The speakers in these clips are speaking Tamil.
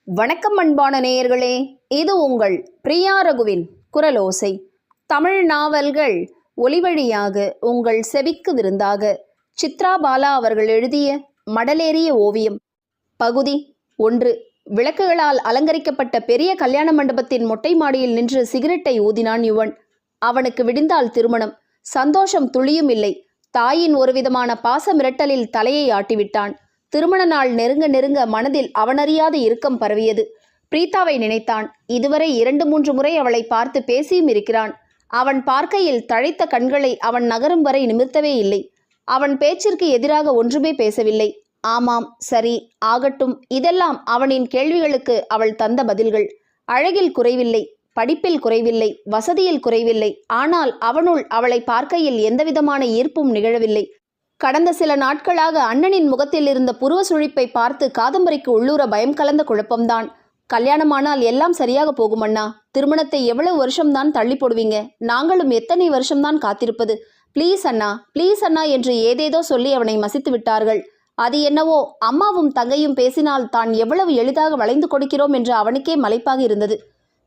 வணக்கம் அன்பான நேயர்களே, இது உங்கள் பிரியா ரகுவின் குரலோசை. தமிழ் நாவல்கள் ஒலிவழியாக உங்கள் செவிக்கு விருந்தாக சித்ரா பாலா அவர்கள் எழுதிய மடலேறிய ஓவியம் பகுதி 1. விளக்குகளால் அலங்கரிக்கப்பட்ட பெரிய கல்யாண மண்டபத்தின் மொட்டை மாடியில் நின்று சிகரெட்டை ஊதினான் யுவன். அவனுக்கு விடிந்தால் திருமணம். சந்தோஷம் துளியும் இல்லை. தாயின் ஒருவிதமான பாச மிரட்டலில் தலையை ஆட்டிவிட்டான். திருமண நாள் நெருங்க நெருங்க மனதில் அவனறியாத இறுக்கம் பரவியது. பிரீத்தாவை நினைத்தான். இதுவரை 2-3 முறை அவளை பார்த்து பேசியும் இருக்கிறான். அவன் பார்க்கையில் தழைத்த கண்களை அவன் நகரும் வரை நிமிர்த்தவே இல்லை. அவன் பேச்சிற்கு எதிராக ஒன்றுமே பேசவில்லை. ஆமாம், சரி, ஆகட்டும், இதெல்லாம் அவனின் கேள்விகளுக்கு அவள் தந்த பதில்கள். அழகில் குறைவில்லை, படிப்பில் குறைவில்லை, வசதியில் குறைவில்லை. ஆனால் அவனுள் அவளை பார்க்கையில் எந்தவிதமான ஈர்ப்பும் நிகழவில்லை. கடந்த சில நாட்களாக அண்ணனின் முகத்தில் இருந்த புருவ சுழிப்பை பார்த்து காதம்பரிக்கு உள்ளூர பயம் கலந்த குழப்பம்தான். கல்யாணமானால் எல்லாம் சரியாக போகும் அண்ணா. திருமணத்தை எவ்வளவு வருஷம்தான் தள்ளி போடுவீங்க? நாங்களும் எத்தனை வருஷம்தான் காத்திருப்பது? ப்ளீஸ் அண்ணா, ப்ளீஸ் அண்ணா என்று ஏதேதோ சொல்லி அவனை மசித்து விட்டார்கள். அது என்னவோ, அம்மாவும் தங்கையும் பேசினால் தான் எவ்வளவு எளிதாக வளைந்து கொடுக்கிறோம் என்று அவனுக்கே மலைப்பாக இருந்தது.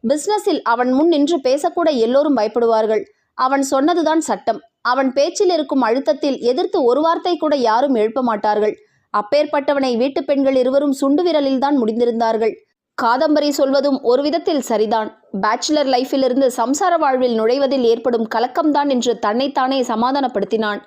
பிஸ்னஸில் அவன் முன் நின்று பேசக்கூட எல்லோரும் பயப்படுவார்கள். அவன் சொன்னதுதான் சட்டம். அவன் பேச்சில் இருக்கும் அழுத்தத்தில் எதிர்த்து ஒரு வார்த்தை கூட யாரும் எழுப்ப மாட்டார்கள். அப்பேற்பட்டவனை வீட்டு பெண்கள் இருவரும் சுண்டு விரலில்தான் முடிந்திருந்தார்கள். காதம்பரி சொல்வதும் ஒரு விதத்தில் சரிதான். பேச்சுலர் லைஃபிலிருந்து சம்சார வாழ்வில் நுழைவதில் ஏற்படும் கலக்கம்தான் என்று தன்னைத்தானே சமாதானப்படுத்தினான்.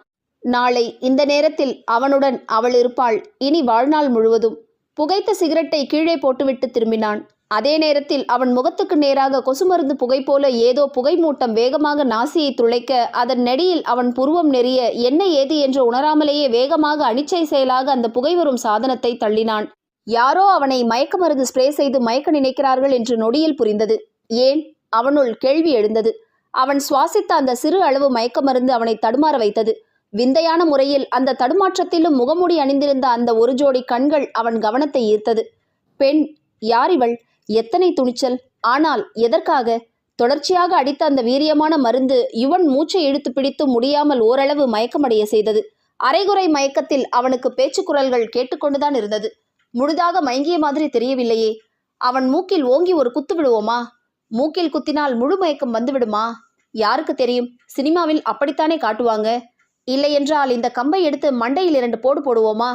நாளை இந்த நேரத்தில் அவனுடன் அவள் இருப்பாள், இனி வாழ்நாள் முழுவதும். புகைத்த சிகரெட்டை கீழே போட்டுவிட்டு திரும்பினான். அதே நேரத்தில் அவன் முகத்துக்கு நேராக கொசுமருந்து புகை போல ஏதோ புகை மூட்டம் வேகமாக நாசியை துளைக்க, அதன் நெடியில் அவன் புருவம் நெறிய என்ன ஏது என்று உணராமலேயே வேகமாக அனிச்சை செயலாக அந்த புகை வரும் சாதனத்தை தள்ளினான். யாரோ அவனை மயக்க மருந்து ஸ்ப்ரே செய்து மயக்க நினைக்கிறார்கள் என்று நொடியில் புரிந்தது. ஏன்? அவனுள் கேள்வி எழுந்தது. அவன் சுவாசித்த அந்த சிறு அளவு மயக்க மருந்து அவனை தடுமாற வைத்தது. விந்தையான முறையில் அந்த தடுமாற்றத்திலும் முகமூடி அணிந்திருந்த அந்த ஒரு ஜோடி கண்கள் அவன் கவனத்தை ஈர்த்தது. பெண். யார் இவள்? எத்தனை துணிச்சல்! ஆனால் எதற்காக? தொடர்ச்சியாக அடித்த அந்த வீரியமான மருந்து யுவன் மூச்சை இழுத்து பிடித்து முடியாமல் ஓரளவு மயக்கமடைய செய்தது. அரைகுறை மயக்கத்தில் அவனுக்கு பேச்சுக்குரல்கள் கேட்டுக்கொண்டுதான் இருந்தது. முழுதாக மயங்கிய மாதிரி தெரியவில்லையே. அவன் மூக்கில் ஓங்கி ஒரு குத்து விடுவோமா? மூக்கில் குத்தினால் முழு மயக்கம் வந்துவிடுமா? யாருக்கு தெரியும்? சினிமாவில் அப்படித்தானே காட்டுவாங்க. இல்லையென்றால் இந்த கம்பை எடுத்து மண்டையில் 2 போடு போடுவோமா?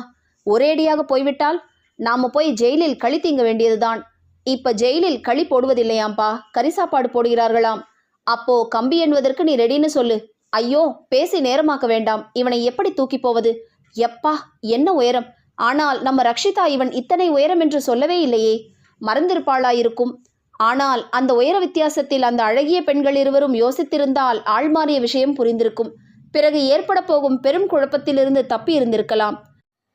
ஒரேடியாக போய்விட்டால் நாம போய் ஜெயிலில் களி தீங்க வேண்டியதுதான். இப்ப ஜெயிலில் களி போடுவதில்லையாம்பா, கறி சாப்பாடு போடுகிறார்களாம். அப்போ கம்பி எண்ணுவதற்கு நீ ரெடின்னு சொல்லு. ஐயோ, பேசி நேரமாக்க வேண்டாம். இவனை எப்படி தூக்கி போவது? எப்பா, என்ன உயரம்! ஆனால் நம்ம ரக்ஷிதா இவன் இத்தனை உயரம் என்று சொல்லவே இல்லையே. மறந்திருப்பாளாயிருக்கும். ஆனால் அந்த உயர வித்தியாசத்தில் அந்த அழகிய பெண்கள் இருவரும் யோசித்திருந்தால் ஆள்மாறிய விஷயம் புரிந்திருக்கும். பிறகு ஏற்பட போகும் பெரும் குழப்பத்திலிருந்து தப்பி இருந்திருக்கலாம்.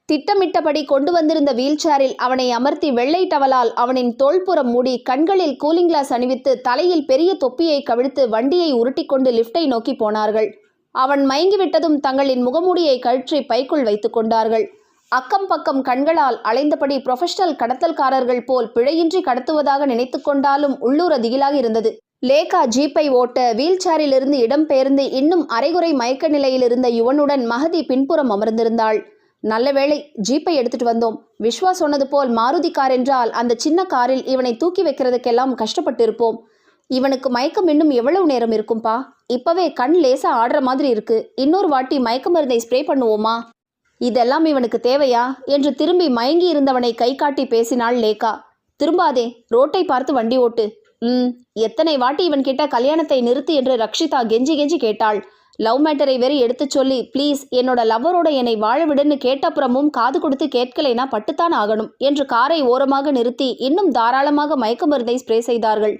திட்டமிட்டபடி கொண்டு வந்திருந்த வீல் சேரில் அவனை அமர்த்தி வெள்ளை டவலால் அவனின் தோள்புறம் மூடி, கண்களில் கூலிங் கிளாஸ் அணிவித்து, தலையில் பெரிய தொப்பியை கவிழ்த்து வண்டியை உருட்டி கொண்டு லிஃப்டை நோக்கி போனார்கள். அவன் மயங்கிவிட்டதும் தங்களின் முகமூடியை கழற்றி பைக்குள் வைத்து கொண்டார்கள். அக்கம் பக்கம் கண்களால் அலைந்தபடி ப்ரொஃபஷனல் கடத்தல்காரர்கள் போல் பிழையின்றி கடத்துவதாக நினைத்து கொண்டாலும் உள்ளூர திகிலாக இருந்தது. லேகா ஜீப்பை ஓட்ட வீல் சேரிலிருந்து இடம் பெயர்ந்து இன்னும் அரைகுறை மயக்க நிலையில் இருந்த யுவனுடன் மகதி பின்புறம் அமர்ந்திருந்தாள். நல்ல வேளை, ஜீப்பை எடுத்துட்டு வந்தோம். விஸ்வா சொன்னது போல் மாருதி கார் என்றால் அந்த சின்ன காரில் இவனை தூக்கி வைக்கிறதுக்கெல்லாம் கஷ்டப்பட்டு இருப்போம். இவனுக்கு மயக்கம் இன்னும் எவ்வளவு நேரம் இருக்கும்பா? இப்பவே கண் லேசா ஆடுற மாதிரி இருக்கு. இன்னொரு வாட்டி மயக்க மருந்தை ஸ்ப்ரே பண்ணுவோமா? இதெல்லாம் இவனுக்கு தேவையா என்று திரும்பி மயங்கி இருந்தவனை கை காட்டி பேசினாள் லேகா. திரும்பாதே, ரோட்டை பார்த்து வண்டி ஓட்டு. எத்தனை வாட்டி இவன் கிட்ட கல்யாணத்தை நிறுத்து என்று ரக்ஷிதா கெஞ்சி கெஞ்சி கேட்டாள். லவ் மேட்டரை வேறு எடுத்து சொல்லி, ப்ளீஸ் என்னோட லவ்வரோட என்னை வாழ விடுன்னு கேட்டப்புறமும் காது கொடுத்து கேட்கலைனா பட்டுத்தான் ஆகணும் என்று காரை ஓரமாக நிறுத்தி இன்னும் தாராளமாக மயக்க மருந்தை ஸ்ப்ரே செய்தார்கள்.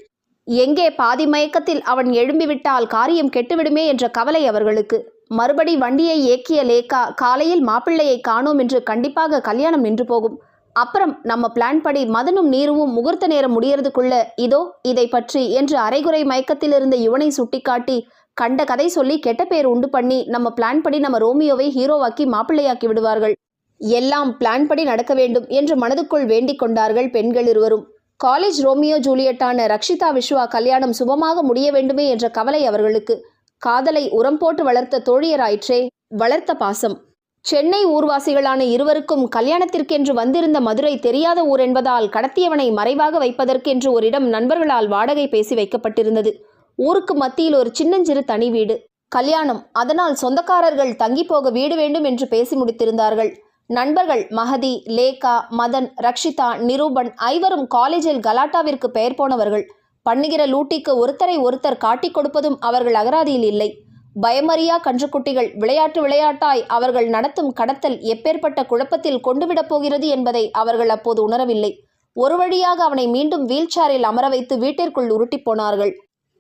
எங்கே பாதி மயக்கத்தில் அவன் எழும்பிவிட்டால் காரியம் கெட்டுவிடுமே என்ற கவலை அவர்களுக்கு. மறுபடி வண்டியை இயக்கிய லேகா, காலையில் மாப்பிள்ளையை காணோம் என்று கண்டிப்பாக கல்யாணம் நின்று போகும். அப்புறம் நம்ம பிளான் படி மதனும் நீருவும் முகூர்த்த நேரம் முடியறதுக்குள்ள இதோ இதை பற்றி என்று அரைகுறை மயக்கத்தில் இருந்த யுவனை சுட்டிக்காட்டி கண்ட கதை சொல்லி கெட்ட பேர் உண்டு பண்ணி நம்ம பிளான் படி நம்ம ரோமியோவை ஹீரோவாக்கி மாப்பிள்ளையாக்கி விடுவார்கள். எல்லாம் பிளான் படி நடக்க வேண்டும் என்று மனதுக்குள் வேண்டிக் கொண்டார்கள் பெண்கள் இருவரும். காலேஜ் ரோமியோ ஜூலியட்டான ரக்ஷிதா விஸ்வா கல்யாணம் சுபமாக முடிய வேண்டுமே என்ற கவலை அவர்களுக்கு. காதலை உரம் போட்டு வளர்த்த தோழியராயிற்றே, வளர்த்த பாசம். சென்னை ஊர்வாசிகளான இருவருக்கும் கல்யாணத்திற்கென்று வந்திருந்த மதுரை தெரியாத ஊர் என்பதால் கடத்தியவனை மறைவாக வைப்பதற்கென்று ஒரு இடம் நண்பர்களால் வாடகை பேசி வைக்கப்பட்டிருந்தது. ஊருக்கு மத்தியில் ஒரு சின்னஞ்சிறு தனி வீடு. கல்யாணம், அதனால் சொந்தக்காரர்கள் தங்கி போக வீடு வேண்டும் என்று பேசி முடித்திருந்தார்கள். நண்பர்கள் மஹதி, லேகா, மதன், ரக்ஷிதா, நிரூபன் ஐவரும் காலேஜில் கலாட்டாவிற்கு பெயர் போனவர்கள். பண்ணுகிற லூட்டிக்கு ஒருத்தரை ஒருத்தர் காட்டிக் கொடுப்பதும் அவர்கள் அகராதியில் இல்லை. பயமறியா கன்றுக்குட்டிகள். விளையாட்டாய் அவர்கள் நடத்தும் கடத்தல் எப்பேற்பட்ட குழப்பத்தில் கொண்டுவிடப் போகிறது என்பதை அவர்கள் அப்போது உணரவில்லை. ஒரு வழியாக அவனை மீண்டும் வீல் சேரில் அமர வைத்து வீட்டிற்குள் உருட்டி போனார்கள்.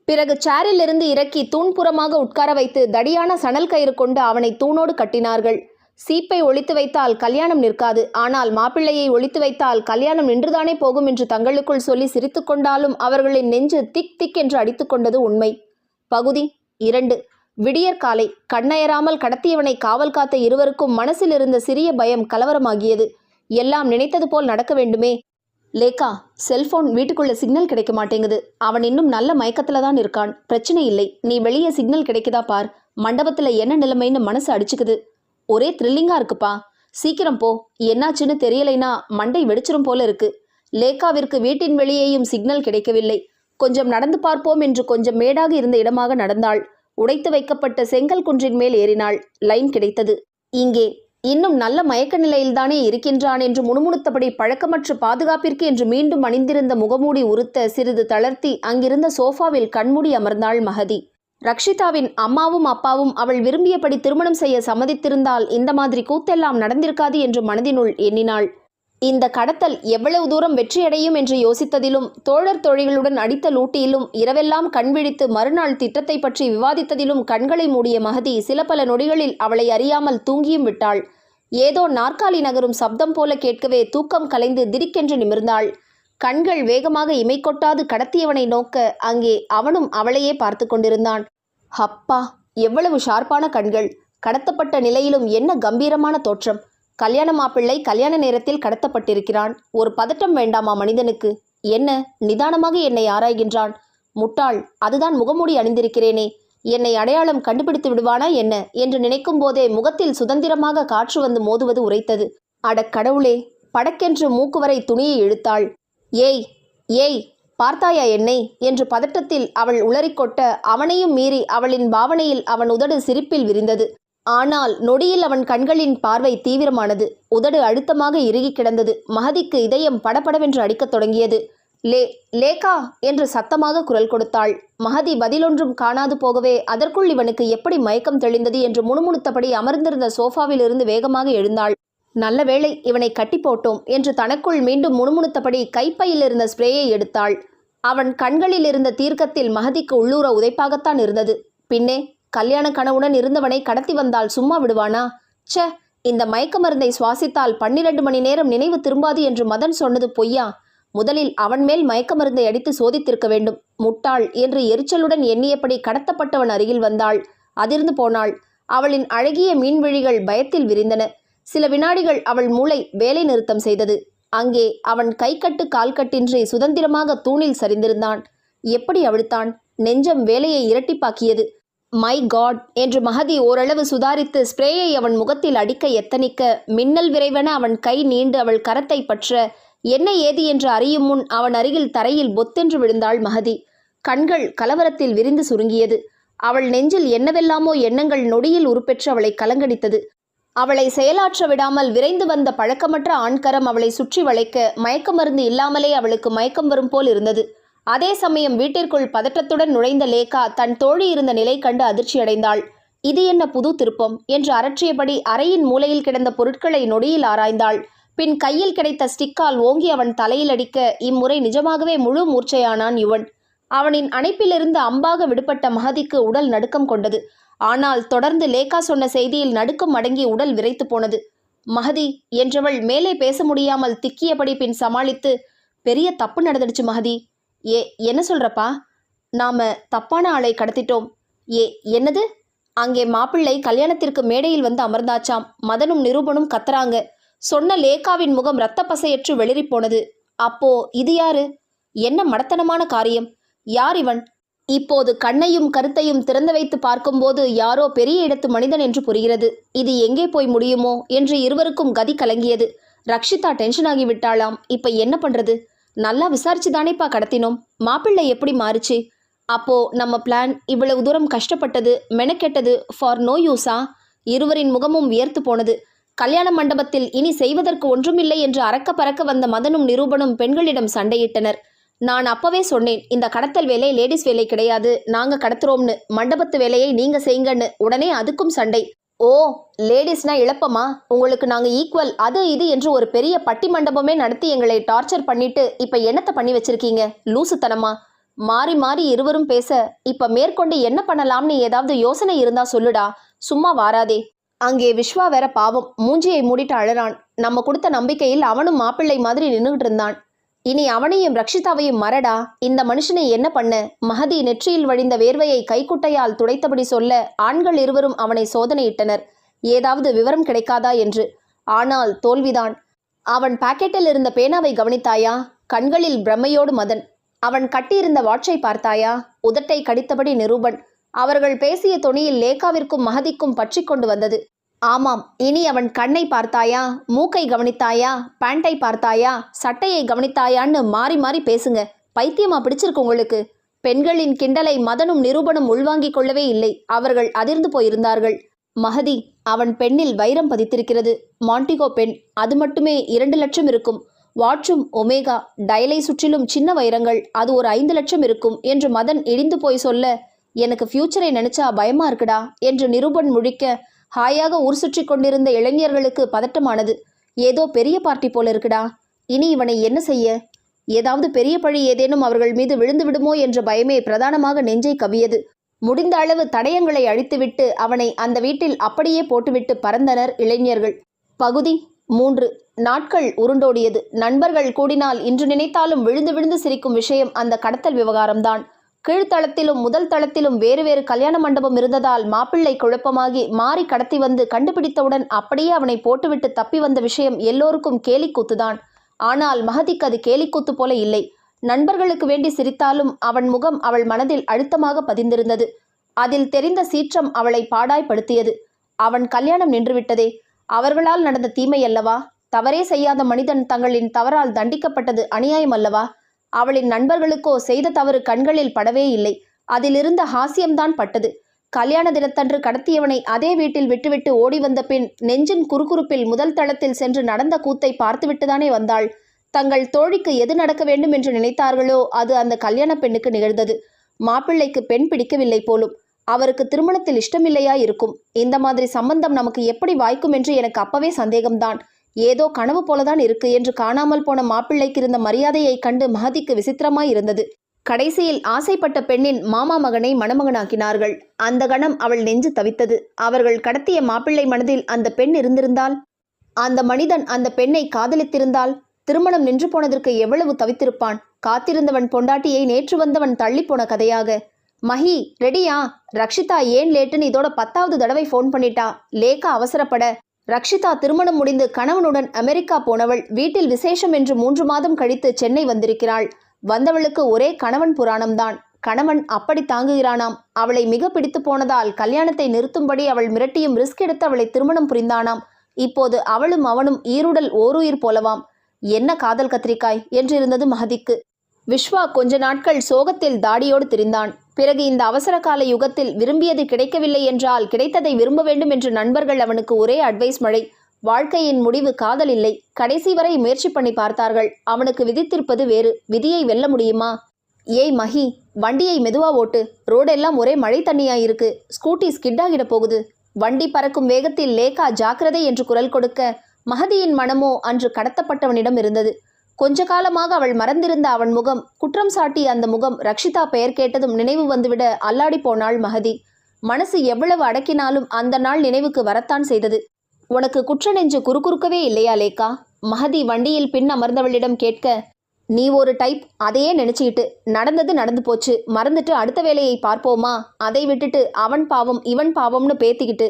பிறகு சேரில் இருந்து இறக்கி தூண்புறமாக உட்கார வைத்து தடியான சணல் கயிறு கொண்டு அவனை தூணோடு கட்டினார்கள். சீப்பை ஒழித்து வைத்தால் கல்யாணம் நிற்காது, ஆனால் மாப்பிள்ளையை ஒழித்து வைத்தால் கல்யாணம் நின்றுதானே போகும் என்று தங்களுக்குள் சொல்லி சிரித்து கொண்டாலும் அவர்களின் நெஞ்சு திக் திக் என்று அடித்து கொண்டது உண்மை. பகுதி 2. விடியற்காலை. கண்ணயராமல் கடத்தியவனை காவல் காத்த இருவருக்கும் மனசில் இருந்த சிறிய பயம் கலவரமாகியது. எல்லாம் நினைத்தது போல் நடக்க வேண்டுமே. லேகா, செல்போன் வீட்டுக்குள்ள சிக்னல் கிடைக்க மாட்டேங்குது. அவன் இன்னும் நல்ல மயக்கத்துல தான் இருக்கான். பிரச்சனை இல்லை, நீ வெளியே சிக்னல் கிடைக்குதா பார். மண்டபத்துல என்ன நிலைமைன்னு மனசு அடிச்சுக்குது. ஒரே த்ரில்லிங்கா இருக்குப்பா. சீக்கிரம் போ, என்னாச்சுன்னு தெரியலைனா மண்டை வெடிச்சிரும் போல இருக்கு. லேகாவிற்கு வீட்டின் வெளியேயும் சிக்னல் கிடைக்கவில்லை. கொஞ்சம் நடந்து பார்ப்போம் என்று கொஞ்சம் மேடாக இருந்த இடமாக நடந்தாள். உடைத்து வைக்கப்பட்ட செங்கல் குன்றின் மேல் ஏறினாள். லைன் கிடைத்தது. இங்கே இன்னும் நல்ல மயக்க நிலையில்தானே இருக்கின்றான் என்று முணுமுணுத்தபடி பழக்கமற்ற பாதுகாப்பிற்கு என்று மீண்டும் அணிந்திருந்த முகமூடி உறுத்த சிறிது தளர்த்தி அங்கிருந்த சோஃபாவில் கண்மூடி அமர்ந்தாள் மஹதி. ரக்ஷிதாவின் அம்மாவும் அப்பாவும் அவள் விரும்பியபடி திருமணம் செய்ய சம்மதித்திருந்தால் இந்த மாதிரி கூத்தெல்லாம் நடந்திருக்காது என்று மனதினுள் எண்ணினாள். இந்த கடத்தல் எவ்வளவு தூரம் வெற்றியடையும் என்று யோசித்ததிலும் தோழர் தோழிகளுடன் அடித்த லூட்டியிலும் இரவெல்லாம் கண்விழித்து மறுநாள் திட்டத்தை பற்றி விவாதித்ததிலும் கண்களை மூடிய மஹதி சில பல நொடிகளில் அவளை அறியாமல் தூங்கியும் விட்டாள். ஏதோ நாற்காலி நகரும் சப்தம் போல கேட்கவே தூக்கம் கலைந்து திடுக்கென்று நிமிர்ந்தாள். கண்கள் வேகமாக இமை கொட்டாது கடத்தியவனை நோக்க அங்கே அவனும் அவளையே பார்த்து கொண்டிருந்தான். அப்பா, எவ்வளவு ஷார்ப்பான கண்கள்! கடத்தப்பட்ட நிலையிலும் என்ன கம்பீரமான தோற்றம்! கல்யாண மாப்பிள்ளை கல்யாண நேரத்தில் கடத்தப்பட்டிருக்கிறான். ஒரு பதட்டம் வேண்டாமா மனிதனுக்கு? என்ன நிதானமாக என்னை ஆராய்கின்றான்? முட்டாள், அதுதான் முகமூடி அணிந்திருக்கிறேனே, என்னை அடையாளம் கண்டுபிடித்து விடுவானா என்ன என்று நினைக்கும் போதே முகத்தில் சுதந்திரமாக காற்று வந்து மோதுவது உரைத்தது. அடக்கடவுளே! படக்கென்று மூக்குவரை துணியை இழுத்தாள். ஏய் ஏய், பார்த்தாயா என்னை என்று பதட்டத்தில் அவள் உளறிக்கொட்ட அவனையும் மீறி அவளின் பாவனையில் அவன் உதடு சிரிப்பில் விரிந்தது. ஆனால் நொடியில் அவன் கண்களின் பார்வை தீவிரமானது. உதடு அழுத்தமாக இறுகி கிடந்தது. மஹதிக்கு இதயம் படபடவென்று அடிக்கத் தொடங்கியது. லேகா என்று சத்தமாக குரல் கொடுத்தாள். மஹதி பதிலொன்றும் காணாது போகவே அதற்குள் இவனுக்கு எப்படி மயக்கம் தெளிந்தது என்று முணுமுணுத்தபடி அமர்ந்திருந்த சோஃபாவில் இருந்து வேகமாக எழுந்தாள். நல்ல வேளை இவனை கட்டி போட்டோம் என்று தனக்குள் மீண்டும் முணுமுணுத்தபடி கைப்பையில் இருந்த ஸ்ப்ரேயை எடுத்தாள். அவன் கண்களில் இருந்த தீர்க்கத்தில் மஹதிக்கு உள்ளூர உதைப்பாகத்தான் இருந்தது. பின்னே கல்யாண கனவுடன் இருந்தவனை கடத்தி வந்தால் சும்மா விடுவானா? ச்சே, இந்த மயக்க மருந்தை சுவாசித்தால் 12 மணி நேரம் நினைவு திரும்பாது என்று மதன் சொன்னது பொய்யா? முதலில் அவன் மேல் மயக்க மருந்தை அடித்து சோதித்திருக்க வேண்டும். முட்டாள் என்று எரிச்சலுடன் எண்ணியபடி கடத்தப்பட்டவன் அருகில் வந்தாள். அதிர்ந்து போனாள். அவளின் அழகிய மீன்விழிகள் பயத்தில் விரிந்தன. சில வினாடிகள் அவள் மூளை வேலை நிறுத்தம் செய்தது. அங்கே அவன் கைக்கட்டு கால்கட்டின்றி சுதந்திரமாக தூணில் சரிந்திருந்தான். எப்படி அவிழ்த்தான்? நெஞ்சம் வேலையை இரட்டிப்பாக்கியது. மை காட் என்று மஹதி ஓரளவு சுதாரித்து ஸ்ப்ரேயை அவன் முகத்தில் அடிக்க எத்தனிக்க மின்னல் விரைவென அவன் கை நீண்டு அவள் கரத்தை பற்ற என்ன ஏது என்று அறியும் முன் அவன் அருகில் தரையில் பொத்தென்று விழுந்தாள் மஹதி. கண்கள் கலவரத்தில் விரிந்து சுருங்கியது. அவள் நெஞ்சில் என்னவெல்லாமோ எண்ணங்கள் நொடியில் உருப்பெற்று அவளை கலங்கடித்தது. அவளை செயலாற்ற விடாமல் விரைந்து வந்த பழக்கமற்ற ஆண்கரம் அவளை சுற்றி வளைக்க மயக்க மருந்து இல்லாமலே அவளுக்கு மயக்கம் வரும் போல் இருந்தது. அதே சமயம் வீட்டிற்குள் பதட்டத்துடன் நுழைந்த லேகா தன் தோழி இருந்த நிலை கண்டு அதிர்ச்சியடைந்தாள். இது என்ன புது திருப்பம் என்று அரற்றியபடி அறையின் மூலையில் கிடந்த பொருட்களை நொடியில் ஆராய்ந்தாள். பின் கையில் கிடைத்த ஸ்டிக்கால் ஓங்கி அவன் தலையில் அடிக்க இம்முறை நிஜமாகவே முழு மூர்ச்சையானான் யுவன். அவனின் அணைப்பிலிருந்து அம்பாக விடுபட்ட மஹதிக்கு உடல் நடுக்கம் கொண்டது. ஆனால் தொடர்ந்து லேகா சொன்ன செய்தியில் நடுக்கம் அடங்கி உடல் விரைத்து போனது. மஹதி என்றவள் மேலே பேச முடியாமல் திக்கியபடி பின் சமாளித்து, பெரிய தப்பு நடந்துடுச்சு மஹதி. என்ன சொல்றப்பா? நாம தப்பான ஆளை கடத்திட்டோம். என்னது? அங்கே மாப்பிள்ளை கல்யாணத்திற்கு மேடையில் வந்து அமர்ந்தாச்சாம். மதனும் நிரூபனும் கத்துறாங்க. சொன்ன லேகாவின் முகம் இரத்த பசையற்று வெளிரி போனது. அப்போ இது யாரு? என்ன மடத்தனமான காரியம்? யார் இவன்? இப்போது கண்ணையும் கருத்தையும் திறந்து வைத்து பார்க்கும்போது யாரோ பெரிய இடத்து மனிதன் என்று புரிகிறது. இது எங்கே போய் முடியுமோ என்று இருவருக்கும் கதி கலங்கியது. ரக்ஷிதா டென்ஷன் ஆகிவிட்டாளாம். இப்ப என்ன பண்றது? நல்லா விசாரிச்சு தானேப்பா கடத்தினோம். மாப்பிள்ளை எப்படி மாறுச்சு? அப்போ நம்ம பிளான் இவ்வளவு தூரம் கஷ்டப்பட்டது மெனக்கெட்டது ஃபார் நோ யூஸா? இருவரின் முகமும் வியர்த்து போனது. கல்யாண மண்டபத்தில் இனி செய்வதற்கு ஒன்றுமில்லை என்று அறக்க பறக்க வந்த மதனும் நிரூபனும் பெண்களிடம் சண்டையிட்டனர். நான் அப்பவே சொன்னேன், இந்த கடத்தல் வேலை லேடிஸ் வேலை கிடையாது, நாங்க கடத்துறோம்னு. மண்டபத்து வேலையை நீங்க செய்யுங்கன்னு. உடனே அதுக்கும் சண்டை. ஓ, லேடிஸ்னா இழப்பமா? உங்களுக்கு நாங்க ஈக்குவல் அது இது என்று ஒரு பெரிய பட்டி மண்டபமே நடத்தி எங்களை டார்ச்சர் பண்ணிட்டு இப்ப என்னத்தை பண்ணி வச்சிருக்கீங்க? லூசுத்தனமா? மாறி மாறி இருவரும் பேச, இப்ப மேற்கொண்டு என்ன பண்ணலாம்னு ஏதாவது யோசனை இருந்தா சொல்லுடா, சும்மா வாராதே. அங்கே விஸ்வா வேற பாவம் மூஞ்சியை மூடிட்டு அழறான். நம்ம கொடுத்த நம்பிக்கையில் அவனும் மாப்பிள்ளை மாதிரி நின்றுகிட்டு இருந்தான். இனி அவனையும் ரக்ஷிதாவையும் மறடா. இந்த மனுஷனை என்ன பண்ண? மஹதி நெற்றியில் வழிந்த வேர்வையை கைக்குட்டையால் துடைத்தபடி சொல்ல ஆண்கள் இருவரும் அவனை சோதனையிட்டனர், ஏதாவது விவரம் கிடைக்காதா என்று. ஆனால் தோல்விதான். அவன் பாக்கெட்டில் இருந்த பேனாவை கவனித்தாயா? கண்களில் பிரம்மையோடு மதன். அவன் கட்டியிருந்த வாட்சை பார்த்தாயா? உதட்டை கடித்தபடி நிரூபன். அவர்கள் பேசிய தொனியில் லேகாவிற்கும் மஹதிக்கும் பற்றி கொண்டு வந்தது. ஆமாம், இனி அவன் கண்ணை பார்த்தாயா? மூக்கை கவனித்தாயா? பேண்டை பார்த்தாயா? சட்டையை கவனித்தாயான்னு மாறி மாறி பேசுங்க. பைத்தியமா பிடிச்சிருக்கு உங்களுக்கு? பெண்களின் கிண்டலை மதனும் நிரூபனும் உள்வாங்கிக் கொள்ளவே இல்லை. அவர்கள் அதிர்ந்து போயிருந்தார்கள். மஹதி, அவன் பெண்ணில் வைரம் பதித்திருக்கிறது. மாண்டிகோ பெண். அது மட்டுமே 2 லட்சம் இருக்கும். வாட்சும் ஒமேகா. டயலை சுற்றிலும் சின்ன வைரங்கள். அது ஒரு 5 லட்சம் இருக்கும் என்று மதன் இடிந்து போய் சொல்ல, எனக்கு ஃபியூச்சரை நினைச்சா பயமா இருக்குடா என்று நிரூபன் முழிக்க, ஹாயாக ஊர் சுற்றி கொண்டிருந்த இளைஞர்களுக்கு பதட்டமானது. ஏதோ பெரிய பார்ட்டி போல இருக்குடா. இனி இவனை என்ன செய்ய? ஏதாவது பெரிய பழி ஏதேனும் அவர்கள் மீது விழுந்து விடுமோ என்ற பயமே பிரதானமாக நெஞ்சை கவியது. முடிந்த அளவு தடயங்களை அழித்துவிட்டு அவனை அந்த வீட்டில் அப்படியே போட்டுவிட்டு பறந்தனர் இளைஞர்கள். பகுதி 3. நாட்கள் உருண்டோடியது. நண்பர்கள் கூடினால் இன்று நினைத்தாலும் விழுந்து விழுந்து சிரிக்கும் விஷயம் அந்த கடத்தல் விவகாரம்தான். கீழ்த்தளத்திலும் முதல் தளத்திலும் வேறு வேறு கல்யாண மண்டபம் இருந்ததால் மாப்பிள்ளை குழப்பமாகி மாறி கடத்தி வந்து கண்டுபிடித்தவுடன் அப்படியே அவனை போட்டுவிட்டு தப்பி வந்த விஷயம் எல்லோருக்கும் கேலிக்கூத்துதான். ஆனால் மஹதிக்கு அது கேலிக்கூத்து போல இல்லை. நண்பர்களுக்கு வேண்டி சிரித்தாலும் அவன் முகம் அவள் மனதில் அழுத்தமாக பதிந்திருந்தது. அதில் தெரிந்த சீற்றம் அவளை பாடாய்படுத்தியது. அவன் கல்யாணம் நின்றுவிட்டதே. அவர்களால் நடந்த தீமை அல்லவா? தவறே செய்யாத மனிதன் தங்களின் தவறால் தண்டிக்கப்பட்டது அநியாயம் அல்லவா? அவளின் நண்பர்களுக்கோ செய்த தவறு கண்களில் படவே இல்லை. அதிலிருந்த ஹாஸ்யம்தான் பட்டது. கல்யாண தினத்தன்று கடத்தியவனை அதே வீட்டில் விட்டுவிட்டு ஓடி வந்த பின் நெஞ்சின் குறுகுறுப்பில் முதல் தளத்தில் சென்று நடந்த கூத்தை பார்த்துவிட்டுதானே வந்தாள். தங்கள் தோழிக்கு எது நடக்க வேண்டும் என்று நினைத்தார்களோ அது அந்த கல்யாண பெண்ணுக்கு நிகழ்ந்தது. மாப்பிள்ளைக்கு பெண் பிடிக்கவில்லை போலும். அவருக்கு திருமணத்தில் இஷ்டமில்லையா இருக்கும். இந்த மாதிரி சம்பந்தம் நமக்கு எப்படி வாய்க்கும் என்று எனக்கு அப்பவே சந்தேகம்தான். ஏதோ கனவு போலதான் இருக்கு என்று காணாமல் போன மாப்பிள்ளைக்கு இருந்த மரியாதையை கண்டு மஹதிக்கு விசித்திரமாய் இருந்தது. கடைசியில் ஆசைப்பட்ட பெண்ணின் மாமா மகனை மணமகனாக்கினார்கள். அந்த கணம் அவள் நெஞ்சு தவித்தது. அவர்கள் கடத்திய மாப்பிள்ளை மனதில் அந்த பெண் இருந்திருந்தால், அந்த மனிதன் அந்த பெண்ணை காதலித்திருந்தால், திருமணம் நின்று போனதற்கு எவ்வளவு தவித்திருப்பான். காத்திருந்தவன் பொண்டாட்டியை நேற்று வந்தவன் தள்ளி போன கதையாக. மஹி, ரெடியா? ரக்ஷிதா ஏன் லேட்டுன்னு இதோட 10வது தடவை ஃபோன் பண்ணிட்டா. லேகா அவசரப்பட, ரக்ஷிதா திருமணம் முடிந்து கணவனுடன் அமெரிக்கா போனவள் வீட்டில் விசேஷம் என்று 3 மாதம் கழித்து சென்னை வந்திருக்கிறாள். வந்தவளுக்கு ஒரே கணவன் புராணம்தான். கணவன் அப்படி தாங்குகிறானாம். அவளை மிக பிடித்து போனதால் கல்யாணத்தை நிறுத்தும்படி அவள் மிரட்டியும் ரிஸ்க் எடுத்து அவளை திருமணம் புரிந்தானாம். இப்போது அவளும் அவனும் ஈருடல் ஓருயிர் போலவாம். என்ன காதல் கத்திரிக்காய் என்றிருந்தது மஹதிக்கு. விஸ்வா கொஞ்ச நாட்கள் சோகத்தில் தாடியோடு திரிந்தான். பிறகு இந்த அவசர கால யுகத்தில் விரும்பியது கிடைக்கவில்லை என்றால் கிடைத்ததை விரும்ப வேண்டும் என்று நண்பர்கள் அவனுக்கு ஒரே அட்வைஸ் மழை. வாழ்க்கையின் முடிவு காதல் இல்லை. கடைசி வரை முயற்சி பண்ணி பார்த்தார்கள். அவனுக்கு விதித்திருப்பது வேறு. விதியை வெல்ல முடியுமா? ஏய் மஹி, வண்டியை மெதுவா ஓட்டு. ரோடெல்லாம் ஒரே மழை தண்ணியாயிருக்கு. ஸ்கூட்டி ஸ்கிட் ஆகிட போகுது. வண்டி பறக்கும் வேகத்தில் லேகா ஜாக்கிரதை என்று குரல் கொடுக்க, மஹதியின் மனமோ அன்று கடத்தப்பட்டவனிடம் இருந்தது. கொஞ்ச காலமாக அவள் மறந்திருந்த அவன் முகம், குற்றம் சாட்டிய அந்த முகம், ரக்ஷிதா பெயர் கேட்டதும் நினைவு வந்துவிட அல்லாடி போனாள் மஹதி. மனசு எவ்வளவு அடக்கினாலும் அந்த நாள் நினைவுக்கு வரத்தான் செய்தது. உனக்கு குற்ற நெஞ்சு குறுகுறுக்கவே இல்லையா லேகா? மஹதி வண்டியில் பின் அமர்ந்தவளிடம் கேட்க, நீ ஒரு டைப். அதையே நினைச்சுக்கிட்டு நடந்தது நடந்து போச்சு, மறந்துட்டு அடுத்த வேலையை பார்ப்போமா? அதை விட்டுட்டு அவன் பாவம் இவன் பாவம்னு பேத்திக்கிட்டு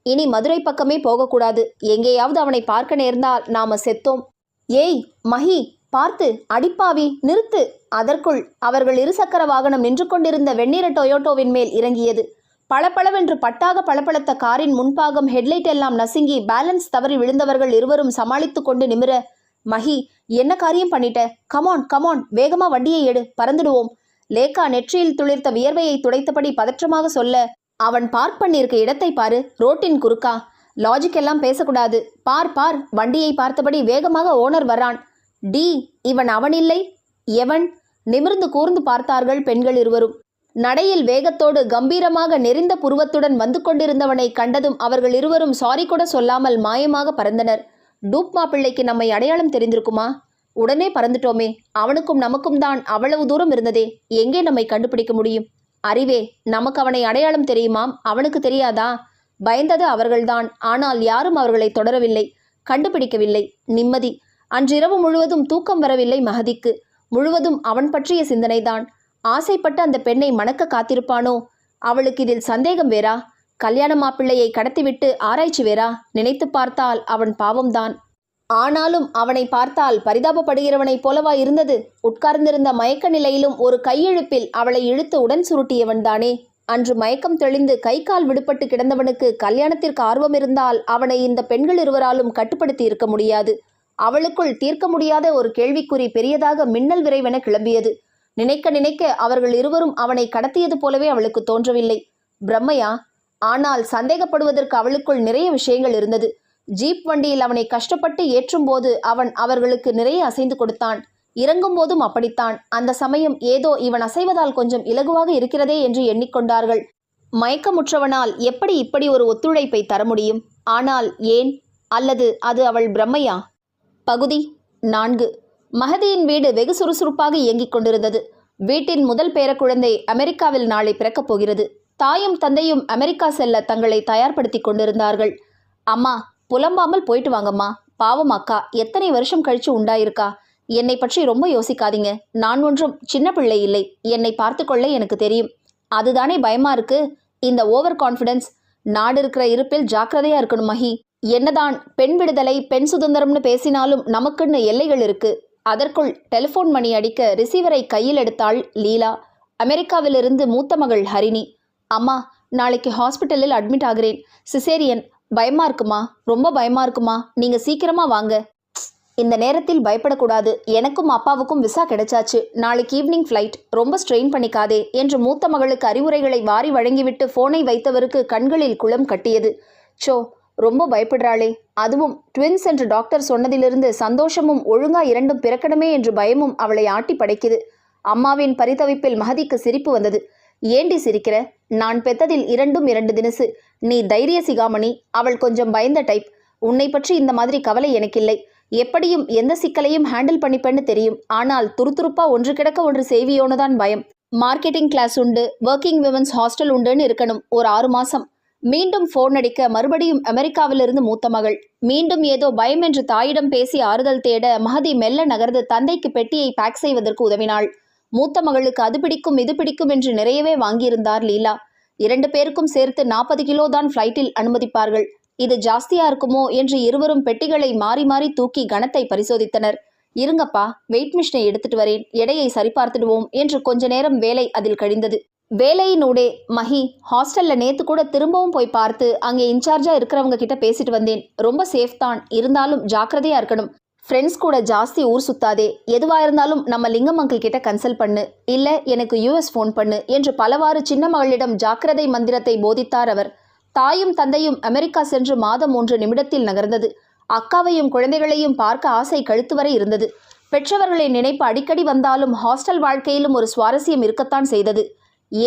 இனி மதுரை பக்கமே போகக்கூடாது. எங்கேயாவது அவனை பார்க்க நேர்ந்தால் நாம செத்தோம். ஏய் மஹி, பார்த்து, அடிப்பாவி நிறுத்து. அதற்குள் அவர்கள் இருசக்கர வாகனம் நின்று கொண்டிருந்த வெண்ணிற டொயோட்டோவின் மேல் இறங்கியது. பளபளவென்று பட்டாக பளபளத்த காரின் முன்பாகம் ஹெட்லைட் எல்லாம் நசுங்கி பேலன்ஸ் தவறி விழுந்தவர்கள் இருவரும் சமாளித்து கொண்டு நிமிர, மஹி, என்ன காரியம் பண்ணிட்ட? கமான் கமான், வேகமா வண்டியை எடு, பறந்துடுவோம். லேக்கா நெற்றியில் துளிர்த்த வியர்வையை துடைத்தபடி பதற்றமாக சொல்ல, அவன் பார்க் பண்ணியிருக்க இடத்தை பாரு, ரோட்டின் குறுக்கா. லாஜிக் எல்லாம் பேசக்கூடாது. பார் பார், வண்டியை பார்த்தபடி வேகமாக ஓனர் வர்றான். டி, இவன் அவனில்லை? எவன்? நிமிர்ந்து கூர்ந்து பார்த்தார்கள் பெண்கள் இருவரும். நடையில் வேகத்தோடு கம்பீரமாக நெறிந்த புருவத்துடன் வந்து கொண்டிருந்தவனை கண்டதும் அவர்கள் இருவரும் சாரி கூட சொல்லாமல் மாயமாக பறந்தனர். டூப் மாப்பிள்ளைக்கு நம்மை அடையாளம் தெரிந்திருக்குமா? உடனே பறந்துட்டோமே. அவனுக்கும் நமக்கும் தான் அவ்வளவு தூரம் இருந்ததே, எங்கே நம்மை கண்டுபிடிக்க முடியும்? அறிவே, நமக்கு அவனை அடையாளம் தெரியுமாம், அவனுக்கு தெரியாதா? பயந்தது அவர்கள்தான். ஆனால் யாரும் அவர்களை தொடரவில்லை, கண்டுபிடிக்கவில்லை. நிம்மதி. அன்றிரவு முழுவதும் தூக்கம் வரவில்லை மஹதிக்கு. முழுவதும் அவன் பற்றிய சிந்தனைதான். ஆசைப்பட்ட அந்த பெண்ணை மணக்க காத்திருப்பானோ? அவளுக்கு இதில் சந்தேகம் வேறா? கல்யாண மாப்பிள்ளையை கடத்திவிட்டு ஆராய்ச்சி வேறா? நினைத்து பார்த்தால் அவன் பாவம்தான். ஆனாலும் அவனை பார்த்தால் பரிதாபப்படுகிறவனைப் போலவா இருந்தது? உட்கார்ந்திருந்த மயக்க நிலையிலும் ஒரு கையிழுப்பில் அவளை இழுத்து உடன் சுருட்டியவன் தானே. அன்று மயக்கம் தெளிந்து கை கால் விடுபட்டு கிடந்தவனுக்கு கல்யாணத்திற்கு ஆர்வம் இருந்தால் அவனை இந்த பெண்கள் இருவராலும் கட்டுப்படுத்தி இருக்க முடியாது. அவளுக்குள் தீர்க்க முடியாத ஒரு கேள்விக்குறி பெரியதாக மின்னல் விரைவென கிளம்பியது. நினைக்க நினைக்க அவர்கள் இருவரும் அவனை கடத்தியது போலவே அவளுக்கு தோன்றவில்லை. பிரம்மையா? ஆனால் சந்தேகப்படுவதற்கு அவளுக்குள் நிறைய விஷயங்கள் இருந்தது. ஜீப் வண்டியில் அவனை கஷ்டப்பட்டு ஏற்றும் போது அவன் அவர்களுக்கு நிறைய அசைந்து கொடுத்தான். இறங்கும் போதும் அப்படித்தான். அந்த சமயம் ஏதோ இவன் அசைவதால் கொஞ்சம் இலகுவாக இருக்கிறதே என்று எண்ணிக்கொண்டார்கள். மயக்கமுற்றவனால் எப்படி இப்படி ஒரு ஒத்துழைப்பை தர முடியும்? ஆனால் ஏன்? அல்லது அது அவள் பிரம்மையா? பகுதி 4. மஹதியின் வீடு வெகு சுறுசுறுப்பாக இயங்கிக் கொண்டிருந்தது. வீட்டின் முதல் பேரக்குழந்தை அமெரிக்காவில் நாளை பிறக்கப் போகிறது. தாயும் தந்தையும் அமெரிக்கா செல்ல தங்களை தயார்படுத்தி கொண்டிருந்தார்கள். அம்மா, புலம்பாமல் போயிட்டு வாங்கம்மா. பாவம் அக்கா, எத்தனை வருஷம் கழிச்சு உண்டாயிருக்கா. என்னை பற்றி ரொம்ப யோசிக்காதீங்க. நான் ஒன்றும் சின்ன பிள்ளை இல்லை. என்னை பார்த்து கொள்ள எனக்கு தெரியும். அதுதானே பயமா இருக்கு, இந்த ஓவர் கான்ஃபிடன்ஸ். நாடு இருக்கிற இருப்பில் ஜாக்கிரதையா இருக்கணும் மஹி. என்னதான் பெண் விடுதலை, பெண் சுதந்திரம்னு பேசினாலும் நமக்குன்னு எல்லைகள் இருக்கு. அதற்குள் டெலிஃபோன் மணி அடிக்க ரிசீவரை கையில் எடுத்தாள் லீலா. அமெரிக்காவிலிருந்து மூத்த மகள் ஹரிணி. அம்மா, நாளைக்கு ஹாஸ்பிட்டலில் அட்மிட் ஆகிறேன். சிசேரியன். பயமா இருக்குமா? ரொம்ப பயமா இருக்குமா? நீங்க சீக்கிரமா வாங்க. இந்த நேரத்தில் பயப்படக்கூடாது. எனக்கும் அப்பாவுக்கும் விசா கிடைச்சாச்சு. நாளைக்கு ஈவினிங் ஃப்ளைட். ரொம்ப ஸ்ட்ரெயின் பண்ணிக்காதே என்று மூத்த மகளுக்கு அறிவுரைகளை வாரி வழங்கிவிட்டு ஃபோனை வைத்தவருக்கு கண்களில் குளம் கட்டியது. சோ, ரொம்ப பயப்படுறாளே. அதுவும் ட்வின்ஸ் என்று டாக்டர் சொன்னதிலிருந்து சந்தோஷமும் ஒழுங்கா இரண்டும் பிறக்கணுமே என்று பயமும் அவளை ஆட்டி படைக்குது. அம்மாவின் பரிதவிப்பில் மஹதிக்கு சிரிப்பு வந்தது. ஏண்டி சிரிக்கிற? நான் பெத்ததில் 2 தினசு. நீ தைரிய சிகாமணி. அவள் கொஞ்சம் பயந்த டைப். உன்னை பற்றி இந்த மாதிரி கவலை எனக்கில்லை. எப்படியும் எந்த சிக்கலையும் ஹேண்டில் பண்ணிப்பேன்னு தெரியும். ஆனால் துருதுருப்பா ஒன்று கிடக்க ஒன்று செய்வியோன்னு தான் பயம். மார்க்கெட்டிங் கிளாஸ் உண்டு, ஒர்க்கிங் விமன்ஸ் ஹாஸ்டல் உண்டுன்னு இருக்கணும் ஒரு 6 மாசம். மீண்டும் ஃபோன் அடிக்க மறுபடியும் அமெரிக்காவிலிருந்து மூத்த மகள். மீண்டும் ஏதோ பயம் என்று தாயிடம் பேசி ஆறுதல் தேட மஹதி மெல்ல நகர்ந்து தந்தைக்கு பெட்டியை பேக் செய்வதற்கு உதவினாள். மூத்த மகளுக்கு அது பிடிக்கும் இது பிடிக்கும் என்று நிறையவே வாங்கியிருந்தார் லீலா. 2 பேருக்கும் சேர்த்து 40 கிலோ தான் ஃப்ளைட்டில் அனுமதிப்பார்கள். இது ஜாஸ்தியா இருக்குமோ என்று இருவரும் பெட்டிகளை மாறி மாறி தூக்கி கணத்தை பரிசோதித்தனர். இருங்கப்பா, வெயிட் மிஷினை எடுத்துட்டு வரேன், எடையை சரிபார்த்துடுவோம் என்று கொஞ்ச நேரம் வேலை அதில் கழிந்தது. வேலையினூடே மஹி, ஹாஸ்டல்ல நேத்து கூட திரும்பவும் போய் பார்த்து அங்கே இன்சார்ஜா இருக்கிறவங்க கிட்ட பேசிட்டு வந்தேன். ரொம்ப சேஃப் தான், இருந்தாலும் ஜாக்கிரதையா இருக்கணும். ஃப்ரெண்ட்ஸ் கூட ஜாஸ்தி ஊர் சுத்தாதே. எதுவா இருந்தாலும் நம்ம லிங்கம் அங்கிள் கிட்ட கன்சல்ட் பண்ணு, இல்ல எனக்கு யூஎஸ் ஃபோன் பண்ணு என்று பலவாறு சின்ன மகளிடம் ஜாக்கிரதை மந்திரத்தை போதித்தார் அவர். தாயும் தந்தையும் அமெரிக்கா சென்று மாதம் 3 நிமிடத்தில் நகர்ந்தது. அக்காவையும் குழந்தைகளையும் பார்க்க ஆசை கழுத்து வரை இருந்தது. பெற்றவர்களின் நினைப்பு அடிக்கடி வந்தாலும் ஹாஸ்டல் வாழ்க்கையிலும் ஒரு சுவாரஸ்யம் இருக்கத்தான் செய்தது.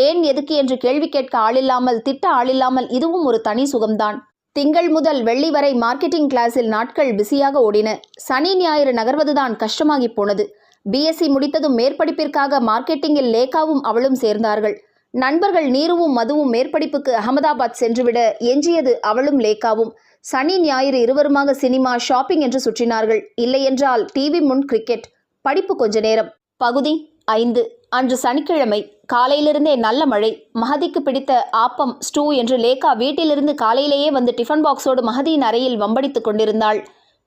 ஏன் எதுக்கு என்று கேள்வி கேட்க ஆளில்லாமல், திட்ட ஆளில்லாமல் இதுவும் ஒரு தனி சுகம்தான். திங்கள் முதல் வெள்ளி வரை மார்க்கெட்டிங் கிளாஸில் நாட்கள் பிஸியாக ஓடின. சனி ஞாயிறு நகர்வதுதான் கஷ்டமாகி போனது. பிஎஸ்சி முடித்ததும் மேற்படிப்பிற்காக மார்க்கெட்டிங்கில் லேக்காவும் அவளும் சேர்ந்தார்கள். நண்பர்கள் நீருவும் மதுவும் மேற்படிப்புக்கு அகமதாபாத் சென்றுவிட எஞ்சியது அவளும் லேக்காவும். சனி ஞாயிறு இருவருமாக சினிமா, ஷாப்பிங் என்று சுற்றினார்கள். இல்லையென்றால் டிவி முன் கிரிக்கெட். படிப்பு கொஞ்ச நேரம். பகுதி 5. அன்று சனிக்கிழமை. காலையிலிருந்தே நல்ல மழை. மஹதிக்கு பிடித்த ஆப்பம், ஸ்டூ என்று லேக்கா வீட்டிலிருந்து காலையிலேயே வந்து டிஃபன் பாக்ஸோடு மஹதியின் அறையில் வம்படித்து கொண்டிருந்தாள்.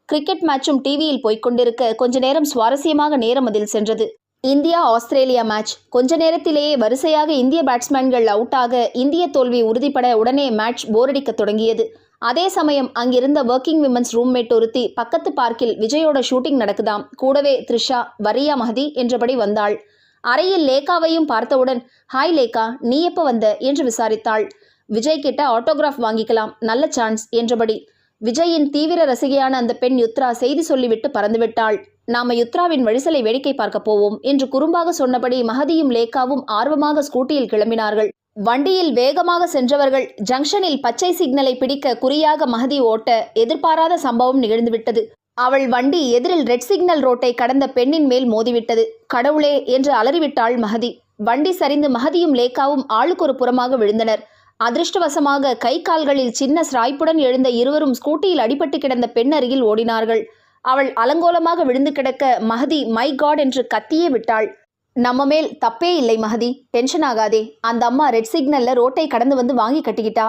கிரிக்கெட் மேட்சும் டிவியில் போய்க்கொண்டிருக்க கொஞ்ச நேரம் சுவாரஸ்யமாக நேரம் அதில் சென்றது. India Australia match. கொஞ்ச நேரத்திலேயே வரிசையாக இந்திய பேட்ஸ்மேன்கள் அவுட் ஆக இந்திய தோல்வி உறுதிப்பட உடனே மேட்ச் போரடிக்க தொடங்கியது. அதே சமயம் அங்கிருந்த ஒர்க்கிங் விமன்ஸ் ரூம்மேட் ஒருத்தி பக்கத்து பார்க்கில் விஜயோட ஷூட்டிங் நடக்குதாம். கூடவே த்ரிஷா வரியா மஹதி என்றபடி வந்தாள். அறையில் லேகாவையும் பார்த்தவுடன், ஹாய் லேகா, நீ எப்போ வந்த என்று விசாரித்தாள். விஜய் கிட்ட ஆட்டோகிராஃப் வாங்கிக்கலாம், நல்ல சான்ஸ் என்றபடி. விஜயின் தீவிர ரசிகையான அந்த பெண் யுத்ரா செய்தி சொல்லிவிட்டு பறந்துவிட்டாள். நாம யுத்ராவின் வழிசலை வேடிக்கை பார்க்க போவோம் என்று குறும்பாக சொன்னபடி மஹதியும் லேகாவும் ஆர்வமாக ஸ்கூட்டியில் கிளம்பினார்கள். வண்டியில் வேகமாக சென்றவர்கள் ஜங்ஷனில் பச்சை சிக்னலை பிடிக்க குறியாக மஹதி ஓட்ட எதிர்பாராத சம்பவம் நிகழ்ந்துவிட்டது. அவள் வண்டி எதிரில் ரெட் சிக்னல் ரோட்டை கடந்த பெண்ணின் மேல் மோதிவிட்டது. கடவுளே என்று அலறிவிட்டாள் மஹதி. வண்டி சரிந்து மஹதியும் லேகாவும் ஆளுக்கொரு புறமாக விழுந்தனர். அதிர்ஷ்டவசமாக கை கால்களில் சின்ன சிராய்ப்புடன் எழுந்த இருவரும் ஸ்கூட்டியில் அடிபட்டு கிடந்த பெண் அருகில் ஓடினார்கள். அவள் அலங்கோலமாக விழுந்து கிடக்க மஹதி மை காட் என்று கத்தியே விட்டாள். நம்ம மேல் தப்பே இல்லை மஹதி, டென்ஷன் ஆகாதே. அந்த அம்மா ரெட் சிக்னல்ல ரோட்டை கடந்து வந்து வாங்கி கட்டிக்கிட்டா.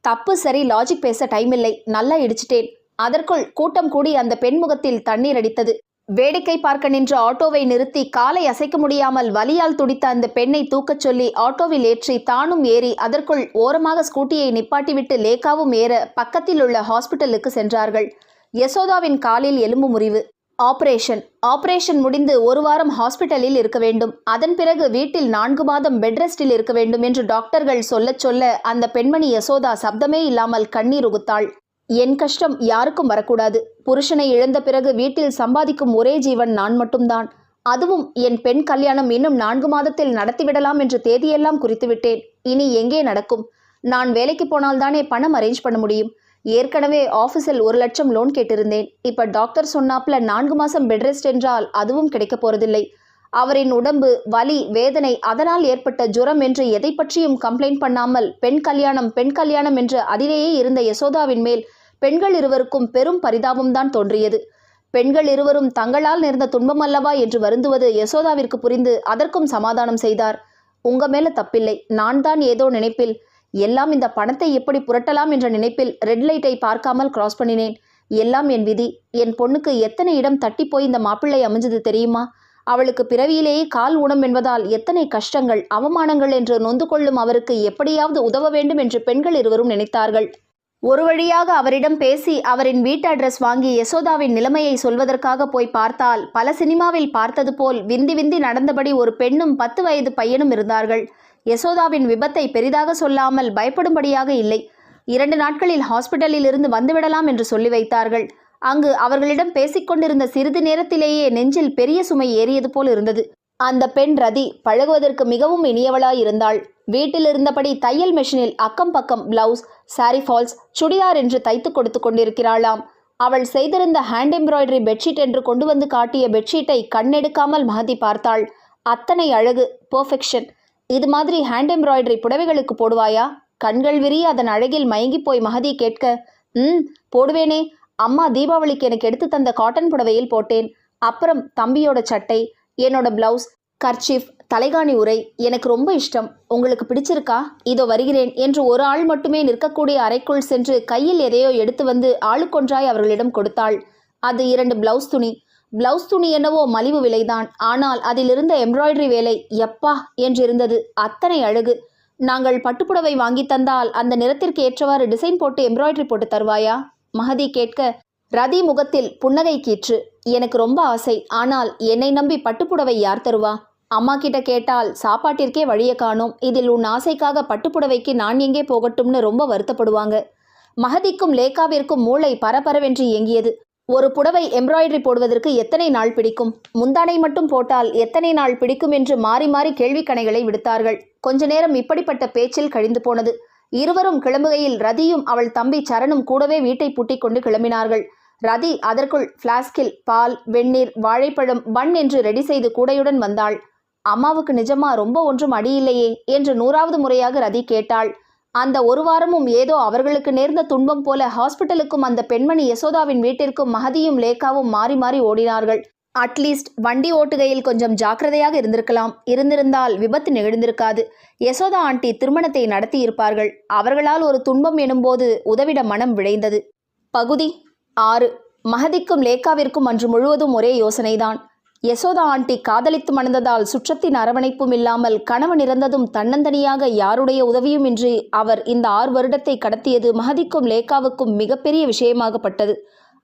தப்பு சரி, லாஜிக் பேச டைம் இல்லை, நல்லா இடிச்சிட்டேன். அதற்குள் கூட்டம் கூடி அந்த பெண் முகத்தில் தண்ணீர் அடித்தது. வேடிக்கை பார்க்க நின்ற ஆட்டோவை நிறுத்தி காலை அசைக்க முடியாமல் வலியால் துடித்த அந்த பெண்ணை தூக்கச் சொல்லி ஆட்டோவில் ஏற்றி தானும் ஏறி அதற்குள் ஓரமாக ஸ்கூட்டியை நிப்பாட்டிவிட்டு லேகாவும் ஏற பக்கத்தில் உள்ள ஹாஸ்பிட்டலுக்கு சென்றார்கள். யசோதாவின் காலில் எலும்பு முறிவு. ஆபரேஷன் முடிந்து 1 வாரம் ஹாஸ்பிட்டலில் இருக்க வேண்டும். அதன் பிறகு வீட்டில் 4 மாதம் பெட் ரெஸ்டில் இருக்க வேண்டும் என்று டாக்டர்கள் சொல்ல அந்த பெண்மணி யசோதா சப்தமே இல்லாமல் கண்ணீர் உகுத்தாள். என் கஷ்டம் யாருக்கும் வரக்கூடாது. புருஷனை இழந்த பிறகு வீட்டில் சம்பாதிக்கும் ஒரே ஜீவன் நான் மட்டும்தான். அதுவும் என் பெண் கல்யாணம் இன்னும் 4 மாதத்தில் நடத்திவிடலாம் என்று தேதியெல்லாம் குறித்துவிட்டேன். இனி எங்கே நடக்கும்? நான் வேலைக்கு போனால்தானே பணம் அரேஞ்ச் பண்ண முடியும். ஏற்கனவே ஆஃபீஸில் 1 லட்சம் லோன் கேட்டிருந்தேன். இப்போ டாக்டர் சொன்னாப்ல 4 மாதம் பெட் ரெஸ்ட் என்றால் அதுவும் கிடைக்க போறதில்லை. அவரின் உடம்பு வலி, வேதனை, அதனால் ஏற்பட்ட ஜுரம் என்று எதை பற்றியும் கம்ப்ளைண்ட் பண்ணாமல் பெண் கல்யாணம் என்று அதிலேயே இருந்த யசோதாவின் மேல் பெண்கள் இருவருக்கும் பெரும் பரிதாபம்தான் தோன்றியது. பெண்கள் இருவரும் தங்களால் நேர்ந்த துன்பம் அல்லவா என்று வருந்துவது யசோதாவிற்கு புரிந்து அதற்கும் சமாதானம் செய்தார். உங்க மேல தப்பில்லை, நான் தான் ஏதோ நினைப்பில், எல்லாம் இந்த பணத்தை எப்படி புரட்டலாம் என்ற நினைப்பில் ரெட் லைட்டை பார்க்காமல் கிராஸ் பண்ணினேன். எல்லாம் என் விதி. என் பொண்ணுக்கு எத்தனை இடம் தட்டி போய் இந்த மாப்பிள்ளை அமைஞ்சது தெரியுமா? அவளுக்கு பிறவியிலேயே கால் ஊனம் என்பதால் எத்தனை கஷ்டங்கள், அவமானங்கள் என்று நொந்து கொள்ளும் அவருக்கு எப்படியாவது உதவ வேண்டும் என்று பெண்கள் இருவரும் நினைத்தார்கள். ஒரு வழியாக அவரிடம் பேசி அவரின் வீட்டு அட்ரஸ் வாங்கி யசோதாவின் நிலைமையை சொல்வதற்காக போய் பார்த்தால் பல சினிமாவில் பார்த்தது போல் விந்தி நடந்தபடி ஒரு பெண்ணும் 10 வயது பையனும் இருந்தார்கள். யசோதாவின் விபத்தை பெரிதாக சொல்லாமல் பயப்படும்படியாக இல்லை. 2 நாட்களில் ஹாஸ்பிட்டலில் இருந்து வந்துவிடலாம் என்று சொல்லி வைத்தார்கள். அங்கு அவர்களிடம் பேசிக்கொண்டிருந்த சிறிது நேரத்திலேயே நெஞ்சில் பெரிய சுமை ஏறியது போல் இருந்தது. அந்த பெண் ரதி பழகுவதற்கு மிகவும் இனியவளாயிருந்தாள். வீட்டில் இருந்தபடி தையல் மெஷினில் அக்கம் பக்கம் பிளவுஸ், சாரி ஃபால்ஸ், சுடிதார் என்று தைத்து கொடுத்து கொண்டிருக்கிறாளாம். அவள் செய்திருந்த ஹேண்ட் எம்ப்ராய்டரி பெட்ஷீட் என்று கொண்டு வந்து காட்டிய பெட்ஷீட்டை கண்ணெடுக்காமல் மஹதி பார்த்தாள். அத்தனை அழகு, பெர்ஃபெக்ஷன். இது மாதிரி ஹேண்ட் எம்ப்ராய்டரி புடவைகளுக்கு போடுவாயா? கண்கள் விரிய அதன் அழகில் மயங்கி போய் மஹதி கேட்க, போடுவேனே. அம்மா தீபாவளிக்கு எனக்கு எடுத்து தந்த காட்டன் புடவையில் போட்டேன். அப்புறம் தம்பியோட சட்டை, என்னோட பிளவுஸ், கர்ச்சீஃப், தலைகாணி உரை எனக்கு ரொம்ப இஷ்டம். உங்களுக்கு பிடிச்சிருக்கா? இதோ வருகிறேன் என்று ஒரு ஆள் மட்டுமே நிற்கக்கூடிய அறைக்குள் சென்று கையில் எதையோ எடுத்து வந்து ஆளுக்கொன்றாய் அவர்களிடம் கொடுத்தாள். அது 2 பிளவுஸ் துணி. பிளவுஸ் துணி என்னவோ மலிவு விலைதான். ஆனால் அதிலிருந்த எம்ப்ராய்டரி வேலை எப்பா என்றிருந்தது. அத்தனை அழகு. நாங்கள் பட்டுப்புடவை வாங்கி தந்தால் அந்த நிறத்திற்கு ஏற்றவாறு டிசைன் போட்டு எம்ப்ராய்டரி போட்டு தருவாயா? மஹதி கேட்க ரதி முகத்தில் புன்னகை கீற்று. எனக்கு ரொம்ப ஆசை. ஆனால் என்னை நம்பி பட்டுப்புடவை யார் தருவா? அம்மா கிட்ட கேட்டால் சாப்பாட்டிற்கே வழியை காணோம். இதில் உன் ஆசைக்காக பட்டுப்புடவைக்கு நான் எங்கே போகட்டும்னு ரொம்ப வருத்தப்படுவாங்க. மஹதிக்கும் லேகாவிற்கும் மூளை பரபரவென்று இயங்கியது. ஒரு புடவை எம்ப்ராய்டரி போடுவதற்கு எத்தனை நாள் பிடிக்கும்? முந்தானை மட்டும் போட்டால் எத்தனை நாள் பிடிக்கும் என்று மாறி மாறி கேள்விக்கணைகளை விடுத்தார்கள். கொஞ்ச நேரம் இப்படிப்பட்ட பேச்சில் கழிந்து போனது. இருவரும் கிளம்புகையில் ரதியும் அவள் தம்பி சரணும் கூடவே வீட்டை பூட்டிக் கொண்டு கிளம்பினார்கள். ரதி அதற்குள் பிளாஸ்கில் பால், வெந்நீர், வாழைப்பழம், பன் என்று ரெடி செய்து கூடையுடன் வந்தாள். அம்மாவுக்கு நிஜமா ரொம்ப ஒன்றும் அடியில்லையே என்று 100வது முறையாக ரதி கேட்டாள். அந்த 1 வாரமும் ஏதோ அவர்களுக்கு நேர்ந்த துன்பம் போல ஹாஸ்பிட்டலுக்கும் அந்த பெண்மணி யசோதாவின் வீட்டிற்கும் மஹதியும் லேகாவும் மாறி மாறி ஓடினார்கள். அட்லீஸ்ட் வண்டி ஓட்டுகையில் கொஞ்சம் ஜாக்கிரதையாக இருந்திருக்கலாம். இருந்திருந்தால் விபத்து நிகழ்ந்திருக்காது. யசோதா ஆண்டி திருமணத்தை நடத்தி இருப்பார்கள். அவர்களால் ஒரு துன்பம் எனும்போது உதவிட மனம் விழைந்தது. பகுதி 6. மகதிக்கும் லேக்காவிற்கும் அன்று முழுவதும் ஒரே யோசனைதான். யசோதா ஆண்டி காதலித்து மணந்ததால் சுற்றத்தின் அரவணைப்பும் இல்லாமல் கணவன் இறந்ததும் தன்னந்தனியாக யாருடைய உதவியும் இன்றி அவர் இந்த 6 வருடத்தை கடத்தியது மகதிக்கும் லேக்காவுக்கும் மிகப்பெரிய விஷயமாகப்பட்டது.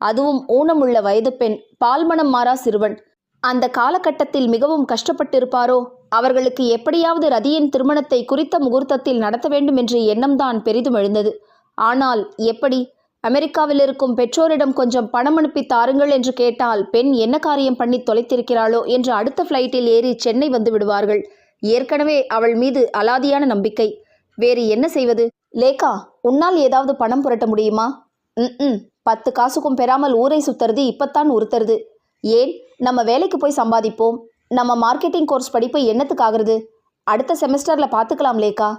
அதுவும் ஊனமுள்ள வயது பெண், பால்மணம் மாறா சிறுவன். அந்த காலகட்டத்தில் மிகவும் கஷ்டப்பட்டிருப்பாரோ? அவர்களுக்கு எப்படியாவது ரதியின் திருமணத்தை குறித்த முகூர்த்தத்தில் நடத்த வேண்டும் என்ற எண்ணம்தான் பெரிதும் எழுந்தது. ஆனால் எப்படி? அமெரிக்காவில் இருக்கும் பெற்றோரிடம் கொஞ்சம் பணம் அனுப்பி தாருங்கள் என்று கேட்டால் பெண் என்ன காரியம் பண்ணி தொலைத்திருக்கிறாளோ என்று அடுத்த ஃப்ளைட்டில் ஏறி சென்னை வந்து விடுவார்கள். ஏற்கனவே அவள் மீது அலாதியான நம்பிக்கை. வேறு என்ன செய்வது? லேக்கா, உன்னால் ஏதாவது பணம் புரட்ட முடியுமா? 10 காசுக்கும் பெறாமல் ஊரை சுத்துறது இப்பத்தான் உறுத்துறது. ஏன், நம்ம வேலைக்கு போய் சம்பாதிப்போம். நம்ம மார்க்கெட்டிங் கோர்ஸ் படிப்பு என்னத்துக்காகிறது? அடுத்த செமஸ்டரில் பார்த்துக்கலாம் லேக்கா.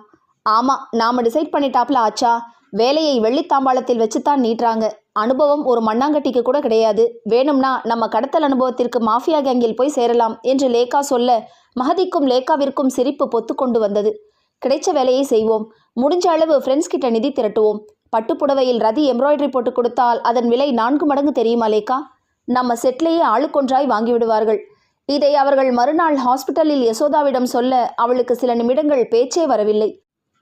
ஆமாம், நாம் டிசைட் பண்ணிட்டாப்ல ஆச்சா. வேலையை வெள்ளித்தாம்பாளத்தில் வச்சுத்தான் நீட்டுறாங்க. அனுபவம் ஒரு மண்ணாங்கட்டிக்கு கூட கிடையாது. வேணும்னா நம்ம கடத்தல் அனுபவத்திற்கு மாஃபியா கேங்கில் போய் சேரலாம் என்று லேக்கா சொல்ல மகதிக்கும் லேக்காவிற்கும் சிரிப்பு பொத்து கொண்டு வந்தது. கிடைச்ச வேலையை செய்வோம். முடிஞ்ச அளவு ஃப்ரெண்ட்ஸ் கிட்ட நிதி திரட்டுவோம். பட்டுப்புடவையில் ரதி எம்ப்ராய்டரி போட்டு கொடுத்தால் அதன் விலை 4 மடங்கு தெரியுமா லேக்கா? நம்ம செட்லேயே ஆளுக்கொன்றாய் வாங்கிவிடுவார்கள். இதை அவர்கள் மறுநாள் ஹாஸ்பிட்டலில் யசோதாவிடம் சொல்ல அவளுக்கு சில நிமிடங்கள் பேச்சே வரவில்லை.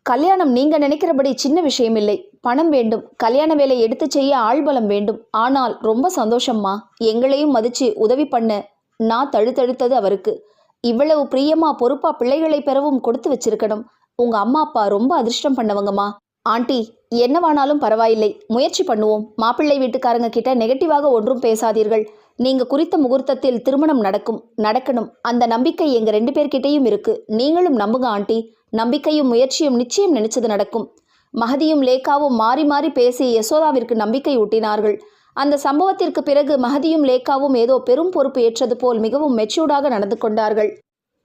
கல்யாணம் நீங்க நினைக்கிறபடி சின்ன விஷயம் இல்லை. பணம் வேண்டும். கல்யாண வேலை எடுத்து செய்ய ஆள்பலம் வேண்டும். ஆனால் ரொம்ப சந்தோஷம்மா. எங்களையும் மதிச்சு உதவி பண்ண நான் தழுத்தழுத்தது அவருக்கு. இவ்வளவு பிரியமா பொறுப்பா பிள்ளைகளை பெறவும் கொடுத்து வச்சிருக்கணும். உங்க அம்மா அப்பா ரொம்ப அதிர்ஷ்டம் பண்ணவங்கம்மா. ஆண்டி, என்னவானாலும் பரவாயில்லை, முயற்சி பண்ணுவோம். மாப்பிள்ளை வீட்டுக்காரங்க கிட்ட நெகட்டிவாக ஒன்றும் பேசாதீர்கள். நீங்க குறித்த முகூர்த்தத்தில் திருமணம் நடக்கணும். அந்த நம்பிக்கை எங்க 2 பேர்கிட்டையும் இருக்கு. நீங்களும் நம்புங்க ஆண்டி. நம்பிக்கையும் முயற்சியும் நிச்சயம் நினைச்சது நடக்கும். மகதியும் லேக்காவும் மாறி மாறி பேசி யசோதாவிற்கு நம்பிக்கை ஊட்டினார்கள். அந்த சம்பவத்திற்கு பிறகு மகதியும் லேக்காவும் ஏதோ பெரும் பொறுப்பு ஏற்றது போல் மிகவும் மெச்சூர்டாக நடந்து கொண்டார்கள்.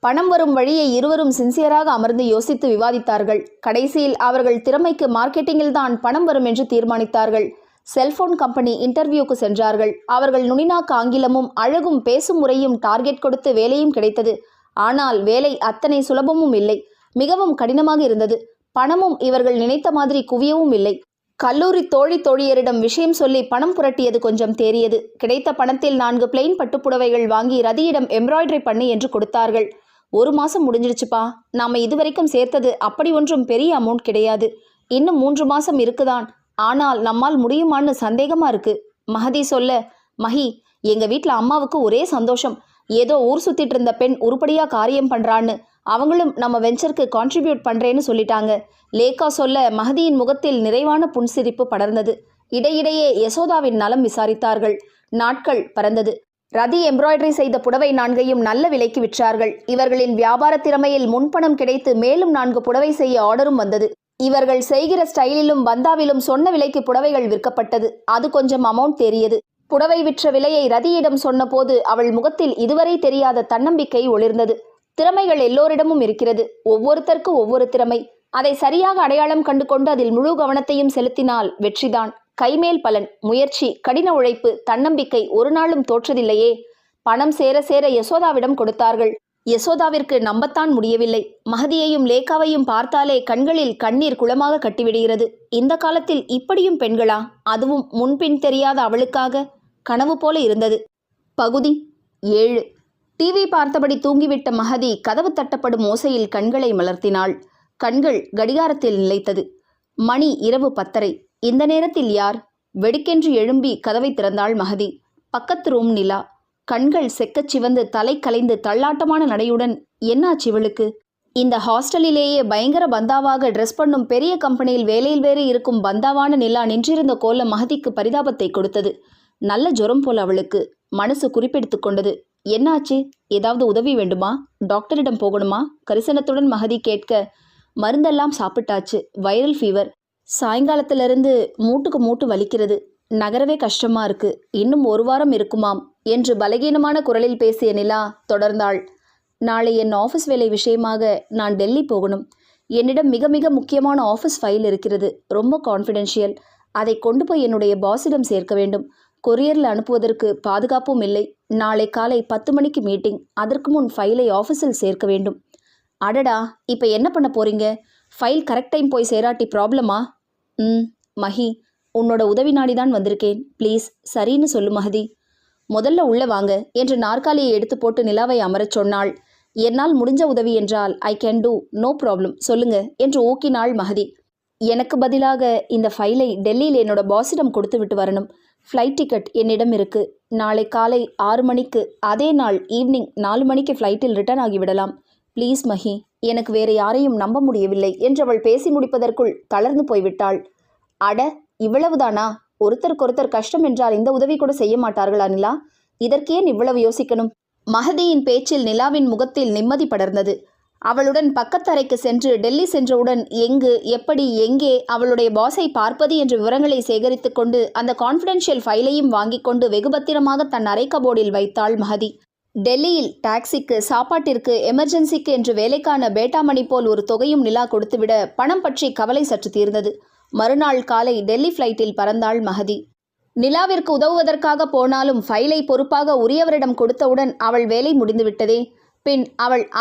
பணம் வரும் வழியை இருவரும் சின்சியராக அமர்ந்து யோசித்து விவாதித்தார்கள். கடைசியில் அவர்கள் திறமைக்கு மார்க்கெட்டிங்கில் தான் பணம் வரும் என்று தீர்மானித்தார்கள். செல்போன் கம்பெனி இன்டர்வியூக்கு சென்றார்கள். அவர்கள் நுனிநாக்கு ஆங்கிலமும் அழகும் பேசும் முறையும் டார்கெட் கொடுத்து வேலையும் கிடைத்தது. ஆனால் வேலை அத்தனை சுலபமும் இல்லை. மிகவும் கடினமாக இருந்தது. பணமும் இவர்கள் நினைத்த மாதிரி குவியவும் இல்லை. கல்லூரி தோழியரிடம் விஷயம் சொல்லி பணம் புரட்டியது கொஞ்சம் தேறியது. கிடைத்த பணத்தில் 4 பிளெயின் பட்டுப்புடவைகள் வாங்கி ரதியிடம் எம்ப்ராய்டரி பண்ணி என்று கொடுத்தார்கள். 1 மாசம் முடிஞ்சிடுச்சுப்பா. நாம இதுவரைக்கும் சேர்த்தது அப்படி ஒன்றும் பெரிய அமௌண்ட் கிடையாது. இன்னும் 3 மாசம் இருக்குதான். ஆனால் நம்மால் முடியுமான்னு சந்தேகமா இருக்கு. மகதி சொல்ல, மஹி, எங்க வீட்டில் அம்மாவுக்கு ஒரே சந்தோஷம். ஏதோ ஊர் சுத்திட்டு இருந்த பெண் உருப்படியா காரியம் பண்றான்னு. அவங்களும் நம்ம வெஞ்சருக்கு கான்ட்ரிபியூட் பண்றேன்னு சொல்லிட்டாங்க. லேக்கா சொல்ல மகதியின் முகத்தில் நிறைவான புன்சிரிப்பு படர்ந்தது. இடையிடையே யசோதாவின் நலம் விசாரித்தார்கள். நாட்கள் பறந்தது. ரதி எம்ப்ராய்டரி செய்த புடவை 4ஐயும் நல்ல விலைக்கு விற்றார்கள். இவர்களின் வியாபார திறமையில் முன்பணம் கிடைத்து மேலும் 4 புடவை செய்ய ஆர்டரும் வந்தது. இவர்கள் செய்கிற ஸ்டைலிலும் பந்தாவிலும் சொன்ன விலைக்கு புடவைகள் விற்கப்பட்டது. அது கொஞ்சம் அமௌண்ட் தேறியது. புடவை விற்ற விலையை ரதியிடம் சொன்னபோது அவள் முகத்தில் இதுவரை தெரியாத தன்னம்பிக்கை ஒளிர்ந்தது. திறமைகள் எல்லோரிடமும் இருக்கிறது. ஒவ்வொருத்தருக்கு ஒவ்வொரு திறமை. அதை சரியாக அடையாளம் கண்டு கொண்டு அதில் முழு கவனத்தையும் செலுத்தினால் வெற்றிதான். கைமேல் பலன், முயற்சி, கடின உழைப்பு, தன்னம்பிக்கை ஒரு நாளும் தோற்றதில்லையே. பணம் சேர சேர யசோதாவிடம் கொடுத்தார்கள். யசோதாவிற்கு நம்பத்தான் முடியவில்லை. மகதியையும் லேக்காவையும் பார்த்தாலே கண்களில் கண்ணீர் குளமாக கட்டிவிடுகிறது. இந்த காலத்தில் இப்படியும் பெண்களா? அதுவும் முன்பின் தெரியாத அவளுக்காக கனவு போல இருந்தது. பகுதி 7. டிவி பார்த்தபடி தூங்கிவிட்ட மகதி கதவு தட்டப்படும் ஓசையில் கண்களை மலர்த்தினாள். கண்கள் கடிகாரத்தில் நிலைத்தது. மணி இரவு 10:30. இந்த நேரத்தில் யார்? வெடுக்கென்று எழும்பி கதவை திறந்தாள் மகதி. பக்கத்து ரூம் நிலா. கண்கள் செக்கச் சிவந்து தலை கலைந்து தள்ளாட்டமான நடையுடன், என்னாச்சு இவளுக்கு? இந்த ஹாஸ்டலிலேயே பயங்கர பந்தாவாக ட்ரெஸ் பண்ணும் பெரிய கம்பெனியில் வேலையில் வேறு இருக்கும் பந்தாவான நிலா நின்றிருந்த கோலம் மகதிக்கு பரிதாபத்தை கொடுத்தது. நல்ல ஜுரம் போல அவளுக்கு. மனசு குறிப்பெடுத்து கொண்டது. என்னாச்சு? ஏதாவது உதவி வேண்டுமா? டாக்டரிடம் போகணுமா? கரிசனத்துடன் மகதி கேட்க, மருந்தெல்லாம் சாப்பிட்டாச்சு. Viral fever. சாயங்காலத்திலிருந்து மூட்டுக்கு மூட்டு வலிக்கிறது. நகரவே கஷ்டமா இருக்கு. இன்னும் 1 வாரம் இருக்குமாம் என்று பலகீனமான குரலில் பேசிய நிலா தொடர்ந்தாள். நாளை என் ஆஃபீஸ் வேலை விஷயமாக நான் டெல்லி போகணும். என்னிடம் மிக மிக முக்கியமான ஆஃபீஸ் ஃபைல் இருக்கிறது. ரொம்ப கான்ஃபிடென்ஷியல். அதை கொண்டு போய் என்னுடைய பாஸிடம் சேர்க்க வேண்டும். கொரியரில் அனுப்புவதற்கு பாதுகாப்பும் இல்லை. நாளை காலை 10 மணிக்கு மீட்டிங். அதற்கு முன் ஃபைலை ஆஃபீஸில் சேர்க்க வேண்டும். அடடா, இப்போ என்ன பண்ண போறீங்க? ஃபைல் கரெக்ட் டைம் போய் சேராட்டி ப்ராப்ளமா? மஹி, உன்னோட உதவி நாடிதான் வந்திருக்கேன். ப்ளீஸ் சரின்னு சொல்லு மஹதி. முதல்ல உள்ள வாங்க என்று நாற்காலியை எடுத்து போட்டு நிலாவை அமரச் சொன்னாள். என்னால் முடிஞ்ச உதவி என்றால் I can do, no problem, சொல்லுங்க என்று ஊக்கினாள் மஹதி. எனக்கு பதிலாக இந்த ஃபைலை டெல்லியில் என்னோட பாஸிடம் கொடுத்து விட்டு வரணும். ஃப்ளைட் டிக்கெட் என்னிடம் இருக்கு. நாளை காலை 6 மணிக்கு, அதே நாள் ஈவினிங் 4 மணிக்கு ஃப்ளைட்டில் ரிட்டர்ன் ஆகிவிடலாம். ப்ளீஸ் மஹி, எனக்கு வேறு யாரையும் நம்ப முடியவில்லை என்றவள் பேசி முடிப்பதற்குள் தளர்ந்து போய்விட்டாள். அட, இவ்வளவுதானா? ஒருத்தருக்கொருத்தர் கஷ்டம் என்றால் இந்த உதவி கூட செய்ய மாட்டார்களா நிலா? இதற்கேன் இவ்வளவு யோசிக்கணும்? மஹதியின் பேச்சில் நிலாவின் முகத்தில் நிம்மதி படர்ந்தது. அவளுடன் பக்கத்தறைக்கு சென்று டெல்லி சென்றவுடன் எங்கு, எப்படி, எங்கே அவளுடைய பாஸை பார்ப்பது என்ற விவரங்களை சேகரித்து கொண்டு அந்த கான்ஃபிடென்ஷியல் ஃபைலையும் வாங்கி கொண்டு வெகு பத்திரமாக தன் அறை கபோர்டில் வைத்தாள் மஹதி. டெல்லியில் டாக்ஸிக்கு, சாப்பாட்டிற்கு, எமர்ஜென்சிக்கு என்று வேலைக்கான பேட்டா மணி போல் ஒரு தொகையும் நிலா கொடுத்துவிட பணம் பற்றி கவலை சற்று தீர்ந்தது. மறுநாள் காலை டெல்லி ஃப்ளைட்டில் பறந்தாள் மஹதி. நிலாவிற்கு உதவுவதற்காக போனாலும் ஃபைலை பொறுப்பாக உரியவரிடம் கொடுத்தவுடன் அவள் வேலை முடிந்துவிட்டதே. பின்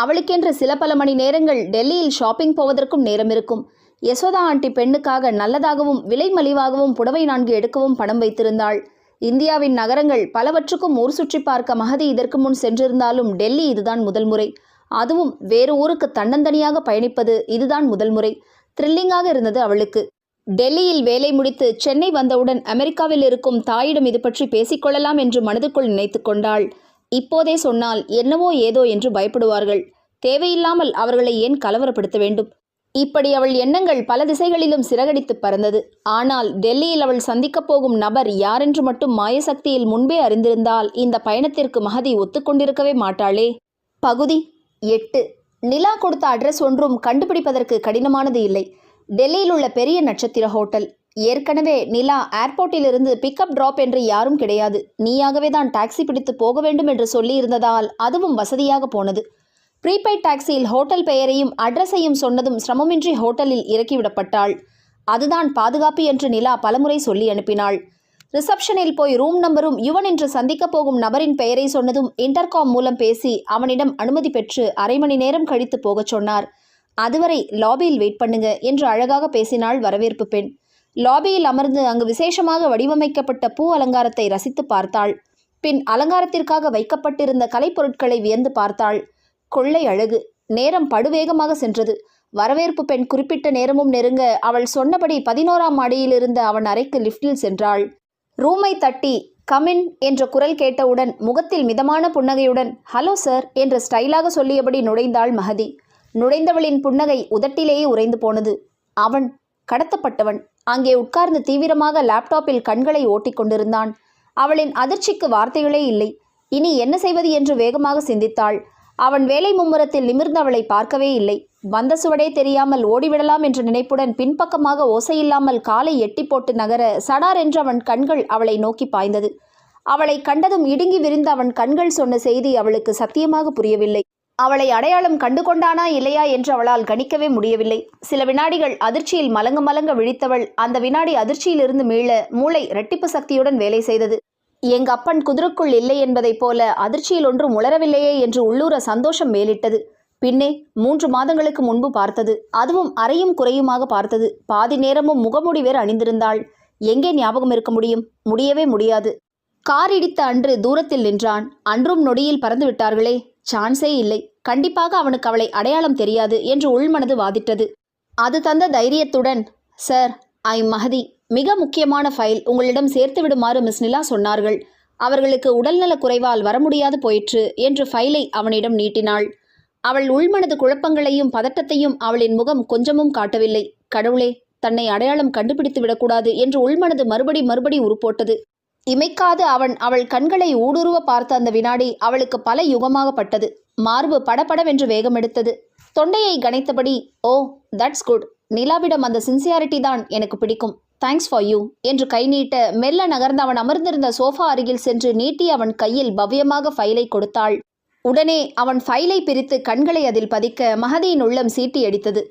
அவளுக்கென்று சில பல மணி நேரங்கள் டெல்லியில் ஷாப்பிங் போவதற்கும் நேரம் இருக்கும். யசோதா ஆண்டி பெண்ணுக்காக நல்லதாகவும் விலை மலிவாகவும் புடவை 4 எடுக்கவும் பணம் வைத்திருந்தாள். இந்தியாவின் நகரங்கள் பலவற்றுக்கும் ஊர் சுற்றி பார்க்க மஹதி இதற்கு முன் சென்றிருந்தாலும் டெல்லி இதுதான் முதல் முறை. அதுவும் வேறு ஊருக்கு தன்னந்தனியாக பயணிப்பது இதுதான் முதல் முறை. த்ரில்லிங்காக இருந்தது அவளுக்கு. டெல்லியில் வேலை முடித்து சென்னை வந்தவுடன் அமெரிக்காவில் இருக்கும் தாயிடம் இது பற்றி பேசிக்கொள்ளலாம் என்று மனதுக்குள் நினைத்து கொண்டாள். இப்போதே சொன்னால் என்னவோ ஏதோ என்று பயப்படுவார்கள். தேவையில்லாமல் அவர்களை ஏன் கலவரப்படுத்த வேண்டும்? இப்படி அவள் எண்ணங்கள் பல திசைகளிலும் சிறகடித்து பறந்தது. ஆனால் டெல்லியில் அவள் சந்திக்கப் போகும் நபர் யாரென்று மட்டும் மாயசக்தியில் முன்பே அறிந்திருந்தால் இந்த பயணத்திற்கு மஹதி ஒத்துக்கொண்டிருக்கவே மாட்டாளே. பகுதி 8. நிலா கொடுத்த அட்ரஸ் ஒன்றும் கண்டுபிடிப்பதற்கு கடினமானது இல்லை. டெல்லியில் உள்ள பெரிய நட்சத்திர ஹோட்டல். ஏற்கனவே நிலா ஏர்போர்ட்டிலிருந்து பிக்கப் டிராப் என்று யாரும் கிடையாது. நீயாகவே தான் டாக்ஸி பிடித்து போக வேண்டும் என்று சொல்லி இருந்ததால் அதுவும் வசதியாக போனது. ப்ரீபெய்ட் டாக்ஸியில் ஹோட்டல் பெயரையும் அட்ரஸையும் சொன்னதும் சிரமமின்றி ஹோட்டலில் இறக்கிவிடப்பட்டாள். அதுதான் பாதுகாப்பு என்று நிலா பலமுறை சொல்லி அனுப்பினாள். ரிசப்ஷனில் போய் ரூம் நம்பரும் யுவன் என்று சந்திக்கப் போகும் நபரின் பெயரை சொன்னதும் இன்டர்காம் மூலம் பேசி அவனிடம் அனுமதி பெற்று அரை மணி நேரம் கழித்து போகச் சொன்னார். அதுவரை லாபியில் வெயிட் பண்ணுங்க என்று அழகாக பேசினாள் வரவேற்பு பெண். லாபியில் அமர்ந்து அங்கு விசேஷமாக வடிவமைக்கப்பட்ட பூ அலங்காரத்தை ரசித்து பார்த்தாள். பின் அலங்காரத்திற்காக வைக்கப்பட்டிருந்த கலைப்பொருட்களை வியந்து பார்த்தாள். கொள்ளை அழகு. நேரம் படுவேகமாக சென்றது. வரவேற்பு பெண் குறிப்பிட்ட நேரமும் நெருங்க அவள் சொன்னபடி 11ஆம் மாடியில் இருந்த அவன் அறைக்கு லிஃப்டில் சென்றாள். ரூமை தட்டி கமின் என்ற குரல் கேட்டவுடன் முகத்தில் மிதமான புன்னகையுடன் ஹலோ சார் என்று ஸ்டைலாக சொல்லியபடி நுழைந்தாள் மஹதி. நுழைந்தவளின் புன்னகை உதட்டிலேயே உறைந்து போனது. அவன் கடத்தப்பட்டவன் அங்கே உட்கார்ந்து தீவிரமாக லேப்டாப்பில் கண்களை ஓட்டிக் கொண்டிருந்தான். அவளின் அதிர்ச்சிக்கு வார்த்தைகளே இல்லை. இனி என்ன செய்வது என்று வேகமாக சிந்தித்தாள். அவன் வேலை மும்முரத்தில் நிமிர்ந்து அவளை பார்க்கவே இல்லை. வந்த சுவடே தெரியாமல் ஓடிவிடலாம் என்ற நினைப்புடன் பின்பக்கமாக ஓசையில்லாமல் காலை எட்டி போட்டு நகர சடார் என்று அவன் கண்கள் அவளை நோக்கி பாய்ந்தது. அவளை கண்டதும் இடுங்கி விரிந்த அவன் கண்கள் சொன்ன செய்தி அவளுக்கு சத்தியமாக புரியவில்லை. அவளை அடையாளம் கண்டு கொண்டானா இல்லையா என்று அவளால் கணிக்கவே முடியவில்லை. சில வினாடிகள் அதிர்ச்சியில் மலங்க மலங்க விழித்தவள் அந்த வினாடி அதிர்ச்சியிலிருந்து மீள மூளை இரட்டிப்பு சக்தியுடன் வேலை செய்தது. எங்க அப்பன் குதிரைக்குள் இல்லை என்பதைப் போல அதிர்ச்சியில் ஒன்றும் உளரவில்லையே என்று உள்ளூர சந்தோஷம் மேலிட்டது. பின்னே 3 மாதங்களுக்கு முன்பு பார்த்தது. அதுவும் அறையும் குறையுமாக பார்த்தது. பாதி நேரமும் முகமூடி வேறு அணிந்திருந்தாள். எங்கே ஞாபகம் இருக்க முடியும்? முடியவே முடியாது. கார் இடித்த அன்று தூரத்தில் நின்றான். அன்றும் நொடியில் பறந்து விட்டார்களே. சான்ஸே இல்லை. கண்டிப்பாக அவனுக்கு அவளை அடையாளம் தெரியாது என்று உள்மனது வாதிட்டது. அது தந்த தைரியத்துடன் சார், ஐ மஹதி, மிக முக்கியமான ஃபைல் உங்களிடம் சேர்த்து விடுமாறு மிஸ் நிலா சொன்னார்கள். அவர்களுக்கு உடல்நலக் குறைவால் வர முடியாது போயிற்று என்று ஃபைலை அவனிடம் நீட்டினாள். அவள் உள்மனது குழப்பங்களையும் பதட்டத்தையும் அவளின் முகம் கொஞ்சமும் காட்டவில்லை. கடவுளே, தன்னை அடையாளம் கண்டுபிடித்து விடக்கூடாது என்று உள்மனது மறுபடி உருப்போட்டது. இமைக்காது அவள் கண்களை ஊடுருவ பார்த்த அந்த வினாடி அவளுக்கு பல யுகமாகப்பட்டது. மார்பு படபடவென்று வேகமெடுத்தது. தொண்டையை கனைத்தபடி ஓ தட்ஸ் குட், நிலாவிடம் அந்த சின்சியாரிட்டி தான் எனக்கு பிடிக்கும், தேங்க்ஸ் ஃபார் யூ என்று கை நீட்ட மெல்ல நகர்ந்து அவன் அமர்ந்திருந்த சோஃபா அருகில் சென்று நீட்டி அவன் கையில் பவ்யமாக ஃபைலை கொடுத்தாள். உடனே அவன் ஃபைலை பிரித்து கண்களை அதில் பதிக்க மஹதியின் உள்ளம் சீட்டி அடித்தது.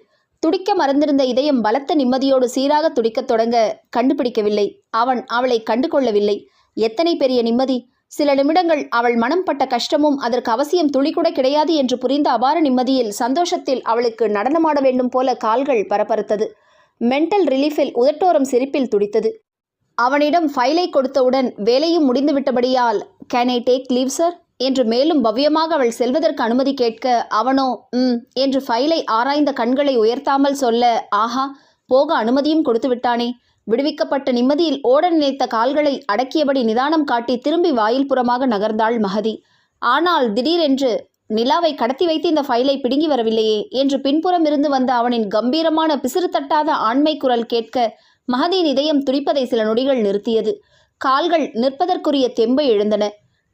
துடிக்க மறந்திருந்த இதயம் பலத்த நிம்மதியோடு சீராக துடிக்கத் தொடங்க கண்டுபிடிக்கவில்லை. அவன் அவளை கண்டு கொள்ளவில்லை. எத்தனை பெரிய நிம்மதி! சில நிமிடங்கள் அவள் மனம் பட்ட கஷ்டமும் அதற்கு அவசியம் துளிக்கூட கிடையாது என்று புரிந்த அபார நிம்மதியில் சந்தோஷத்தில் அவளுக்கு நடனமாட வேண்டும் போல கால்கள் பரபரத்தது. மென்டல் ரிலீஃபில் உதட்டோரம் சிரிப்பில் துடித்தது. அவனிடம் ஃபைலை கொடுத்தவுடன் வேலையும் முடிந்துவிட்டபடியால் can I take leave sir என்று மேலும் பவ்யமாக அவள் செல்வதற்கு அனுமதி கேட்க அவனோ என்று ஃபைலை ஆராய்ந்த கண்களை உயர்த்தாமல் சொல்ல ஆஹா, போக அனுமதியும் கொடுத்து விட்டானே. விடுவிக்கப்பட்ட நிம்மதியில் ஓட நினைத்த கால்களை அடக்கியபடி நிதானம் காட்டி திரும்பி வாயில் புறமாக நகர்ந்தாள் மகதி. ஆனால் திடீரென்று நிலாவை கடத்தி வைத்து இந்த ஃபைலை பிடுங்கி வரவில்லையே என்று பின்புறம் இருந்து வந்த அவனின் கம்பீரமான பிசிறு தட்டாத ஆண்மை குரல் கேட்க மகதியின் இதயம் துடிப்பதை சில நொடிகள் நிறுத்தியது. கால்கள் நிற்பதற்குரிய தெம்பை எழுந்தன.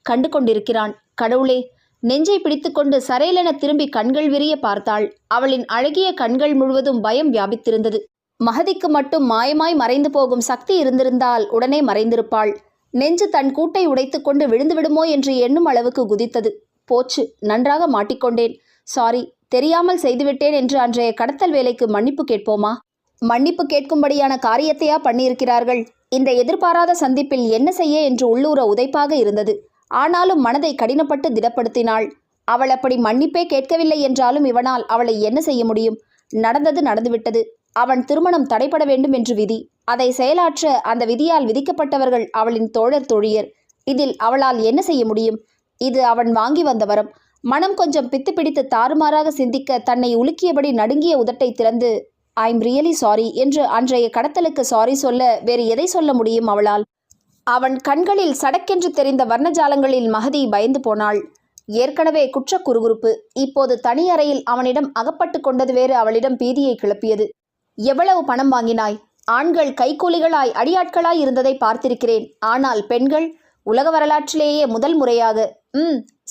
கண்டு கொண்டிருக்கிறான். கடவுளே! நெஞ்சை பிடித்துக்கொண்டு சரையலென திரும்பி கண்கள் விரிய பார்த்தாள். அவளின் அழகிய கண்கள் முழுவதும் பயம் வியாபித்திருந்தது. மகதிக்கு மட்டும் மாயமாய் மறைந்து போகும் சக்தி இருந்திருந்தால் உடனே மறைந்திருப்பாள். நெஞ்சு தன் கூட்டை உடைத்துக்கொண்டு விழுந்து விடுமோ என்று எண்ணும் அளவுக்கு குதித்தது. போச்சு, நன்றாக மாட்டிக்கொண்டேன். சாரி, தெரியாமல் செய்துவிட்டேன் என்று அன்றைய கடத்தல் வேலைக்கு மன்னிப்பு கேட்போமா? மன்னிப்பு கேட்கும்படியான காரியத்தையா பண்ணியிருக்கிறார்கள்? இந்த எதிர்பாராத சந்திப்பில் என்ன செய்ய என்று உள்ளூர உதைப்பாக இருந்தது. ஆனாலும் மனதை கடினப்பட்டு திடப்படுத்தினாள். அவள் அப்படி மன்னிப்பே கேட்கவில்லை என்றாலும் இவனால் அவளை என்ன செய்ய முடியும்? நடந்தது நடந்துவிட்டது. அவன் திருமணம் தடைபட வேண்டும் என்று விதி. அதை செயலாற்ற அந்த விதியால் விதிக்கப்பட்டவர்கள் அவளின் தோழர் தோழியர். இதில் அவளால் என்ன செய்ய முடியும்? இது அவன் வாங்கி வந்த வரம். மனம் கொஞ்சம் பித்து பிடித்து தாறுமாறாக சிந்திக்க தன்னை உலுக்கியபடி நடுங்கிய உதட்டை திறந்து ஐ எம் ரியலி சாரி என்று அன்றைய கடத்தலுக்கு சாரி சொல்ல வேறு எதை சொல்ல முடியும் அவளால்? அவன் கண்களில் சடக்கென்று தெரிந்த வர்ணஜாலங்களில் மகதி பயந்து போனாள். ஏற்கனவே குற்ற குறுகுறுப்பு. இப்போது தனி அறையில் அவனிடம் அகப்பட்டு கொண்டது வேறு அவளிடம் பீதியை கிளப்பியது. எவ்வளவு பணம் வாங்கினாய்? ஆண்கள் கைக்கூலிகளாய் அடியாட்களாய் இருந்ததை பார்த்திருக்கிறேன். ஆனால் பெண்கள் உலக வரலாற்றிலேயே முதல் முறையாக.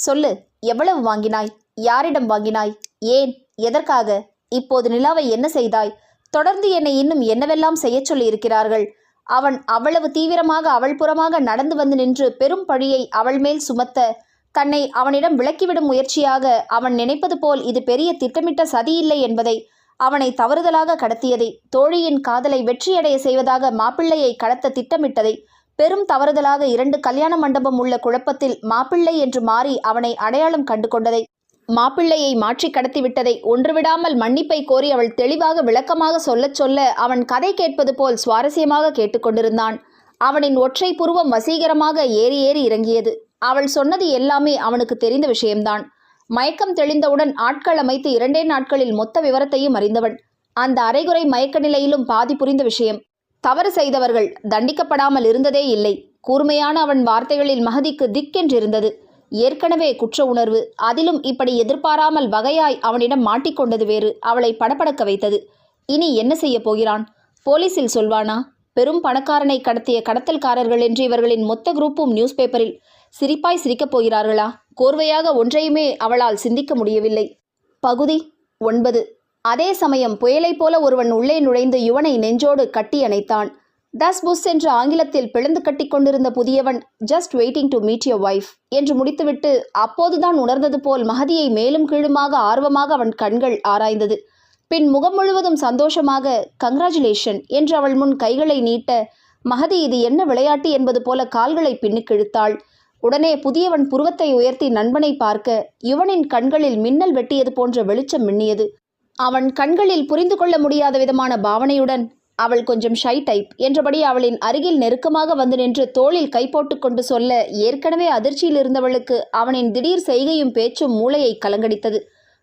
சொல்லு, எவ்வளவு வாங்கினாய்? யாரிடம் வாங்கினாய்? ஏன்? எதற்காக? இப்போது நிலாவை என்ன செய்தாய்? தொடர்ந்து என்னை இன்னும் என்னவெல்லாம் செய்ய சொல்லி இருக்கிறார்கள். அவன் அவ்வளவு தீவிரமாக அவள் புறமாக நடந்து வந்து நின்று பெரும் பழியை அவள் மேல் சுமத்த தன்னை அவனிடம் விலக்கிவிடும் முயற்சியாக அவன் நினைப்பது போல் இது பெரிய திட்டமிட்ட சதியில்லை என்பதை, அவனை தவறுதலாக கடத்தியதை, தோழியின் காதலை வெற்றியடைய செய்வதாக மாப்பிள்ளையை கடத்த திட்டமிட்டதை, பெரும் தவறுதலாக 2 கல்யாண மண்டபம் உள்ள குழப்பத்தில் மாப்பிள்ளை என்று மாறி அவனை அடையாளம் கண்டு கொண்டதை, மாப்பிள்ளையை மாற்றி கடத்திவிட்டதை ஒன்றுவிடாமல் மன்னிப்பை கோரி அவள் தெளிவாக விளக்கமாக சொல்லச் சொல்ல அவன் கதை கேட்பது போல் சுவாரஸ்யமாக கேட்டுக்கொண்டிருந்தான். அவனின் ஒற்றை புருவம் வசீகரமாக ஏறி ஏறி இறங்கியது. அவள் சொன்னது எல்லாமே அவனுக்கு தெரிந்த விஷயம்தான். மயக்கம் தெளிந்தவுடன் ஆட்கள் அமைத்து 2 நாட்களில் மொத்த விவரத்தையும் அறிந்தவன். அந்த அரைகுறை மயக்க நிலையிலும் பாதி புரிந்த விஷயம். தவறு செய்தவர்கள் தண்டிக்கப்படாமல் இருந்ததே இல்லை. கூர்மையான அவன் வார்த்தைகளில் மகதிக்கு திக்கென்றிருந்தது. ஏற்கனவே குற்ற உணர்வு, அதிலும் இப்படி எதிர்பாராமல் வகையாய் அவனிடம் மாட்டிக்கொண்டது வேறு அவளை படபடக்க வைத்தது. இனி என்ன செய்ய போகிறான்? போலீஸில் சொல்வானா? பெரும் பணக்காரனை கடத்திய கடத்தல்காரர்கள் என்று இவர்களின் மொத்த குரூப்பும் நியூஸ் பேப்பரில் சிரிப்பாய் சிரிக்கப் போகிறார்களா? கோர்வையாக ஒன்றையுமே அவளால் சிந்திக்க முடியவில்லை. பகுதி 9. அதே சமயம் புயலைப் போல ஒருவன் உள்ளே நுழைந்து யுவனை நெஞ்சோடு கட்டி அணைத்தான். தஸ் புஸ் என்று ஆங்கிலத்தில் பிளந்து கட்டி கொண்டிருந்த புதியவன் just waiting to meet your wife என்று முடித்துவிட்டு அப்போதுதான் உணர்ந்தது போல் மகதியை மேலும் கீழுமாக ஆர்வமாக அவன் கண்கள் ஆராய்ந்தது. பின் முகம் முழுவதும் சந்தோஷமாக கங்க்ராச்சுலேஷன் என்று அவள் முன் கைகளை நீட்ட மகதி இது என்ன விளையாட்டு என்பது போல கால்களை பின்னுக்கு இழுத்தாள். உடனே புதியவன் புருவத்தை உயர்த்தி நண்பனை பார்க்க யுவனின் கண்களில் மின்னல் வெட்டியது போன்ற வெளிச்சம் மின்னியது. அவன் கண்களில் புரிந்து கொள்ள முடியாத விதமான பாவனையுடன் அவள் கொஞ்சம் ஷை டைப் என்றபடி அவளின் அருகில் நெருக்கமாக வந்து நின்று தோளில் கை போட்டு கொண்டு சொல்ல ஏற்கனவே அதிர்ச்சியில் இருந்தவளுக்கு அவனின் திடீர் செய்கையும் பேச்சும் மூளையை கலங்கடித்தது.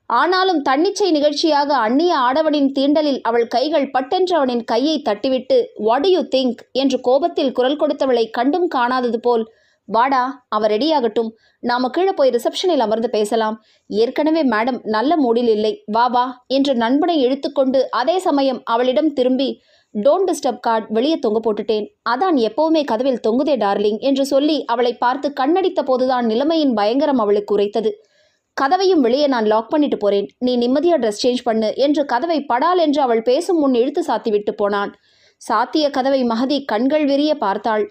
ஆனாலும் தன்னிச்சை நிகழ்ச்சியாக அந்நிய ஆடவனின் தீண்டலில் அவள் கைகள் பட்டென்று அவனின் கையை தட்டிவிட்டு வாட் டு யூ திங்க் என்று கோபத்தில் குரல் கொடுத்தவளை கண்டும் காணாதது போல் வாடா, அவ ரெடியாகட்டும், நாம கீழே போய் ரிசப்ஷனில் அமர்ந்து பேசலாம். ஏற்கனவே மேடம் நல்ல மூடில் இல்லை, வா வா என்று நண்பனை இழுத்துக்கொண்டு அதே சமயம் அவளிடம் திரும்பி டோன்ட் டிஸ்டர்ப் கார்டு வெளியே தொங்க போட்டுட்டேன், அதான் எப்பவுமே கதவில் தொங்குதே டார்லிங் என்று சொல்லி அவளை பார்த்து கண்ணடித்த போதுதான் நிலைமையின் பயங்கரம் அவளுக்கு உரைத்தது. கதவையும் வெளியே நான் லாக் பண்ணிட்டு போறேன், நீ நிம்மதியாக ட்ரெஸ் சேஞ்ச் பண்ணு என்று கதவை படால் என்று அவள் பேசும் முன் இழுத்து சாத்திவிட்டு போனான். சாத்திய கதவை மகதி கண்கள் விரிய பார்த்தாள்.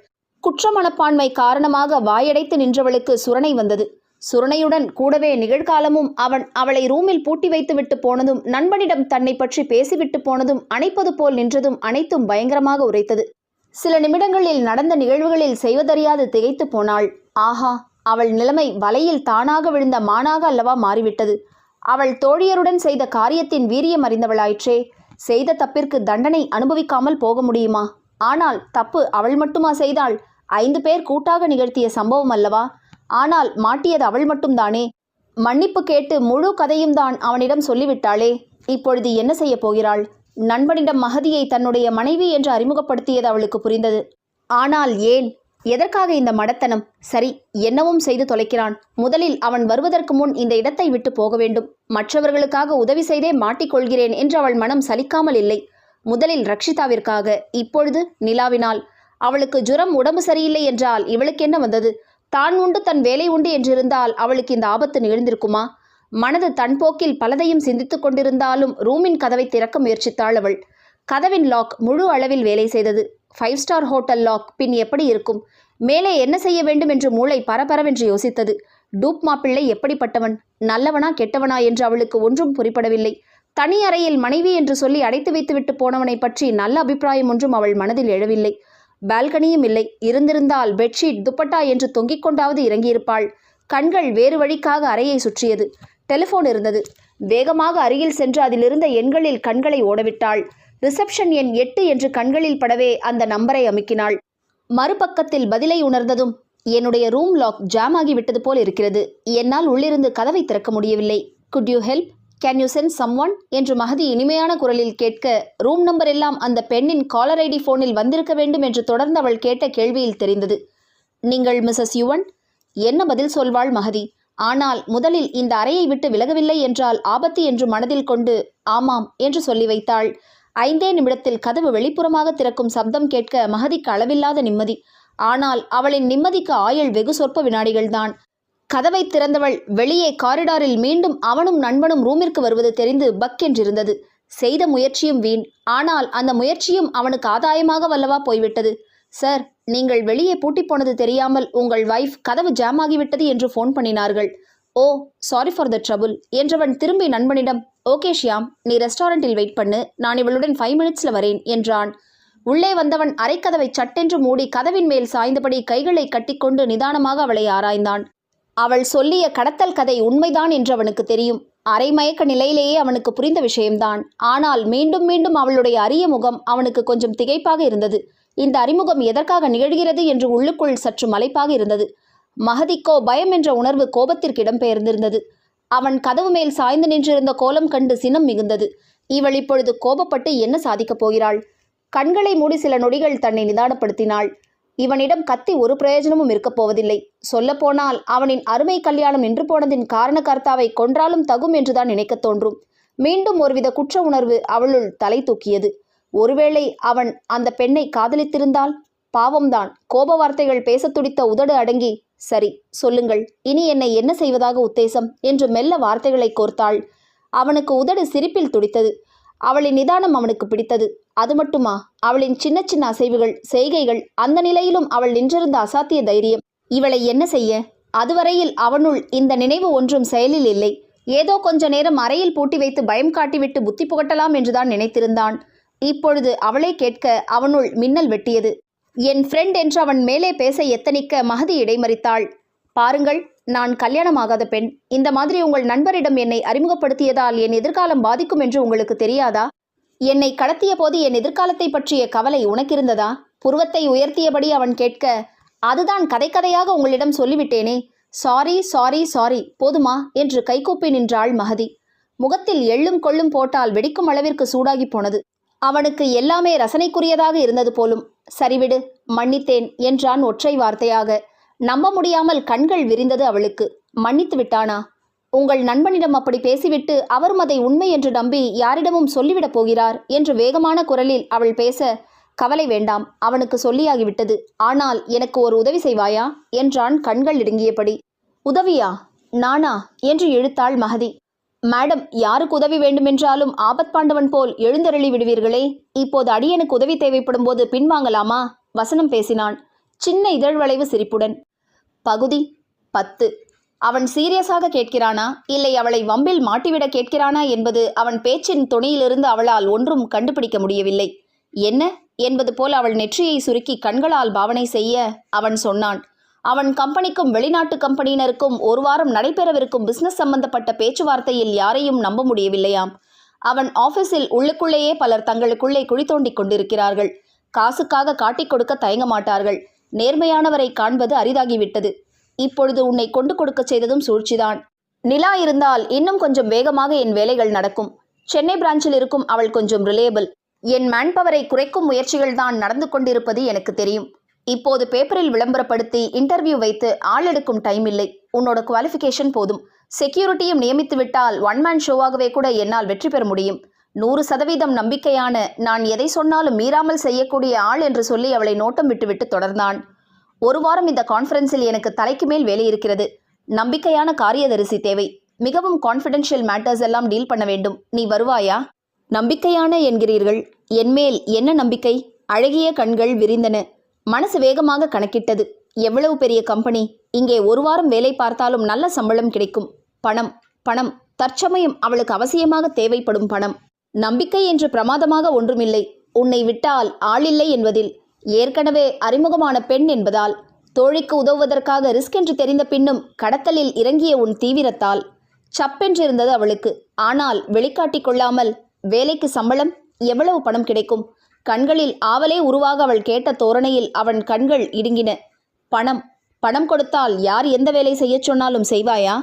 குற்ற மனப்பான்மை காரணமாக வாயடைத்து நின்றவளுக்கு சுரணை வந்தது. சுரணையுடன் கூடவே நிகழ்காலமும் அவன் அவளை ரூமில் பூட்டி வைத்து விட்டு போனதும், நண்பனிடம் தன்னை பற்றி பேசிவிட்டு போனதும், அணைப்பது போல் நின்றதும் அனைத்தும் பயங்கரமாக உரைத்தது. சில நிமிடங்களில் நடந்த நிகழ்வுகளில் செய்வதறியாது திகைத்து போனாள். ஆஹா, அவள் நிலைமை வலையில் தானாக விழுந்த மானாக அல்லவா மாறிவிட்டது. அவள் தோழியருடன் செய்த காரியத்தின் வீரியம் அறிந்தவளாயிற்றே. செய்த தப்பிற்கு தண்டனை அனுபவிக்காமல் போக முடியுமா? ஆனால் தப்பு அவள் மட்டுமா செய்தாள்? 5 பேர் கூட்டாக நிகழ்த்திய சம்பவம் அல்லவா? ஆனால் மாட்டியது அவள் மட்டும்தானே? மன்னிப்பு கேட்டு முழு கதையும் தான் அவனிடம் சொல்லிவிட்டாளே. இப்பொழுது என்ன செய்ய போகிறாள்? நண்பனிடம் மகதியை தன்னுடைய மனைவி என்று அறிமுகப்படுத்தியது அவளுக்கு புரிந்தது. ஆனால் ஏன், எதற்காக இந்த மடத்தனம்? சரி, என்னவும் செய்து தொலைக்கிறான். முதலில் அவன் வருவதற்கு முன் இந்த இடத்தை விட்டு போக வேண்டும். மற்றவர்களுக்காக உதவி செய்தே மாட்டிக்கொள்கிறேன் என்று அவள் மனம் சலிக்காமல் இல்லை. முதலில் ரக்ஷிதாவிற்காக, இப்பொழுது நிலாவினால். அவளுக்கு ஜுரம், உடம்பு சரியில்லை என்றால் இவளுக்கு என்ன வந்தது? தான் உண்டு தன் வேலை உண்டு என்றிருந்தால் அவளுக்கு இந்த ஆபத்து நிகழ்ந்திருக்குமா? மனது தன் போக்கில் பலதையும் சிந்தித்துக் கொண்டிருந்தாலும் ரூமின் கதவை திறக்க முயற்சித்தாள் அவள். கதவின் லாக் முழு அளவில் வேலை செய்தது. 5 ஸ்டார் ஹோட்டல் லாக் பின் எப்படி இருக்கும்? மேலே என்ன செய்ய வேண்டும் என்று மூளை பரபரவென்று யோசித்தது. டூப் மாப்பிள்ளை எப்படிப்பட்டவன்? நல்லவனா கெட்டவனா என்று அவளுக்கு ஒன்றும் புரிப்படவில்லை. தனி அறையில் மனைவி என்று சொல்லி அடைத்து வைத்துவிட்டு போனவனை பற்றி நல்ல அபிப்பிராயம் ஒன்றும் அவள் மனதில் எழவில்லை. பால்கனியும் இல்லை. இருந்திருந்தால் பெட்ஷீட், துப்பட்டா என்று தொங்கிக் கொண்டாவது இறங்கியிருப்பாள். கண்கள் வேறு வழிக்காக அறையை சுற்றியது. டெலிஃபோன் இருந்தது. வேகமாக அருகில் சென்று அதிலிருந்த எண்களில் கண்களை ஓடவிட்டாள். ரிசப்ஷன் எண் 8 என்று கண்களில் படவே அந்த நம்பரை அமுக்கினாள். மறுபக்கத்தில் பதிலை உணர்ந்ததும், என்னுடைய ரூம் லாக் ஜாம் ஆகிவிட்டது போல் இருக்கிறது. என்னால் உள்ளிருந்து கதவை திறக்க முடியவில்லை. Could you help? Can you send someone என்று மகதி இனிமையான குரலில் கேட்க, ரூம் நம்பர் எல்லாம் அந்த பெண்ணின் காலர் ஐடி போனில் வந்திருக்க வேண்டும் என்று தொடர்ந்து அவள் கேட்ட கேள்வியில் தெரிந்தது. நீங்கள் மிஸ்ஸஸ் யுவன்? என்ன பதில் சொல்வாள் மகதி? ஆனால் முதலில் இந்த அறையை விட்டு விலகவில்லை என்றால் ஆபத்து என்று மனதில் கொண்டு ஆமாம் என்று சொல்லி வைத்தாள். 5 நிமிடத்தில் கதவு வெளிப்புறமாக திறக்கும் சப்தம் கேட்க மகதிக்கு அளவில்லாத நிம்மதி. ஆனால் அவளின் நிம்மதிக்கு ஆயுள் வெகு சொற்ப வினாடிகள்தான். கதவை திறந்தவள் வெளியே காரிடாரில் மீண்டும் அவனும் நண்பனும் ரூமிற்கு வருவது தெரிந்து பக் என்றிருந்தது. செய்த முயற்சியும் வீண். ஆனால் அந்த முயற்சியும் அவனுக்கு ஆதாயமாக வல்லவா போய்விட்டது. சார், நீங்கள் வெளியே பூட்டி போனது தெரியாமல் உங்கள் வைஃப் கதவு ஜாம் ஆகிவிட்டது என்று ஃபோன் பண்ணினார்கள். ஓ, சாரி ஃபார் த ட்ரபுள் என்றவன் திரும்பி நண்பனிடம், ஓகே ஷியாம், நீ ரெஸ்டாரண்டில் வெயிட் பண்ணு, நான் இவளுடன் 5 மினிட்ஸில் வரேன் என்றான். உள்ளே வந்தவன் அரைக்கதவை சட்டென்று மூடி கதவின் மேல் சாய்ந்தபடி கைகளை கட்டிக்கொண்டு நிதானமாக அவளை ஆராய்ந்தான். அவள் சொல்லிய கடத்தல் கதை உண்மைதான் என்று அவனுக்கு தெரியும். அரைமயக்க நிலையிலேயே அவனுக்கு புரிந்த விஷயம்தான். ஆனால் மீண்டும் மீண்டும் அவளுடைய அரிய முகம் அவனுக்கு கொஞ்சம் திகைப்பாக இருந்தது. இந்த அறிமுகம் எதற்காக நிகழ்கிறது என்று உள்ளுக்குள் சற்று மலைப்பாக இருந்தது. மகதிக்கோ பயம் என்ற உணர்வு கோபத்திற்கு இடம்பெயர்ந்திருந்தது. அவன் கதவு மேல் சாய்ந்து நின்றிருந்த கோலம் கண்டு சினம் மிகுந்தது. இவள் இப்பொழுது கோபப்பட்டு என்ன சாதிக்கப் போகிறாள்? கண்களை மூடி சில நொடிகள் தன்னை நிதானப்படுத்தினாள். இவனிடம் கத்தி ஒரு பிரயோஜனமும் இருக்கப் போவதில்லை. சொல்லப்போனால் அவனின் அருமை கல்யாணம் நின்று போனதின் காரணகர்த்தாவை கொன்றாலும் தகும் என்றுதான் நினைக்கத் தோன்றும். மீண்டும் ஒருவித குற்ற உணர்வு அவளுள் தலை தூக்கியது. ஒருவேளை அவன் அந்த பெண்ணை காதலித்திருந்தால்? பாவம்தான். கோப வார்த்தைகள் பேசத் துடித்த உதடு அடங்கி, சரி சொல்லுங்கள், இனி என்னை என்ன செய்வதாக உத்தேசம் என்று மெல்ல வார்த்தைகளை கோர்த்தாள். அவனுக்கு உதடு சிரிப்பில் துடித்தது. அவளின் நிதானம் அவனுக்கு பிடித்தது. அது மட்டுமா, அவளின் சின்ன சின்ன அசைவுகள், செய்கைகள், அந்த நிலையிலும் அவள் நின்றிருந்த அசாத்திய தைரியம். இவளை என்ன செய்ய? அதுவரையில் அவனுள் இந்த நினைவு ஒன்றும் செயலில் இல்லை. ஏதோ கொஞ்ச நேரம் அறையில் பூட்டி வைத்து பயம் காட்டிவிட்டு புத்தி புகட்டலாம் என்றுதான் நினைத்திருந்தான். இப்பொழுது அவளை கேட்க அவனுள் மின்னல் வெட்டியது. என் ஃப்ரெண்ட் என்று அவன் மேலே பேச எத்தனிக்க மகதி இடைமறித்தாள். பாருங்கள், நான் கல்யாணமாகாத பெண். இந்த மாதிரி உங்கள் நண்பரிடம் என்னை அறிமுகப்படுத்தியதால் என் எதிர்காலம் பாதிக்கும் என்று உங்களுக்கு தெரியாதா? என்னை கடத்திய போது என் எதிர்காலத்தை பற்றிய கவலை உனக்கிருந்ததா? புருவத்தை உயர்த்தியபடி அவன் கேட்க, அதுதான் கதை கதையாக உங்களிடம் சொல்லிவிட்டேனே. சாரி சாரி சாரி, போதுமா என்று கைகூப்பி நின்றாள் மகதி. முகத்தில் எள்ளும் கொள்ளும் போட்டால் வெடிக்கும் அளவிற்கு சூடாகி போனது. அவனுக்கு எல்லாமே ரசனைக்குரியதாக இருந்தது போலும். சரிவிடு, மன்னித்தேன் என்றான் ஒற்றை வார்த்தையாக. நம்ப முடியாமல் கண்கள் விரிந்தது அவளுக்கு. மன்னித்து விட்டானா? உங்கள் நண்பனிடம் அப்படி பேசிவிட்டு அவரும் அதை உண்மை என்று நம்பி யாரிடமும் சொல்லிவிடப் போகிறார் என்று வேகமான குரலில் அவள் பேச, கவலை வேண்டாம், அவனுக்கு சொல்லியாகிவிட்டது. ஆனால் எனக்கு ஒரு உதவி செய்வாயா என்றான் கண்கள் இடுங்கியபடி. உதவியா? நானா என்று இழுத்தாள் மகதி. மேடம், யாருக்கு உதவி வேண்டுமென்றாலும் ஆபத்பாண்டவன் போல் எழுந்தருளி விடுவீர்களே. இப்போது அடியனுக்கு உதவி தேவைப்படும் போது பின்வாங்கலாமா? வசனம் பேசினான், சின்ன இதழ்வளைவு சிரிப்புடன். பகுதி 10. அவன் சீரியஸாக கேட்கிறானா இல்லை அவளை வம்பில் மாட்டிவிட கேட்கிறானா என்பது அவன் பேச்சின் துணியிலிருந்து அவளால் ஒன்றும் கண்டுபிடிக்க முடியவில்லை. என்ன என்பது போல் அவள் நெற்றியை சுருக்கி கண்களால் பாவனை செய்ய அவன் சொன்னான், அவன் கம்பெனிக்கும் வெளிநாட்டு கம்பெனியினருக்கும் ஒரு வாரம் நடைபெறவிருக்கும் பிசினஸ் சம்பந்தப்பட்ட பேச்சுவார்த்தையில் யாரையும் நம்ப முடியவில்லையாம். அவன் ஆபீஸில் உள்ளுக்குள்ளேயே பலர் தங்களுக்குள்ளே குழி தோண்டிக் கொண்டிருக்கிறார்கள். காசுக்காக காட்டிக் கொடுக்க தயங்க மாட்டார்கள். நேர்மையானவரை காண்பது அரிதாகிவிட்டது. இப்பொழுது உன்னை கொண்டு கொடுக்க செய்ததும் சூழ்ச்சிதான். நிலா இருந்தால் இன்னும் கொஞ்சம் வேகமாக என் வேலைகள் நடக்கும். சென்னை பிரான்ச்சில் இருக்கும் அவள் கொஞ்சம் ரிலேபிள். என் மேன்பவரை குறைக்கும் முயற்சிகள்தான் நடந்து கொண்டிருப்பது எனக்கு தெரியும். இப்போது பேப்பரில் விளம்பரப்படுத்தி இன்டர்வியூ வைத்து ஆள் எடுக்கும் டைம் இல்லை. உன்னோட குவாலிஃபிகேஷன் போதும். செக்யூரிட்டியும் நியமித்து விட்டால் ஒன் மேன் ஷோவாகவே கூட என்னால் வெற்றி பெற முடியும். 100% நம்பிக்கையான, நான் எதை சொன்னாலும் மீறாமல் செய்யக்கூடிய ஆள் என்று சொல்லி அவளை நோட்டம் விட்டுவிட்டு தொடர்ந்தான். ஒரு வாரம் இந்த கான்ஃபரன்ஸில் எனக்கு தலைக்கு மேல் வேலை இருக்கிறது. நம்பிக்கையான காரியதரிசி தேவை. மிகவும் கான்ஃபிடென்ஷியல் மேட்டர்ஸ் எல்லாம் டீல் பண்ண வேண்டும். நீ வருவாயா? நம்பிக்கையான என்கிறீர்கள். என்மேல் என்ன நம்பிக்கை? அழகிய கண்கள் விரிந்தன. மனசு வேகமாக கணக்கிட்டது. எவ்வளவு பெரிய கம்பெனி! இங்கே ஒரு வாரம் வேலை பார்த்தாலும் நல்ல சம்பளம் கிடைக்கும். பணம் பணம், தற்சமயம் அவளுக்கு அவசியமாக தேவைப்படும் பணம். நம்பிக்கை என்று பிரமாதமாக ஒன்றுமில்லை. உன்னை விட்டால் ஆளில்லை என்பதில், ஏற்கனவே அறிமுகமான பெண் என்பதால், தோழிக்கு உதவுவதற்காக ரிஸ்க் என்று தெரிந்த பின்னும் கடத்தலில் இறங்கிய உன் தீவிரத்தால். சப்பென்றிருந்தது அவளுக்கு. ஆனால் வெளிக்காட்டி கொள்ளாமல், வேலைக்கு சம்பளம், எவ்வளவு பணம் கிடைக்கும்? கண்களில் ஆவலே உருவாக அவள் கேட்ட தோரணையில் அவன் கண்கள் இடுங்கின. பணம் பணம் கொடுத்தால் யார் எந்த வேலை செய்ய சொன்னாலும் செய்வாயா?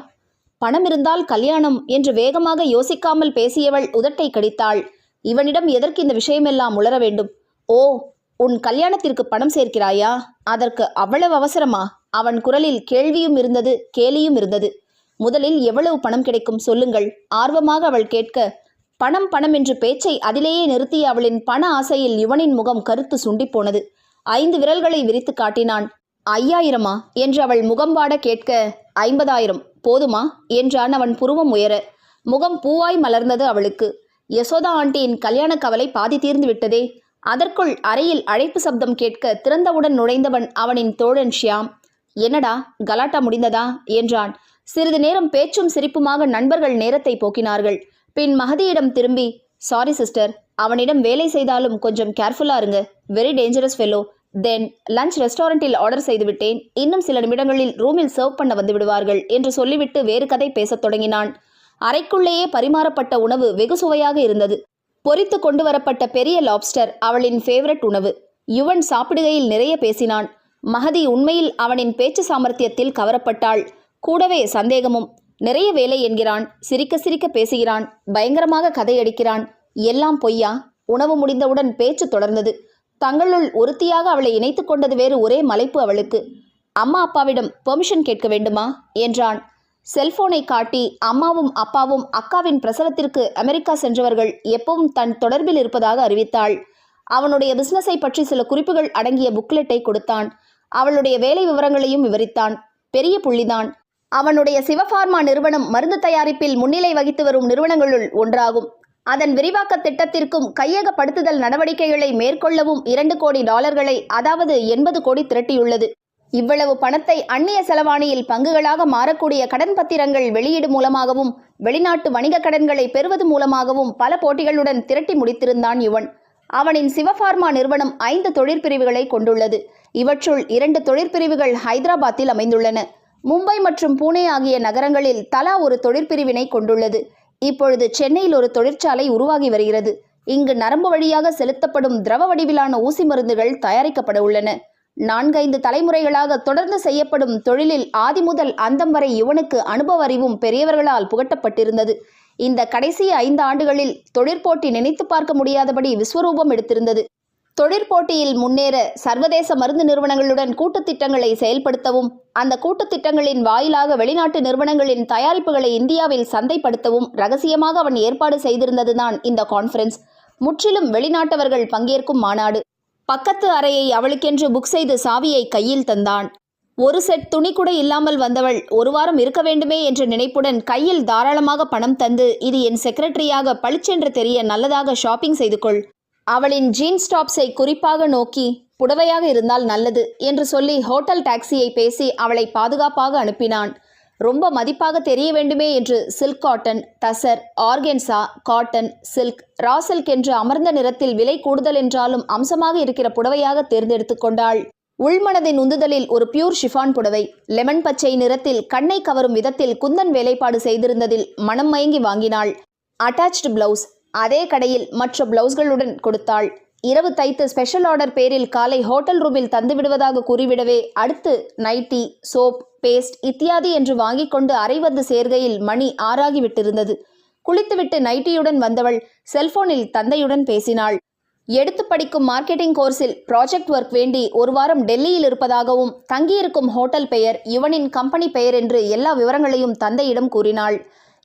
பணம் இருந்தால் கல்யாணம் என்று வேகமாக யோசிக்காமல் பேசியவள் உதட்டை கடித்தாள். இவனிடம் எதற்கு இந்த விஷயமெல்லாம் உளர வேண்டும்? ஓ, உன் கல்யாணத்திற்கு பணம் சேர்க்கிறாயா? அதற்கு அவ்வளவு அவசரமா? அவன் குரலில் கேள்வியும் இருந்தது, கேலியும் இருந்தது. முதலில் எவ்வளவு பணம் கிடைக்கும் சொல்லுங்கள், ஆர்வமாக அவள் கேட்க. பணம் பணம் என்று பேச்சை அதிலேயே நிறுத்திய அவளின் பண ஆசையில் யுவனின் முகம் கருத்து சுண்டிப்போனது. 5 விரல்களை விரித்து காட்டினான். 5000 என்று அவள் முகம் வாட கேட்க, 50,000 போதுமா என்றான் அவன் புருவம் உயர. முகம் பூவாய் மலர்ந்தது அவளுக்கு. யசோதா ஆண்டியின் கல்யாண கவலை பாதி தீர்ந்து விட்டதே. அதற்குள் அறையில் அழைப்பு சப்தம் கேட்க திறந்தவுடன் நுழைந்தவன் அவனின் தோழன் ஷியாம். என்னடா, கலாட்டா முடிந்ததா என்றான். சிறிது நேரம் பேச்சும் சிரிப்புமாக நண்பர்கள் நேரத்தை போக்கினார்கள். பின் மகதியிடம் திரும்பி, சாரி சிஸ்டர், அவனிடம் வேலை செய்தாலும் கொஞ்சம் கேர்ஃபுல்லா இருங்க. Very dangerous fellow. Then lunch ரெஸ்டாரண்டில் ஆர்டர் செய்துவிட்டேன். இன்னும் சில நிமிடங்களில் ரூமில் சர்வ் பண்ண வந்து விடுவார்கள் என்று சொல்லிவிட்டு வேறு கதை பேசத் தொடங்கினான். அறைக்குள்ளேயே பரிமாறப்பட்ட உணவு வெகு சுவையாக இருந்தது. பொரித்து கொண்டு வரப்பட்ட பெரிய லாப்ஸ்டர் அவளின் ஃபேவரட் உணவு. யுவன் சாப்பிடுகையில் நிறைய பேசினான். மகதி உண்மையில் அவனின் பேச்சு சாமர்த்தியத்தில் கவரப்பட்டாள். கூடவே சந்தேகமும். நிறைய வேலை என்கிறான், சிரிக்க சிரிக்க பேசுகிறான், பயங்கரமாக கதையடிக்கிறான். எல்லாம் பொய்யா? உணவு முடிந்தவுடன் பேச்சு தொடர்ந்தது. தங்களுள் ஒருத்தியாக அவளை இணைத்து கொண்டது வேறு ஒரே மலைப்பு அவளுக்கு. அம்மா அப்பாவிடம் பெர்மிஷன் கேட்க வேண்டுமா என்றான். செல்போனை காட்டி அம்மாவும் அப்பாவும் அக்காவின் பிரசவத்திற்கு அமெரிக்கா சென்றவர்கள் எப்பவும் தன் தொடர்பில் இருப்பதாக அறிவித்தாள். அவனுடைய பிசினஸை பற்றி சில குறிப்புகள் அடங்கிய புக்லெட்டை கொடுத்தான். அவளுடைய வேலை விவரங்களையும் விவரித்தான். பெரிய புள்ளிதான். அவனுடைய சிவபார்மா நிறுவனம் மருந்து தயாரிப்பில் முன்னிலை வகித்து வரும் நிறுவனங்களுள் ஒன்றாகும். அதன் விரிவாக்க திட்டத்திற்கும் கையகப்படுத்துதல் நடவடிக்கைகளை மேற்கொள்ளவும் 2 கோடி டாலர்களை, அதாவது 80 கோடி திரட்டியுள்ளது. இவ்வளவு பணத்தை அந்நிய செலவாணியில் பங்குகளாக மாறக்கூடிய கடன் பத்திரங்கள் வெளியீடு மூலமாகவும் வெளிநாட்டு வணிக கடன்களை பெறுவது மூலமாகவும் பல போட்டிகளுடன் திரட்டி முடித்திருந்தான் யுவன். அவனின் சிவபார்மா நிறுவனம் 5 தொழிற்பிரிவுகளை கொண்டுள்ளது. இவற்றுள் 2 தொழிற்பிரிவுகள் ஹைதராபாத்தில் அமைந்துள்ளன. மும்பை மற்றும் புனே ஆகிய நகரங்களில் தலா ஒரு தொழிற்பிரிவினை கொண்டுள்ளது. இப்பொழுது சென்னையில் ஒரு தொழிற்சாலை உருவாகி வருகிறது. இங்கு நரம்பு வழியாக செலுத்தப்படும் திரவ வடிவிலான ஊசி மருந்துகள் தயாரிக்கப்பட உள்ளன. 4-5 தலைமுறைகளாக தொடர்ந்து செய்யப்படும் தொழிலில் ஆதி முதல் அந்தம் வரை யுவனுக்கு அனுபவ அறிவும் பெரியவர்களால் புகட்டப்பட்டிருந்தது. இந்த கடைசி 5 ஆண்டுகளில் தொழிற்போட்டி நினைத்து பார்க்க முடியாதபடி விஸ்வரூபம் எடுத்திருந்தது. தொழிற்போட்டியில் முன்னேற சர்வதேச மருந்து நிறுவனங்களுடன் கூட்டுத் திட்டங்களை செயல்படுத்தவும், அந்த கூட்டுத் திட்டங்களின் வாயிலாக வெளிநாட்டு நிறுவனங்களின் தயாரிப்புகளை இந்தியாவில் சந்தைப்படுத்தவும் ரகசியமாக அவன் ஏற்பாடு செய்திருந்ததுதான் இந்த கான்ஃபரன்ஸ். முற்றிலும் வெளிநாட்டவர்கள் பங்கேற்கும் மாநாடு. பக்கத்து அறையை அவளுக்கென்று புக் செய்து சாவியை கையில் தந்தான். ஒரு செட் துணி கூட இல்லாமல் வந்தவள் 1 வாரம் இருக்க வேண்டுமே என்ற நினைப்புடன் கையில் தாராளமாக பணம் தந்து, இது என் செக்ரட்டரியாக பளிச்சென்று தெரிய நல்லதாக ஷாப்பிங் செய்து கொள். அவளின் ஜீன்ஸ் டாப்ஸை குறிப்பாக நோக்கி, புடவையாக இருந்தால் நல்லது என்று சொல்லி ஹோட்டல் டாக்ஸியை பேசி அவளை பாதுகாப்பாக அனுப்பினான். ரொம்ப மதிப்பாக தெரிய வேண்டுமே என்று silk cotton, tussar, organza, cotton, silk, raw silk என்று அமர்ந்த நிறத்தில் விலை கூடுதல் என்றாலும் அம்சமாக இருக்கிற புடவையாக தேர்ந்தெடுத்து கொண்டாள். உள்மனதின் உந்துதலில் ஒரு பியூர் ஷிஃபான் புடவை, லெமன் பச்சை நிறத்தில் கண்ணை கவரும் விதத்தில் குந்தன் வேலைப்பாடு செய்திருந்ததில் மனம் மயங்கி வாங்கினாள். அட்டாச்டு பிளவுஸ் அதே கடையில் மற்ற பிளவுஸ்களுடன் கொடுத்தாள். இரவு தைத்து ஸ்பெஷல் ஆர்டர் பேரில் காலை ஹோட்டல் ரூமில் தந்து விடுவதாக கூறிவிடவே அடுத்து நைட்டி, சோப், பேஸ்ட் இத்தியாதி என்று வாங்கி கொண்டு அறை வந்து சேர்கையில் மணி 6 விட்டிருந்தது. குளித்துவிட்டு நைட்டியுடன் வந்தவள் செல்போனில் தந்தையுடன் பேசினாள். எடுத்து படிக்கும் மார்க்கெட்டிங் கோர்ஸில் ப்ராஜெக்ட் ஒர்க் வேண்டி ஒரு வாரம் டெல்லியில் இருப்பதாகவும் தங்கியிருக்கும் ஹோட்டல் பெயர், யுவனின் கம்பெனி பெயர் என்று எல்லா விவரங்களையும் தந்தையிடம் கூறினாள்.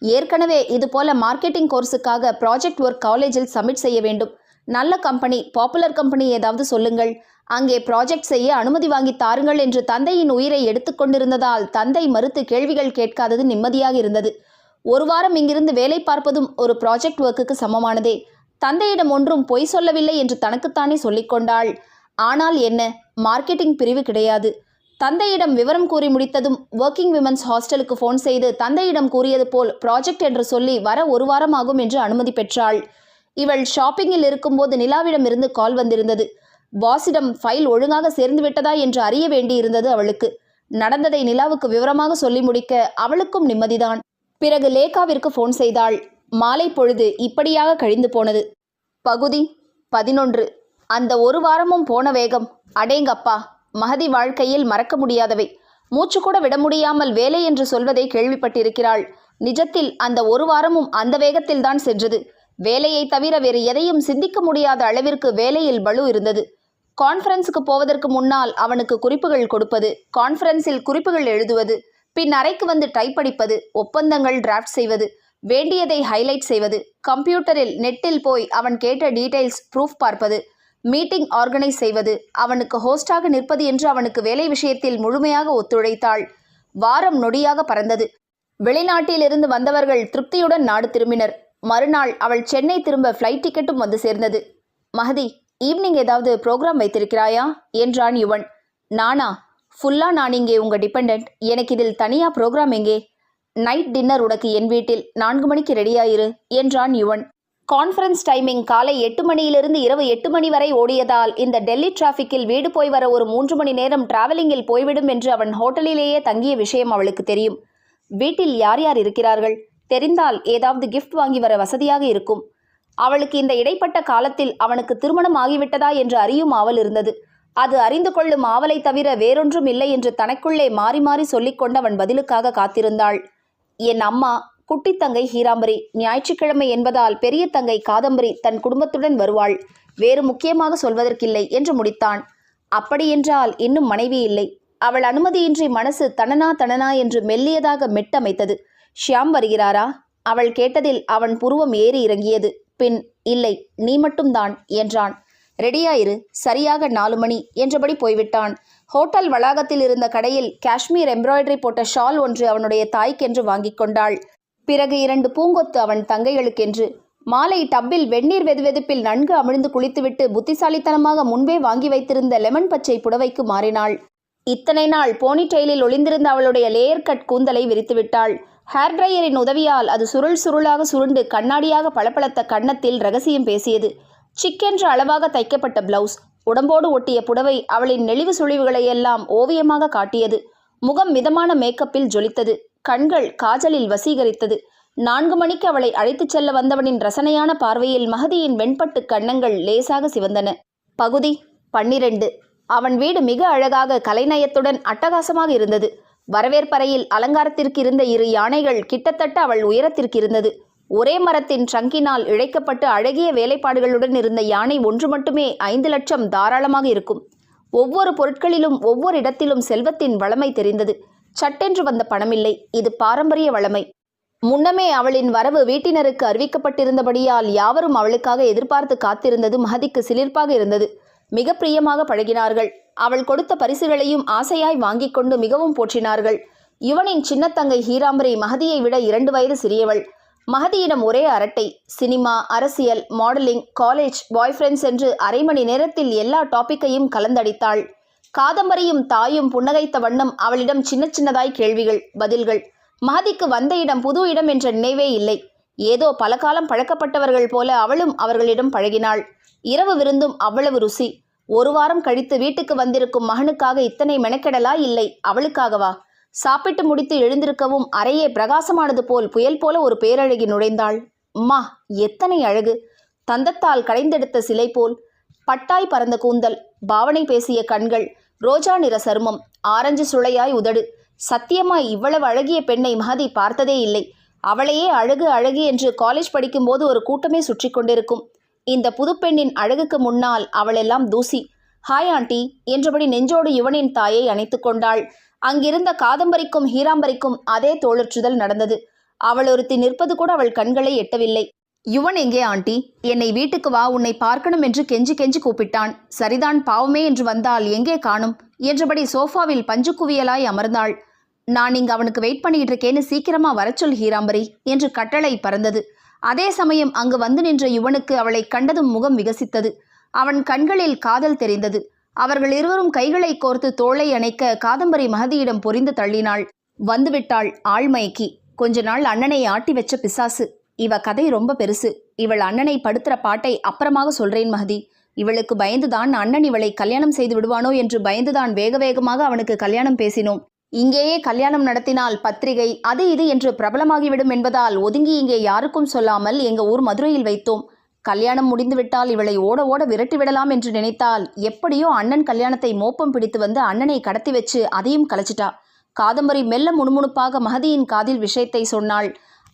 ஏற்கனவே இதுபோல மார்க்கெட்டிங் கோர்ஸுக்காக ப்ராஜெக்ட் ஒர்க் காலேஜில் சப்மிட் செய்ய வேண்டும். நல்ல கம்பெனி, பாப்புலர் கம்பெனி ஏதாவது சொல்லுங்கள், அங்கே ப்ராஜெக்ட் செய்ய அனுமதி வாங்கி தாருங்கள் என்று தந்தையின் உயிரை எடுத்துக்கொண்டிருந்ததால் தந்தை மறுத்து கேள்விகள் கேட்காதது நிம்மதியாக இருந்தது. ஒரு வாரம் இங்கிருந்து வேலை பார்ப்பதும் ஒரு ப்ராஜெக்ட் ஒர்க்குக்கு சமமானதே. தந்தையிடம் ஒன்றும் பொய் சொல்லவில்லை என்று தனக்குத்தானே சொல்லிக்கொண்டாள். ஆனால் என்ன, மார்க்கெட்டிங் பிரிவு கிடையாது. தந்தையிடம் விவரம் கூறி முடித்ததும் ஒர்க்கிங் விமன்ஸ் ஹாஸ்டலுக்கு ஃபோன் செய்து தந்தையிடம் கூறியது போல் ப்ராஜெக்ட் என்று சொல்லி வர ஒரு வாரம் ஆகும் என்று அனுமதி பெற்றாள். இவள் ஷாப்பிங்கில் இருக்கும்போது நிலாவிடம் இருந்து கால் வந்திருந்தது. பாஸிடம் ஃபைல் ஒழுங்காக சேர்ந்து விட்டதா என்று அறிய வேண்டியிருந்தது அவளுக்கு. நடந்ததை நிலாவுக்கு விவரமாக சொல்லி முடிக்க அவளுக்கும் நிம்மதிதான். பிறகு லேகாவிற்கு ஃபோன் செய்தாள். மாலை பொழுது இப்படியாக கழிந்து போனது. பகுதி 11. அந்த ஒரு வாரமும் போன வேகம் அடேங்கப்பா! மஹதி வாழ்க்கையில் மறக்க முடியாதவை. மூச்சு கூட விட முடியாமல் வேலை என்று சொல்வதை கேள்விப்பட்டிருக்கிறாள். நிஜத்தில் அந்த ஒரு வாரமும் அந்த வேகத்தில்தான் சென்றது. வேலையை தவிர வேறு எதையும் சிந்திக்க முடியாத அளவிற்கு வேலையில் பளு இருந்தது. கான்ஃபரன்ஸுக்கு போவதற்கு முன்னால் அவனுக்கு குறிப்புகள் கொடுப்பது, கான்ஃபரன்ஸில் குறிப்புகள் எழுதுவது, பின் அறைக்கு வந்து டைப் அடிப்பது, ஒப்பந்தங்கள் டிராஃப்ட் செய்வது, வேண்டியதை ஹைலைட் செய்வது, கம்ப்யூட்டரில் நெட்டில் போய் அவன் கேட்ட டீடைல்ஸ் ப்ரூஃப் பார்ப்பது, மீட்டிங் ஆர்கனைஸ் செய்வது, அவனுக்கு ஹோஸ்டாக நிற்பது என்று அவனுக்கு வேலை விஷயத்தில் முழுமையாக ஒத்துழைத்தாள். வாரம் நொடியாக பறந்தது. வெளிநாட்டிலிருந்து வந்தவர்கள் திருப்தியுடன் நாடு திரும்பினர். மறுநாள் அவள் சென்னை திரும்ப ஃப்ளைட் டிக்கெட்டும் வந்து சேர்ந்தது. மஹதி, ஈவினிங் ஏதாவது ப்ரோக்ராம் வைத்திருக்கிறாயா என்றான் யுவன். நானா? ஃபுல்லா நான் இங்கே உங்கள் டிபெண்ட். எனக்கு இதில் தனியாக ப்ரோக்ராம் எங்கே? நைட் டின்னர் உனக்கு என் வீட்டில் 4 மணிக்கு ரெடியாயிரு என்றான் யுவன். கான்ஃபரன்ஸ் டைமிங் காலை 8 மணியிலிருந்து இரவு 8 மணி வரை ஓடியதால் இந்த டெல்லி டிராஃபிக்கில் வீடு போய் வர ஒரு 3 மணி நேரம் டிராவலிங்கில் போய்விடும் என்று அவன் ஹோட்டலிலேயே தங்கிய விஷயம் அவளுக்கு தெரியும். வீட்டில் யார் யார் இருக்கிறார்கள் தெரிந்தால் ஏதாவது கிஃப்ட் வாங்கி வர வசதியாக இருக்கும். அவளுக்கு இந்த இடைப்பட்ட காலத்தில் அவனுக்கு திருமணம் ஆகிவிட்டதா என்று அறியும் ஆவல் இருந்தது. அது அறிந்து கொள்ளும் ஆவலை தவிர வேறொன்றும் இல்லை என்று தனக்குள்ளே மாறி மாறி சொல்லிக்கொண்டு அவன் பதிலுக்காக காத்திருந்தாள். என் அம்மா, குட்டி தங்கை ஹீராம்பரி, ஞாயிற்றுக்கிழமை என்பதால் பெரிய தங்கை காதம்பரி தன் குடும்பத்துடன் வருவாள். வேறு முக்கியமாக சொல்வதற்கில்லை என்று முடித்தான். அப்படியென்றால் இன்னும் மனைவி இல்லை. அவள் அனுமதியின்றி மனசு தனனா என்று மெல்லியதாக மெட்டமைத்தது. ஷியாம் வருகிறாரா? அவள் கேட்டதில் அவன் புருவம் ஏறி இறங்கியது. பின் இல்லை, நீ மட்டும்தான் என்றான். ரெடியாயிரு, சரியாக 4 மணி என்றபடி போய்விட்டான். ஹோட்டல் வளாகத்தில் இருந்த கடையில் காஷ்மீர் எம்ப்ராய்டரி போட்ட ஷால் ஒன்று அவனுடைய தாய்க்கென்று வாங்கி கொண்டாள். பிறகு 2 பூங்கொத்து அவன் தங்கைகளுக்கென்று. மாலை டப்பில் வெந்நீர் வெதுவெதுப்பில் நன்கு அமிழ்ந்து குளித்துவிட்டு புத்திசாலித்தனமாக முன்பே வாங்கி வைத்திருந்த லெமன் பச்சை புடவைக்கு மாறினாள். இத்தனை நாள் போனி டெய்லில் ஒளிந்திருந்த அவளுடைய லேயர் கட் கூந்தலை விரித்துவிட்டாள். ஹேர் ட்ரையரின் உதவியால் அது சுருளாக சுருண்டு கண்ணாடியாக பளபளத்த கன்னத்தில் ரகசியம் பேசியது. சிக்கென்ற அளவாக தைக்கப்பட்ட பிளவுஸ், உடம்போடு ஒட்டிய புடவை அவளின் நெளிவு சுழிவுகளையெல்லாம் ஓவியமாக காட்டியது. முகம் மிதமான மேக்கப்பில் ஜொலித்தது. கண்கள் காஜலில் வசீகரித்தது. 4 மணிக்கு அவளை அழைத்துச் செல்ல வந்தவனின் ரசனையான பார்வையில் மஹதியின் வெண்பட்டு கன்னங்கள் லேசாக சிவந்தன. பகுதி 12. அவன் வீடு மிக அழகாக கலைநயத்துடன் அட்டகாசமாக இருந்தது. வரவேற்பறையில் அலங்காரத்திற்கு இருந்த 2 யானைகள் கிட்டத்தட்ட அவள் உயரத்திற்கு இருந்தது. ஒரே மரத்தின் ட்ரங்கினால் இழைக்கப்பட்டு அழகிய வேலைப்பாடுகளுடன் இருந்த யானை ஒன்று மட்டுமே 5 லட்சம் தாராளமாக இருக்கும். ஒவ்வொரு பொருட்களிலும் ஒவ்வொரு இடத்திலும் செல்வத்தின் வளமை தெரிந்தது. சட்டென்று வந்த பணமில்லை, இது பாரம்பரிய வளமை. முன்னமே அவளின் வரவு வீட்டினருக்கு அறிவிக்கப்பட்டிருந்தபடியால் யாவரும் அவளுக்காக எதிர்பார்த்து காத்திருந்தது மஹதிக்கு சிலிர்ப்பாக இருந்தது. மிக பிரியமாக பழகினார்கள். அவள் கொடுத்த பரிசுகளையும் ஆசையாய் வாங்கி கொண்டு மிகவும் போற்றினார்கள். யுவனின் சின்னத்தங்கை ஹீராம்பரி மஹதியை விட 2 வயது சிறியவள். மஹதியிடம் ஒரே அரட்டை. சினிமா, அரசியல், மாடலிங், காலேஜ், பாய் ஃப்ரெண்ட்ஸ் என்று அரை மணி நேரத்தில் எல்லா டாப்பிக்கையும் கலந்தடித்தாள். காதம்பரியும் தாயும் புன்னகைத்த வண்ணம் அவளிடம் சின்னதாய் கேள்விகள், பதில்கள். மஹதிக்கு வந்த இடம் புது இடம் என்ற நினைவே இல்லை. ஏதோ பல காலம் பழக்கப்பட்டவர்கள் போல அவளும் அவர்களிடம் பழகினாள். இரவு விருந்தும் அவ்வளவு ருசி. ஒரு வாரம் கழித்து வீட்டுக்கு வந்திருக்கும் மகனுக்காக இத்தனை மெனக்கெடலா? இல்லை, அவளுக்காகவா? சாப்பிட்டு முடித்து எழுந்திருக்கவும் அறையே பிரகாசமானது போல் புயல் போல ஒரு பேரழகி நுழைந்தாள். அம்மா, எத்தனை அழகு! தந்தத்தால் கடைந்தெடுத்த சிலை போல். பட்டாய் பறந்த கூந்தல், பாவனை பேசிய கண்கள், ரோஜா நிற சருமம், ஆரஞ்சு சுளையாய் உதடு. சத்தியமாய் இவ்வளவு அழகிய பெண்ணை மகதி பார்த்ததே இல்லை. அவளையே அழகு அழகு என்று காலேஜ் படிக்கும்போது ஒரு கூட்டமே சுற்றி கொண்டிருக்கும். இந்த புதுப்பெண்ணின் அழகுக்கு முன்னால் அவளெல்லாம் தூசி. ஹாய் ஆண்டி என்றபடி நெஞ்சோடு யுவனின் தாயை அணைத்து கொண்டாள். அங்கிருந்த காதம்பரிக்கும் ஹீராம்பரிக்கும் அதே தோளுற்றுதல் நடந்தது. அவள் ஒருத்தி நிற்பது கூட அவள் கண்களை எட்டவில்லை. யுவன் எங்கே ஆண்டி? என்னை வீட்டுக்கு வா, உன்னை பார்க்கணும் என்று கெஞ்சி கெஞ்சி கூப்பிட்டான். சரிதான், பாவமே என்று வந்தால் எங்கே காணும் என்றபடி சோஃபாவில் பஞ்சு குவியலாய் அமர்ந்தாள். நான் இங்கு அவனுக்கு வெயிட் பண்ணிட்டு இருக்கேன்னு சீக்கிரமா வரச்சொல் ஹீராம்பரி என்று கட்டளை பறந்தது. அதே சமயம் அங்கு வந்து நின்ற யுவனுக்கு அவளை கண்டதும் முகம் விகசித்தது. அவன் கண்களில் காதல் தெரிந்தது. அவர்கள் இருவரும் கைகளை கோர்த்து தோளை அணைக்க காதம்பரி மகதியிடம் பொரிந்து தள்ளினாள். வந்துவிட்டாள் ஆள்மயக்கி. கொஞ்ச நாள் அண்ணனை ஆட்டி வச்ச பிசாசு. இவ கதை ரொம்ப பெருசு. இவள் அண்ணனை படுத்துற பாட்டை அப்புறமாக சொல்றேன் மகதி. இவளுக்கு பயந்துதான் அண்ணன் இவளை கல்யாணம் செய்து விடுவானோ என்று பயந்துதான் வேக வேகமாக அவனுக்கு கல்யாணம் பேசினோம். இங்கேயே கல்யாணம் நடத்தினால் பத்திரிகை அது இது என்று பிரபலமாகிவிடும் என்பதால் ஒதுங்கி இங்கே யாருக்கும் சொல்லாமல் எங்க ஊர் மதுரையில் வைத்தோம். கல்யாணம் முடிந்துவிட்டால் இவளை ஓட ஓட விரட்டிவிடலாம் என்று நினைத்தால் எப்படியோ அண்ணன் கல்யாணத்தை மோப்பம் பிடித்து வந்து அண்ணனை கடத்தி வச்சு அதையும் கலைச்சிட்டா. காதம்பரி மெல்ல முணுமுணுப்பாக மகதியின் காதில் விஷயத்தை சொன்னாள்.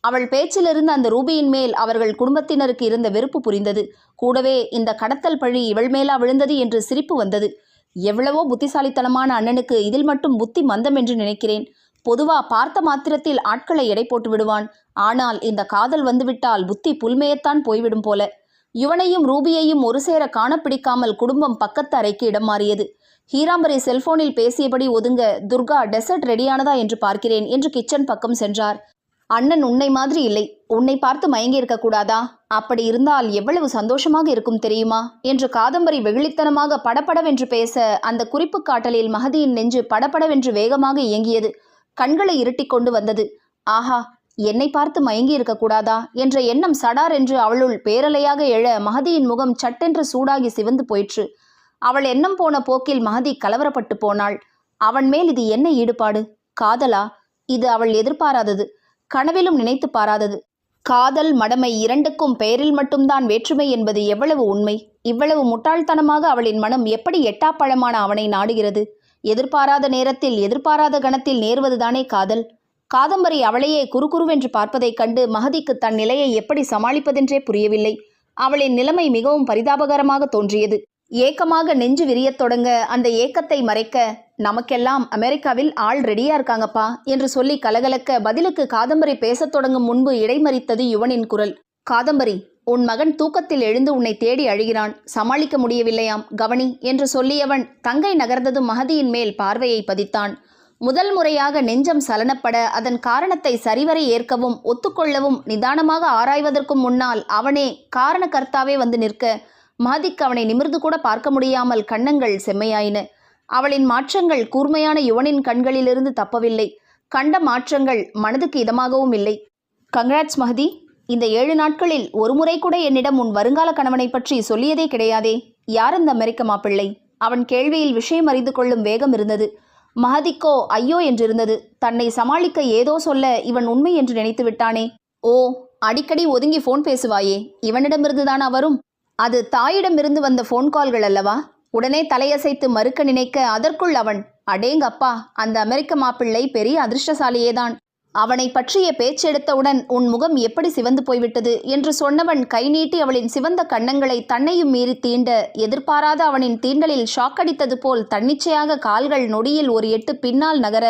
அவள் பேச்சிலிருந்து அந்த ரூபியின் மேல் அவர்கள் குடும்பத்தினருக்கு இருந்த வெறுப்பு புரிந்தது. கூடவே இந்த கடத்தல் பழி இவள் மேலா விழுந்தது என்று சிரிப்பு வந்தது. எவ்வளவோ புத்திசாலித்தனமான அண்ணனுக்கு இதில் மட்டும் புத்தி மந்தம் என்று நினைக்கிறேன். பொதுவா பார்த்த மாத்திரத்தில் ஆட்களை எடை போட்டு விடுவான். ஆனால் இந்த காதல் வந்துவிட்டால் புத்தி புல்மேயத்தான் போய்விடும் போல. யுவனையும் ரூபியையும் ஒரு சேர காணப்பிடிக்காமல் குடும்பம் பக்கத்து அறைக்கு இடம் மாறியது. ஹீராம்பரி செல்போனில் பேசியபடி ஒதுங்க, துர்கா டெசர்ட் ரெடியானதா என்று பார்க்கிறேன் என்று கிச்சன் பக்கம் சென்றார். அண்ணன் உன்னை மாதிரி இல்லை. உன்னை பார்த்து மயங்கி இருக்கக்கூடாதா? அப்படி இருந்தால் எவ்வளவு சந்தோஷமாக இருக்கும் தெரியுமா என்று காதம்பரி வெகுளித்தனமாக படபடவென்று பேச அந்த குறிப்பு காட்டலில் மகதியின் நெஞ்சு படபடவென்று வேகமாக இயங்கியது. கண்களை இருட்டி கொண்டு வந்தது. ஆஹா, என்னை பார்த்து மயங்கி இருக்கக்கூடாதா என்ற எண்ணம் சடார் என்று அவளுள் பேரலையாக எழ மகதியின் முகம் சட்டென்று சூடாகி சிவந்து போயிற்று. அவள் எண்ணம் போன போக்கில் மகதி கலவரப்பட்டு போனாள். அவன் மேல் இது என்ன ஈடுபாடு? காதலா? இது அவள் எதிர்பாராதது, கனவிலும் நினைத்து பாராதது. காதல் மடமை இரண்டுக்கும் பெயரில் மட்டும்தான் வேற்றுமை என்பது எவ்வளவு உண்மை! இவ்வளவு முட்டாள்தனமாக அவளின் மனம் எப்படி எட்டாப்பழமான அவனை நாடுகிறது? எதிர்பாராத நேரத்தில் எதிர்பாராத கணத்தில் நேர்வதுதானே காதல். காதம்பரி அவளையே குறுகுறுவென்று பார்ப்பதைக் கண்டு மகதிக்கு தன் நிலையை எப்படி சமாளிப்பதென்றே புரியவில்லை. அவளின் நிலைமை மிகவும் பரிதாபகரமாக தோன்றியது. ஏக்கமாக நெஞ்சு விரியத் தொடங்க அந்த ஏக்கத்தை மறைக்க, நமக்கெல்லாம் அமெரிக்காவில் ஆள் ரெடியா இருக்காங்கப்பா என்று சொல்லி கலகலக்க பதிலுக்கு காதம்பரி பேசத் தொடங்கும் முன்பு இடைமறித்தது யுவனின் குரல். காதம்பரி, உன் மகன் தூக்கத்தில் எழுந்து உன்னை தேடி அழுகிறான். சமாளிக்க முடியவில்லையாம், கவனி என்று சொல்லியவன் தங்கை நகர்ந்ததும் மகதியின் மேல் பார்வையை பதித்தான். முதல் முறையாக நெஞ்சம் சலனப்பட அதன் காரணத்தை சரிவரை ஏற்கவும் ஒத்துக்கொள்ளவும் நிதானமாக ஆராய்வதற்கும் முன்னால் அவனே காரணகர்த்தாவே வந்து நிற்க மகதிக்கு அவனை நிமிர்ந்து கூட பார்க்க முடியாமல் கன்னங்கள் செம்மையாயின. அவளின் மாற்றங்கள் கூர்மையான யுவனின் கண்களிலிருந்து தப்பவில்லை. கண்ட மாற்றங்கள் மனதுக்கு இதமாகவும் இல்லை. கங்க்ராட்ஸ் மகதி. இந்த 7 நாட்களில் ஒரு முறை கூட என்னிடம் உன் வருங்கால கணவனை பற்றி சொல்லியதே கிடையாதே. யார் அந்த அமெரிக்க மாப்பிள்ளை? அவன் கேள்வியில் விஷயம் அறிந்து கொள்ளும் வேகம் இருந்தது. மகதிக்கோ ஐயோ என்றிருந்தது. தன்னை சமாளிக்க ஏதோ சொல்ல இவன் உண்மை என்று நினைத்து விட்டானே. ஓ, அடிக்கடி ஒதுங்கி ஃபோன் பேசுவாயே, இவனிடமிருந்துதானா வரும்? அது தாயிடமிருந்து வந்த ஃபோன் கால்கள் அல்லவா? உடனே தலையசைத்து மறுக்க நினைக்க அதற்குள் அவன், அடேங்கப்பா, அந்த அமெரிக்க மாப்பிள்ளை பெரிய அதிர்ஷ்டசாலியேதான். அவனை பற்றிய பேச்செடுத்தவுடன் உன் முகம் எப்படி சிவந்து போய்விட்டது என்று சொன்னவன் கை நீட்டி அவளின் சிவந்த கன்னங்களை தன்னையும் மீறி தீண்ட, எதிர்பாராத அவனின் தீண்டலில் ஷாக்கடித்தது போல் தன்னிச்சையாக கால்கள் நொடியில் ஒரு எட்டு பின்னால் நகர,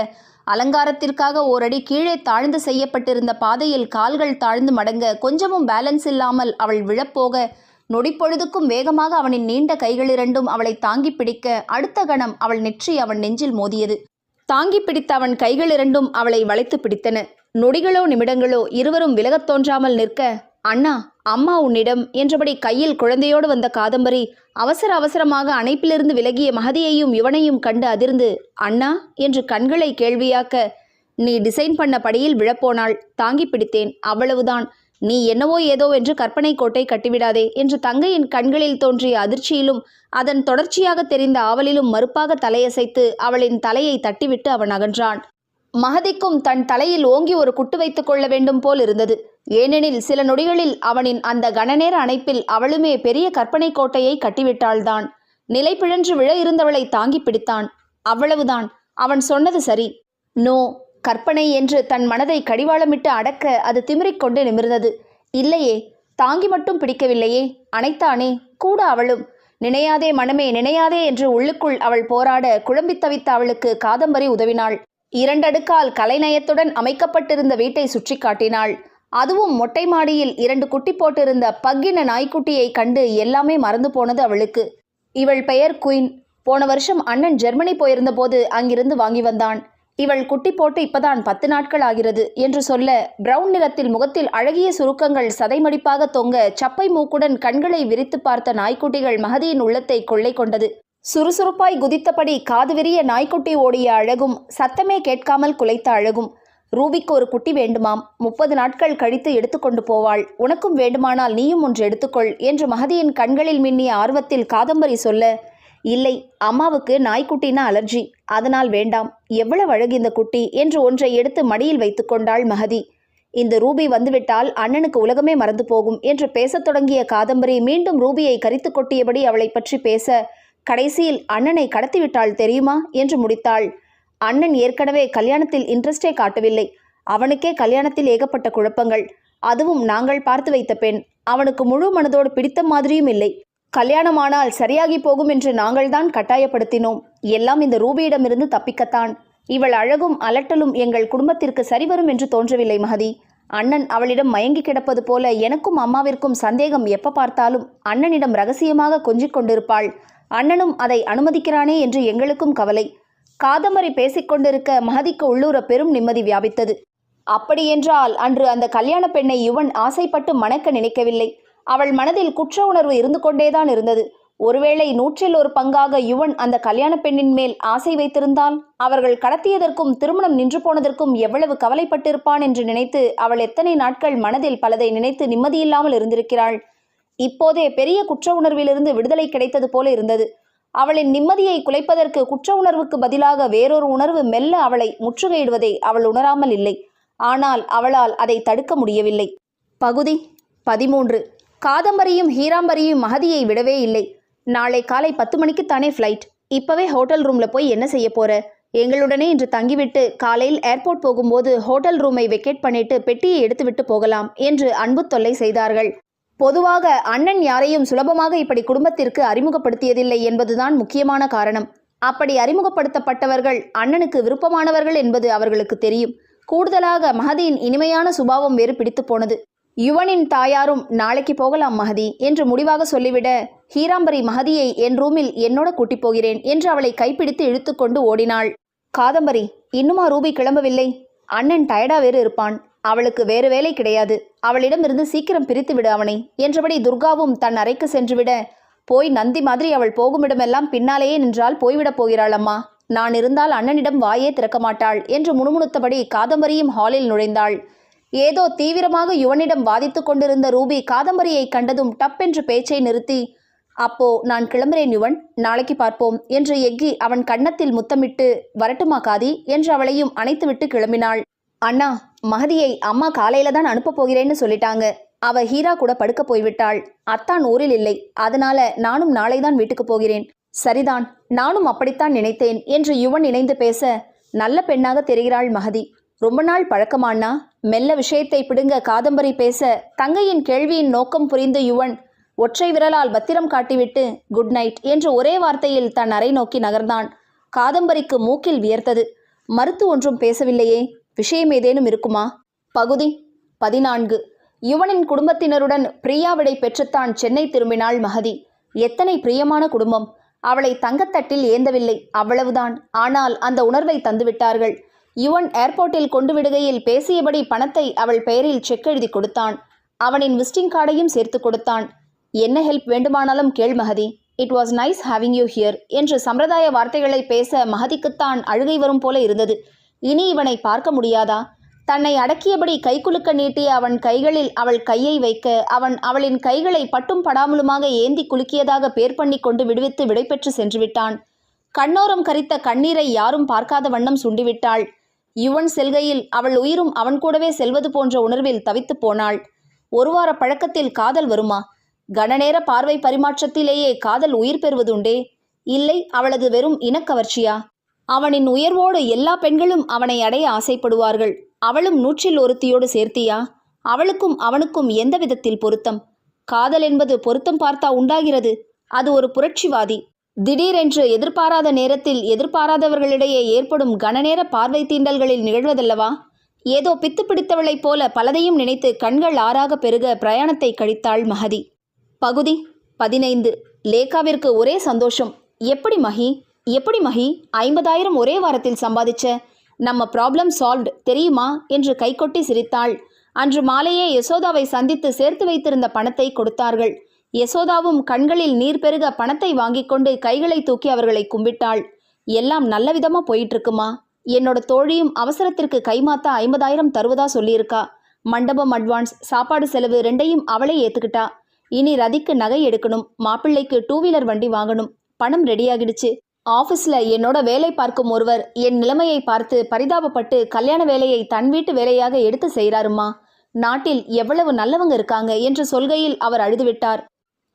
அலங்காரத்திற்காக ஓரடி கீழே தாழ்ந்து செய்யப்பட்டிருந்த பாதையில் கால்கள் தாழ்ந்து மடங்க கொஞ்சமும் பேலன்ஸ் இல்லாமல் அவள் விழப்போக, நொடிப்பொழுதுக்கும் வேகமாக அவனின் நீண்ட கைகளிரண்டும் அவளை தாங்கி பிடிக்க, அடுத்த கணம் அவள் நெற்றி அவன் நெஞ்சில் மோதியது. தாங்கி பிடித்த அவன் கைகளிரண்டும் அவளை வளைத்து பிடித்தன. நொடிகளோ நிமிடங்களோ இருவரும் விலகத் தோன்றாமல் நிற்க, அண்ணா, அம்மா உன்னிடம் என்றபடி கையில் குழந்தையோடு வந்த காதம்பரி அவசர அவசரமாக அணைப்பிலிருந்து விலகிய மகதியையும் யுவனையும் கண்டு அதிர்ந்து, அண்ணா என்று கண்களை கேள்வியாக்க, நீ டிசைன் பண்ண படியில் விழப்போனாள். தாங்கி பிடித்தேன், அவ்வளவுதான். நீ என்னவோ ஏதோ என்று கற்பனை கோட்டை கட்டிவிடாதே என்று தங்கையின் கண்களில் தோன்றிய அதிர்ச்சியிலும் அதன் தொடர்ச்சியாக தெரிந்த ஆவலிலும் மறுப்பாக தலையசைத்து அவளின் தலையை தட்டிவிட்டு அவன் அகன்றான். மகதிக்கும் தன் தலையில் ஓங்கி ஒரு குட்டு வைத்துக் கொள்ள வேண்டும் போல் இருந்தது. ஏனெனில் சில நொடிகளில் அவனின் அந்த கணநேர அணைப்பில் அவளுமே பெரிய கற்பனை கோட்டையை கட்டிவிட்டாள்தான். நிலை பிழன்று விழ இருந்தவளை தாங்கி பிடித்தான். அவ்வளவுதான். அவன் சொன்னது சரி. நோ, கற்பனை என்று தன் மனதை கடிவாளமிட்டு அடக்க அது திமிரிக்கொண்டு நிமிர்ந்தது. இல்லையே, தாங்கி மட்டும் பிடிக்கவில்லையே, அணைத்தானே கூட அவளும். நினையாதே மனமே நினையாதே என்று உள்ளுக்குள் அவள் போராட குழம்பித் தவித்த அவளுக்கு காதம்பரி உதவினாள். 2 அடுக்கால் கலைநயத்துடன் அமைக்கப்பட்டிருந்த வீட்டை சுற்றி காட்டினாள். அதுவும் மொட்டை மாடியில் 2 குட்டி போட்டிருந்த பக்கின நாய்க்குட்டியை கண்டு எல்லாமே மறந்து போனது அவளுக்கு. இவள் பெயர் குயின். போன வருஷம் அண்ணன் ஜெர்மனி போயிருந்த போது அங்கிருந்து வாங்கி வந்தான். இவள் குட்டி போட்டு இப்பதான் 10 நாட்கள் ஆகிறது என்று சொல்ல, பிரவுன் நிறத்தில் முகத்தில் அழகிய சுருக்கங்கள் சதைமடிப்பாக தொங்க சப்பை மூக்குடன் கண்களை விரித்து பார்த்த நாய்க்குட்டிகள் மகதியின் உள்ளத்தை கொள்ளை கொண்டது. சுறுசுறுப்பாய் குதித்தபடி காது விரிய நாய்க்குட்டி ஓடிய அழகும், சத்தமே கேட்காமல் குலைத்த அழகும். ரூபிக்கு ஒரு குட்டி வேண்டுமாம். 30 நாட்கள் கழித்து எடுத்துக்கொண்டு போவாள். உனக்கும் வேண்டுமானால் நீயும் ஒன்று எடுத்துக்கொள் என்று மகதியின் கண்களில் மின்னிய ஆர்வத்தில் காதம்பரி சொல்ல, இல்லை, அம்மாவுக்கு நாய்க்குட்டினா அலர்ஜி, அதனால் வேண்டாம். எவ்வளவு அழகு இந்த குட்டி என்று ஒன்றை எடுத்து மடியில் வைத்து கொண்டாள் மகதி. இந்த ரூபி வந்துவிட்டால் அண்ணனுக்கு உலகமே மறந்து போகும் என்று பேசத் தொடங்கிய காதம்பரி மீண்டும் ரூபியை கரித்து கொட்டியபடி அவளை பற்றி பேச, கடைசியில் அண்ணனை கடத்திவிட்டாள் தெரியுமா என்று முடித்தாள். அண்ணன் ஏற்கனவே கல்யாணத்தில் இன்ட்ரெஸ்டே காட்டவில்லை. அவனுக்கே கல்யாணத்தில் ஏகப்பட்ட குழப்பங்கள். அதுவும் நாங்கள் பார்த்து வைத்த பெண். அவனுக்கு முழு மனதோடு பிடித்த மாதிரியும் இல்லை. கல்யாணமானால் சரியாகி போகும் என்று நாங்கள்தான் கட்டாயப்படுத்தினோம். எல்லாம் இந்த ரூபியிடமிருந்து தப்பிக்கத்தான். இவள் அழகும் அலட்டலும் எங்கள் குடும்பத்திற்கு சரிவரும் என்று தோன்றவில்லை மகதி. அண்ணன் அவளிடம் மயங்கி கிடப்பது போல எனக்கும் அம்மாவிற்கும் சந்தேகம். எப்ப பார்த்தாலும் அண்ணனிடம் ரகசியமாக கொஞ்சிக் கொண்டிருப்பாள். அண்ணனும் அதை அனுமதிக்கிறானே என்று எங்களுக்கும் கவலை. காதம்பரி பேசிக்கொண்டிருக்க மகதிக்கு உள்ளூர பெரும் நிம்மதி வியாபித்தது. அப்படியென்றால் அன்று அந்த கல்யாண பெண்ணை யுவன் ஆசைப்பட்டு மணக்க நினைக்கவில்லை. அவள் மனதில் குற்ற உணர்வு இருந்து கொண்டேதான் இருந்தது. ஒருவேளை 100 பங்காக யுவன் அந்த கல்யாண பெண்ணின் மேல் ஆசை வைத்திருந்தால் அவர்கள் கடத்தியதற்கும் திருமணம் நின்று போனதற்கும் எவ்வளவு கவலைப்பட்டிருப்பான் என்று நினைத்து அவள் எத்தனை நாட்கள் மனதில் பலதை நினைத்து நிம்மதியில்லாமல் இருந்திருக்கிறாள். இப்போதே பெரிய குற்ற உணர்விலிருந்து விடுதலை கிடைத்தது போல இருந்தது. அவளின் நிம்மதியை குலைப்பதற்கு குற்ற உணர்வுக்கு பதிலாக வேறொரு உணர்வு மெல்ல அவளை முற்றுகையிடுவதை அவள் உணராமல் இல்லை. ஆனால் அவளால் அதை தடுக்க முடியவில்லை. பகுதி 13. காதம்பரியும் ஹீராம்பரியும் மகதியை விடவே இல்லை. நாளை காலை 10 மணிக்குத்தானே ஃப்ளைட். இப்போவே ஹோட்டல் ரூமில் போய் என்ன செய்ய போற? எங்களுடனே இன்று தங்கிவிட்டு காலையில் ஏர்போர்ட் போகும்போது ஹோட்டல் ரூமை வெக்கேட் பண்ணிட்டு பெட்டியை எடுத்துவிட்டு போகலாம் என்று அன்பு தொல்லை செய்தார்கள். பொதுவாக அண்ணன் யாரையும் சுலபமாக இப்படி குடும்பத்திற்கு அறிமுகப்படுத்தியதில்லை என்பதுதான் முக்கியமான காரணம். அப்படி அறிமுகப்படுத்தப்பட்டவர்கள் அண்ணனுக்கு விருப்பமானவர்கள் என்பது அவர்களுக்கு தெரியும். கூடுதலாக மகதியின் இனிமையான சுபாவம் வேறு பிடித்து போனது. யுவனின் தாயாரும் நாளைக்கு போகலாம் மகதி என்று முடிவாக சொல்லிவிட, ஹீராம்பரி மகதியை என் ரூமில் என்னோட கூட்டி போகிறேன் என்று அவளை கைப்பிடித்து இழுத்து கொண்டு ஓடினாள். காதம்பரி, இன்னுமா ரூபி கிளம்பவில்லை? அண்ணன் டயர்டா வேறு இருப்பான். அவளுக்கு வேறு வேலை கிடையாது. அவளிடமிருந்து சீக்கிரம் பிரித்து விடு அவனை என்றபடி துர்காவும் தன் அறைக்கு சென்றுவிட, போய் நந்தி மாதிரி அவள் போகுமிடமெல்லாம் பின்னாலேயே நின்றால் போய்விடப் போகிறாள் அம்மா. நான் இருந்தால் அண்ணனிடம் வாயே திறக்க மாட்டாள் என்று முணுமுணுத்தபடி காதம்பரியும் ஹாலில் நுழைந்தாள். ஏதோ தீவிரமாக யுவனிடம் வாதித்து கொண்டிருந்த ரூபி காதம்பரியை கண்டதும் டப்பென்று பேச்சை நிறுத்தி, அப்போ நான் கிளம்புறேன் யுவன், நாளைக்கு பார்ப்போம் என்று எக்கி அவன் கன்னத்தில் முத்தமிட்டு, வரட்டுமா காதி என்று அவளையும் அணைத்துவிட்டு கிளம்பினாள். அண்ணா, மகதியை அம்மா காலையில தான் அனுப்ப போகிறேன்னு சொல்லிட்டாங்க. அவ ஹீரா கூட படுக்க போய்விட்டாள். அத்தான் ஊரில் இல்லை. அதனால நானும் நாளைதான் வீட்டுக்கு போகிறேன். சரிதான், நானும் அப்படித்தான் நினைத்தேன் என்று யுவன் இணைந்து பேச, நல்ல பெண்ணாக தெரிகிறாள் மகதி. ரொம்ப நாள் பழக்கமானா? மெல்ல விஷயத்தை பிடுங்க காதம்பரி பேச, தங்கையின் கேள்வியின் நோக்கம் புரிந்த யுவன் ஒற்றை விரலால் பத்திரம் காட்டிவிட்டு குட் நைட் என்று ஒரே வார்த்தையில் தன் அறை நோக்கி நகர்ந்தான். காதம்பரிக்கு மூக்கில் வியர்த்தது. மறுத்து ஒன்றும் பேசவில்லையே. விஷயம் ஏதேனும் இருக்குமா? பகுதி 14. யுவனின் குடும்பத்தினருடன் பிரியாவிடை பெற்றுத்தான் சென்னை திரும்பினாள் மகதி. எத்தனை பிரியமான குடும்பம்! அவளை தங்கத்தட்டில் ஏந்தவில்லை, அவ்வளவுதான். ஆனால் அந்த உணர்வை தந்துவிட்டார்கள். யுவன் ஏர்போர்ட்டில் கொண்டு விடுகையில் பேசியபடி பணத்தை அவள் பெயரில் செக் எழுதி கொடுத்தான். அவனின் விசிட்டிங் கார்டையும் சேர்த்து கொடுத்தான். என்ன ஹெல்ப் வேண்டுமானாலும் கேள் மகதி. It was nice having you here என்று சம்பிரதாய வார்த்தைகளை பேச மகதிக்குத்தான் அழுகை வரும் போல இருந்தது. இனி இவனை பார்க்க முடியாதா? தன்னை அடக்கியபடி கைக்குலுக்க நீட்டிய அவன் கைகளில் அவள் கையை வைக்க, அவன் அவளின் கைகளை பட்டும் படாமலுமாக ஏந்தி குலுக்கியதாக பேர் பண்ணி கொண்டு விடுவித்து விடைபெற்று சென்று விட்டான். கண்ணோரம் கரித்த கண்ணீரை யாரும் பார்க்காத வண்ணம் சுண்டிவிட்டாள். யுவன் செல்கையில் அவள் உயிரும் அவன் கூடவே செல்வது போன்ற உணர்வில் தவித்து போனாள். ஒரு வார பழக்கத்தில் காதல் வருமா? கனநேர பார்வை பரிமாற்றத்திலேயே காதல் உயிர் பெறுவதுண்டே. இல்லை, அவளது வெறும் இனக்கவர்ச்சியா? அவனின் உயர்வோடு எல்லா பெண்களும் அவனை அடைய ஆசைப்படுவார்கள். அவளும் 100ல் ஒருத்தியோடு சேர்த்தியா? அவளுக்கும் அவனுக்கும் எந்த விதத்தில் பொருத்தம்? காதல் என்பது பொருத்தம் பார்த்தா உண்டாகிறது. அது ஒரு புரட்சிவாதி. திடீரென்று எதிர்பாராத நேரத்தில் எதிர்பாராதவர்களிடையே ஏற்படும் கனநேர பார்வை தீண்டல்களில் நிகழ்வதல்லவா? ஏதோ பித்து பிடித்தவளைப் போல பலதையும் நினைத்து கண்கள் ஆறாக பெருக பிரயாணத்தை கழித்தாள் மஹதி. பகுதி 15. லேகாவிற்கு ஒரே சந்தோஷம். எப்படி மஹி 50,000 ஒரே வாரத்தில் சம்பாதிச்ச? நம்ம ப்ராப்ளம் சால்வ்டு தெரியுமா என்று கைகொட்டி சிரித்தாள். அன்று மாலையே யசோதாவை சந்தித்து சேர்த்து வைத்திருந்த பணத்தை கொடுத்தார்கள். யசோதாவும் கண்களில் நீர் பெருக பணத்தை வாங்கி கொண்டு கைகளை தூக்கி அவர்களை கும்பிட்டாள். எல்லாம் நல்ல விதமா போயிட்டு இருக்குமா? என்னோட தோழியும் அவசரத்திற்கு கைமாத்தா 50,000 தருவதா சொல்லியிருக்கா. மண்டபம் அட்வான்ஸ், சாப்பாடு செலவு 2யும் அவளே ஏத்துக்கிட்டா. இனி ரதிக்கு நகை எடுக்கணும், மாப்பிள்ளைக்கு 2 வீலர் வண்டி வாங்கணும். பணம் ரெடியாகிடுச்சு. ஆஃபீஸில் என்னோட வேலை பார்க்கும் ஒருவர் என் நிலைமையை பார்த்து பரிதாபப்பட்டு கல்யாண வேலையை தன் வீட்டு வேலையாக எடுத்து செய்கிறாருமா. நாட்டில் எவ்வளவு நல்லவங்க இருக்காங்க என்று சொல்கையில் அவர் அழுதுவிட்டார்.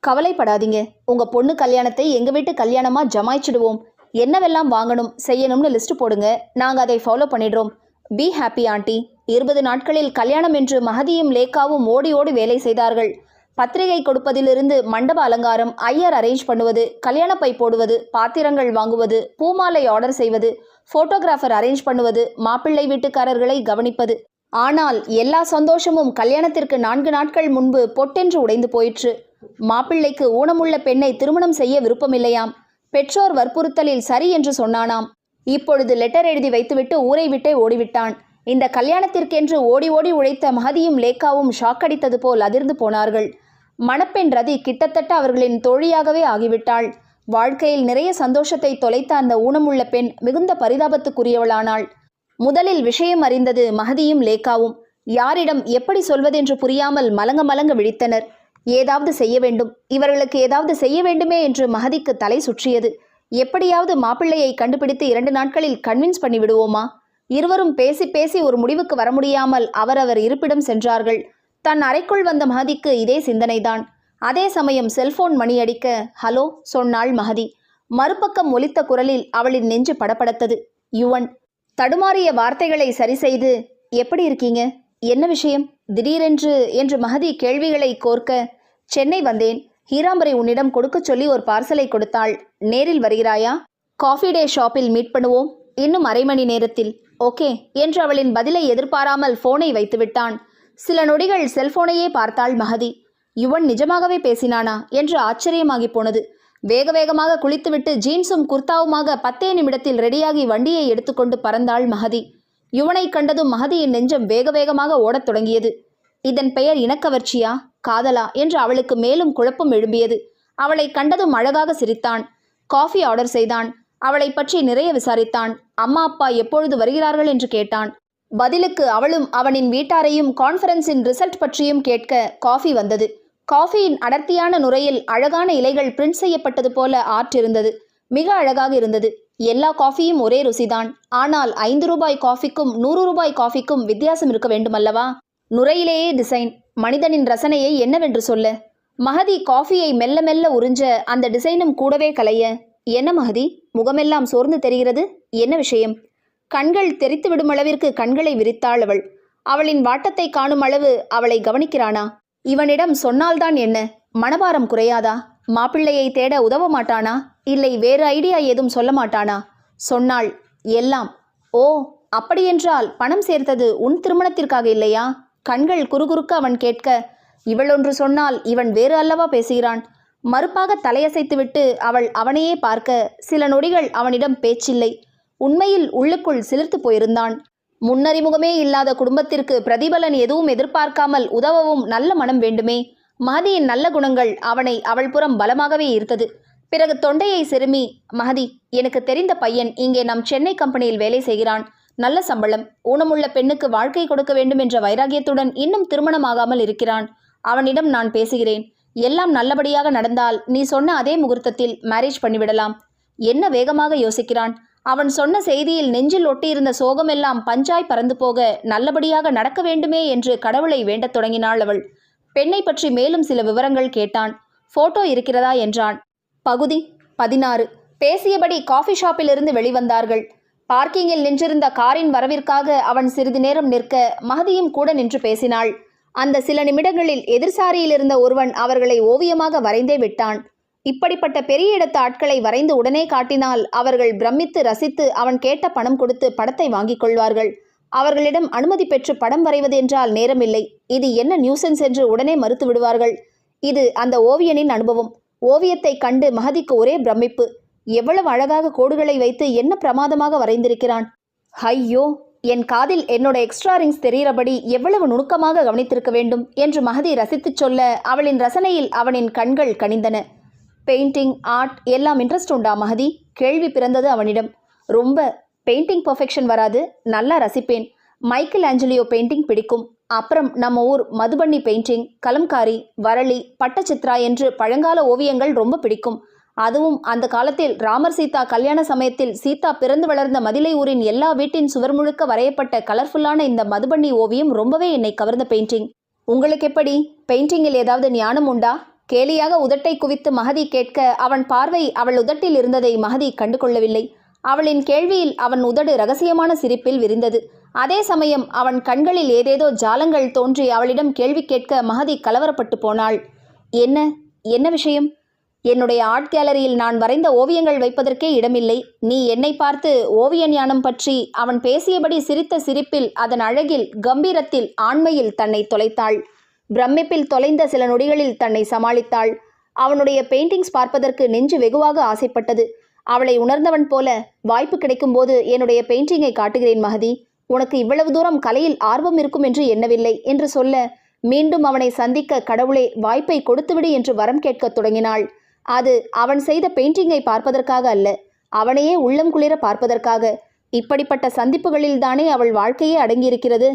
கவலைப்படாதீங்க, உங்க பொண்ணு கல்யாணத்தை எங்க வீட்டு கல்யாணமா ஜமாய்ச்சிடுவோம். என்னவெல்லாம் வாங்கணும் செய்யணும்னு லிஸ்ட் போடுங்க, நாங்கள் அதை ஃபாலோ பண்ணிடுறோம். Be happy aunty. 20 நாட்களில் கல்யாணம் என்று மஹதியும் லேகாவும் ஓடி ஓடி வேலை செய்தார்கள். பத்திரிகை கொடுப்பதிலிருந்து மண்டப அலங்காரம், ஐயர் அரேஞ்ச் பண்ணுவது, கல்யாண பை போடுவது, பாத்திரங்கள் வாங்குவது, பூமாலை ஆர்டர் செய்வது, ஃபோட்டோகிராஃபர் அரேஞ்ச் பண்ணுவது, மாப்பிள்ளை வீட்டுக்காரர்களை கவனிப்பது. ஆனால் எல்லா சந்தோஷமும் கல்யாணத்திற்கு 4 நாட்கள் முன்பு பொட்டென்று உடைந்து போயிற்று. மாப்பிள்ளைக்கு ஊனமுள்ள பெண்ணை திருமணம் செய்ய விருப்பமில்லையாம். பெற்றோர் வற்புறுத்தலில் சரி என்று சொன்னானாம். இப்பொழுது லெட்டர் எழுதி வைத்துவிட்டு ஊரை விட்டே ஓடிவிட்டான். இந்த கல்யாணத்திற்கென்று ஓடி ஓடி உழைத்த மஹதியும் லேகாவும் ஷாக்கடித்தது போல் அதிர்ந்து போனார்கள். மணப்பெண் ரதி கிட்டத்தட்ட அவர்களின் தோழியாகவே ஆகிவிட்டாள். வாழ்க்கையில் நிறைய சந்தோஷத்தை தொலைத்த அந்த ஊனமுள்ள பெண் மிகுந்த பரிதாபத்துக்குரியவளானாள். முதலில் விஷயம் அறிந்தது மஹதியும் லேகாவும். யாரிடம் எப்படி சொல்வதென்று புரியாமல் மலங்க மலங்க விழித்தனர். ஏதாவது செய்ய வேண்டும், இவர்களுக்கு ஏதாவது செய்ய வேண்டுமே என்று மஹதிக்கு தலை சுற்றியது. எப்படியாவது மாப்பிள்ளையை கண்டுபிடித்து 2 நாட்களில் கன்வின்ஸ் பண்ணி விடுவோமா? இருவரும் பேசி பேசி ஒரு முடிவுக்கு வர முடியாமல் அவரவர் இருப்பிடம் சென்றார்கள். தன் அறைக்குள் வந்த மஹதிக்கு இதே சிந்தனைதான். அதே சமயம் செல்போன் மணி அடிக்க ஹலோ சொன்னாள் மஹதி. மறுபக்கம் ஒலித்த குரலில் அவளின் நெஞ்சு படபடத்தது. யுவன். தடுமாறிய வார்த்தைகளை சரி செய்து எப்படி இருக்கீங்க, என்ன விஷயம் திடீரென்று என்று மஹதி கேள்விகளை கோர்க்க, சென்னை வந்தேன், ஹீராம்பரை உன்னிடம் கொடுக்க சொல்லி ஒரு பார்சலை கொடுத்தாள். நேரில் வருகிறாயா? காஃபி டே ஷாப்பில் மீட் பண்ணுவோம், இன்னும் அரை மணி நேரத்தில். ஓகே என்று அவளின் பதிலை எதிர்பாராமல் போனை வைத்துவிட்டான். சில நொடிகள் செல்போனையே பார்த்தாள் மஹதி. யுவன் நிஜமாகவே பேசினானா என்று ஆச்சரியமாகி போனது. வேக வேகமாக குளித்துவிட்டு ஜீன்ஸும் குர்தாவுமாக 10 நிமிடத்தில் ரெடியாகி வண்டியை எடுத்துக்கொண்டு பறந்தாள் மஹதி. யுவனை கண்டதும் மஹதியின் நெஞ்சம் வேக வேகமாக ஓடத் தொடங்கியது. இதன் பெயர் இனக்கவர்ச்சியா, காதலா என்று அவளுக்கு மேலும் குழப்பம் எழும்பியது. அவளை கண்டதும் அழகாக சிரித்தான். காஃபி ஆர்டர் செய்தான். அவளை பற்றி நிறைய விசாரித்தான். அம்மா அப்பா எப்பொழுது வருகிறார்கள் என்று கேட்டான். பதிலுக்கு அவளும் அவனின் வீட்டாரையும் கான்ஃபரன்ஸின் ரிசல்ட் பற்றியும் கேட்க காஃபி வந்தது. காஃபியின் அடர்த்தியான நுரையில் அழகான இலைகள் பிரிண்ட் செய்யப்பட்டது போல ஆர்ட் இருந்தது. மிக அழகாக இருந்தது. எல்லா காஃபியும் ஒரே ருசிதான். ஆனால் 5 ரூபாய் காஃபிக்கும் 100 ரூபாய் காஃபிக்கும் வித்தியாசம் இருக்க வேண்டுமல்லவா? நுரையிலேயே டிசைன். மனிதனின் ரசனையை என்னவென்று சொல்ல? மஹதி காஃபியை மெல்ல மெல்ல உறிஞ்ச அந்த டிசைனும் கூடவே கலைய. என்ன மஹதி, முகமெல்லாம் சோர்ந்து தெரிகிறது, என்ன விஷயம்? கண்கள் தெரித்து விடும் அளவிற்கு கண்களை விரித்தாள் அவள். அவளின் வாட்டத்தை காணும் அளவு அவளை கவனிக்கிறானா? இவனிடம் சொன்னால்தான் என்ன, மனபாரம் குறையாதா? மாப்பிள்ளையை தேட உதவ மாட்டானா? இல்லை வேறு ஐடியா ஏதும் சொல்ல மாட்டானா? சொன்னாள் எல்லாம். ஓ, அப்படியென்றால் பணம் சேர்த்தது உன் திருமணத்திற்காக இல்லையா? கண்கள் குறுகுறுக்க அவன் கேட்க, இவளொன்று சொன்னால் இவன் வேறு அல்லவா பேசுகிறான். மறுப்பாக தலையசைத்துவிட்டு அவள் அவனையே பார்க்க சில நொடிகள் அவனிடம் பேச்சில்லை. உண்மையில் உள்ளுக்குள் சிலிர்த்து போயிருந்தான். முன்னறிமுகமே இல்லாத குடும்பத்திற்கு பிரதிபலன் எதுவும் எதிர்பார்க்காமல் உதவவும் நல்ல மனம் வேண்டுமே. மஹதியின் நல்ல குணங்கள் அவனை அவள் புறம் பலமாகவே ஈர்த்தது. பிறகு தொண்டையை செருமி, மஹதி, எனக்கு தெரிந்த பையன் இங்கே நம் சென்னை கம்பெனியில் வேலை செய்கிறான். நல்ல சம்பளம். ஊனமுள்ள பெண்ணுக்கு வாழ்க்கை கொடுக்க வேண்டும் என்ற வைராகியத்துடன் இன்னும் திருமணமாகாமல் இருக்கிறான். அவனிடம் நான் பேசுகிறேன். எல்லாம் நல்லபடியாக நடந்தால் நீ சொன்ன அதே முகூர்த்தத்தில் மேரேஜ் பண்ணிவிடலாம். என்ன வேகமாக யோசிக்கிறான்? அவன் சொன்ன செய்தியில் நெஞ்சில் ஒட்டியிருந்த சோகமெல்லாம் பஞ்சாய் பறந்து போக நல்லபடியாக நடக்க வேண்டுமே என்று கடவுளை வேண்டத் தொடங்கினாள் அவள். பெண்ணை பற்றி மேலும் சில விவரங்கள் கேட்டான். போட்டோ இருக்கிறதா என்றான். பகுதி 16. பேசியபடி காஃபி ஷாப்பிலிருந்து வெளிவந்தார்கள். பார்க்கிங்கில் நின்றிருந்த காரின் வரவிற்காக அவன் சிறிது நேரம் நிற்க மஹதியும் கூட நின்று பேசினாள். அந்த சில நிமிடங்களில் எதிர்சாரியில் இருந்த ஒருவன் அவர்களை ஓவியமாக வரைந்தே விட்டான். இப்படிப்பட்ட பெரிய இடத்து ஆட்களை வரைந்து உடனே காட்டினால் அவர்கள் பிரமித்து ரசித்து அவன் கேட்ட பணம் கொடுத்து படத்தை வாங்கிக் கொள்வார்கள். அவர்களிடம் அனுமதி பெற்று படம் வரைவது என்றால் நேரமில்லை, இது என்ன நியூசன்ஸ் என்று உடனே மறுத்து விடுவார்கள். இது அந்த ஓவியனின் அனுபவம். ஓவியத்தை கண்டு மஹதிக்கு ஒரே பிரமிப்பு. எவ்வளவு அழகாக கோடுகளை வைத்து என்ன பிரமாதமாக வரைந்திருக்கிறான். ஐயோ, என் காதில் என்னோட எக்ஸ்ட்ரா ரிங்ஸ் தெரிகிறபடி எவ்வளவு நுணுக்கமாக கவனித்திருக்க வேண்டும் என்று மஹதி ரசித்துச் சொல்ல அவளின் ரசனையில் அவனின் கண்கள் கனிந்தன. பெயிண்டிங், ஆர்ட் எல்லாம் இன்ட்ரெஸ்ட் உண்டா மஹதி? கேள்வி பிறந்தது அவனிடம். ரொம்ப. பெயிண்டிங் பர்ஃபெக்ஷன் வராது, நல்லா ரசிப்பேன். மைக்கேல் ஆஞ்சலியோ பெயிண்டிங் பிடிக்கும். அப்புறம் நம்ம ஊர் மதுபண்ணி பெயிண்டிங், கலம்காரி, வரளி, பட்டச்சித்ரா என்று பழங்கால ஓவியங்கள் ரொம்ப பிடிக்கும். அதுவும் அந்த காலத்தில் ராமர் சீதா கல்யாண சமயத்தில் சீதா பிறந்து வளர்ந்த மதிலை ஊரின் எல்லா வீட்டின் சுவர் முழுக்க வரையப்பட்ட கலர்ஃபுல்லான இந்த மதுபண்ணி ஓவியம் ரொம்பவே என்னை கவர்ந்த பெயிண்டிங். உங்களுக்கு எப்படி? பெயிண்டிங்கில் ஏதாவது ஞானம் உண்டா? கேலியாக உதட்டை குவித்து மஹதி கேட்க அவன் பார்வை அவள் உதட்டில் இருந்ததை மஹதி கண்டு கொள்ளவில்லை. அவளின் கேள்வியில் அவன் உதடு ரகசியமான சிரிப்பில் விரிந்தது. அதே சமயம் அவன் கண்களில் ஏதேதோ ஜாலங்கள் தோன்றி அவளிடம் கேள்வி கேட்க மஹதி கலவரப்பட்டு போனாள். என்ன என்ன விஷயம்? என்னுடைய ஆர்ட் கேலரியில் நான் வரைந்த ஓவியங்கள் வைப்பதற்கே இடமில்லை. நீ என்னை பார்த்து ஓவிய ஞானம் பற்றி அவன் பேசியபடி சிரித்த சிரிப்பில், அதன் அழகில், கம்பீரத்தில், ஆண்மையில் தன்னை தொலைத்தாள். பிரமிப்பில் தொலைந்த சில நொடிகளில் தன்னை சமாளித்தாள். அவனுடைய பெயிண்டிங்ஸ் பார்ப்பதற்கு நெஞ்சு வெகுவாக ஆசைப்பட்டது. அவளை உணர்ந்தவன் போல, வாய்ப்பு கிடைக்கும்போது என்னுடைய பெயிண்டிங்கை காட்டுகிறேன் மஹதி. உனக்கு இவ்வளவு தூரம் கலையில் ஆர்வம் இருக்கும் என்று எண்ணவில்லை என்று சொல்ல, மீண்டும் அவனை சந்திக்க கடவுளே வாய்ப்பை கொடுத்துவிடு என்று வரம் கேட்கத் தொடங்கினாள். அது அவன் செய்த பெயிண்டிங்கை பார்ப்பதற்காக அல்ல, அவனையே உள்ளம் குளிர பார்ப்பதற்காக. இப்படிப்பட்ட சந்திப்புகளில்தானே அவள் வாழ்க்கையே அடங்கியிருக்கிறது.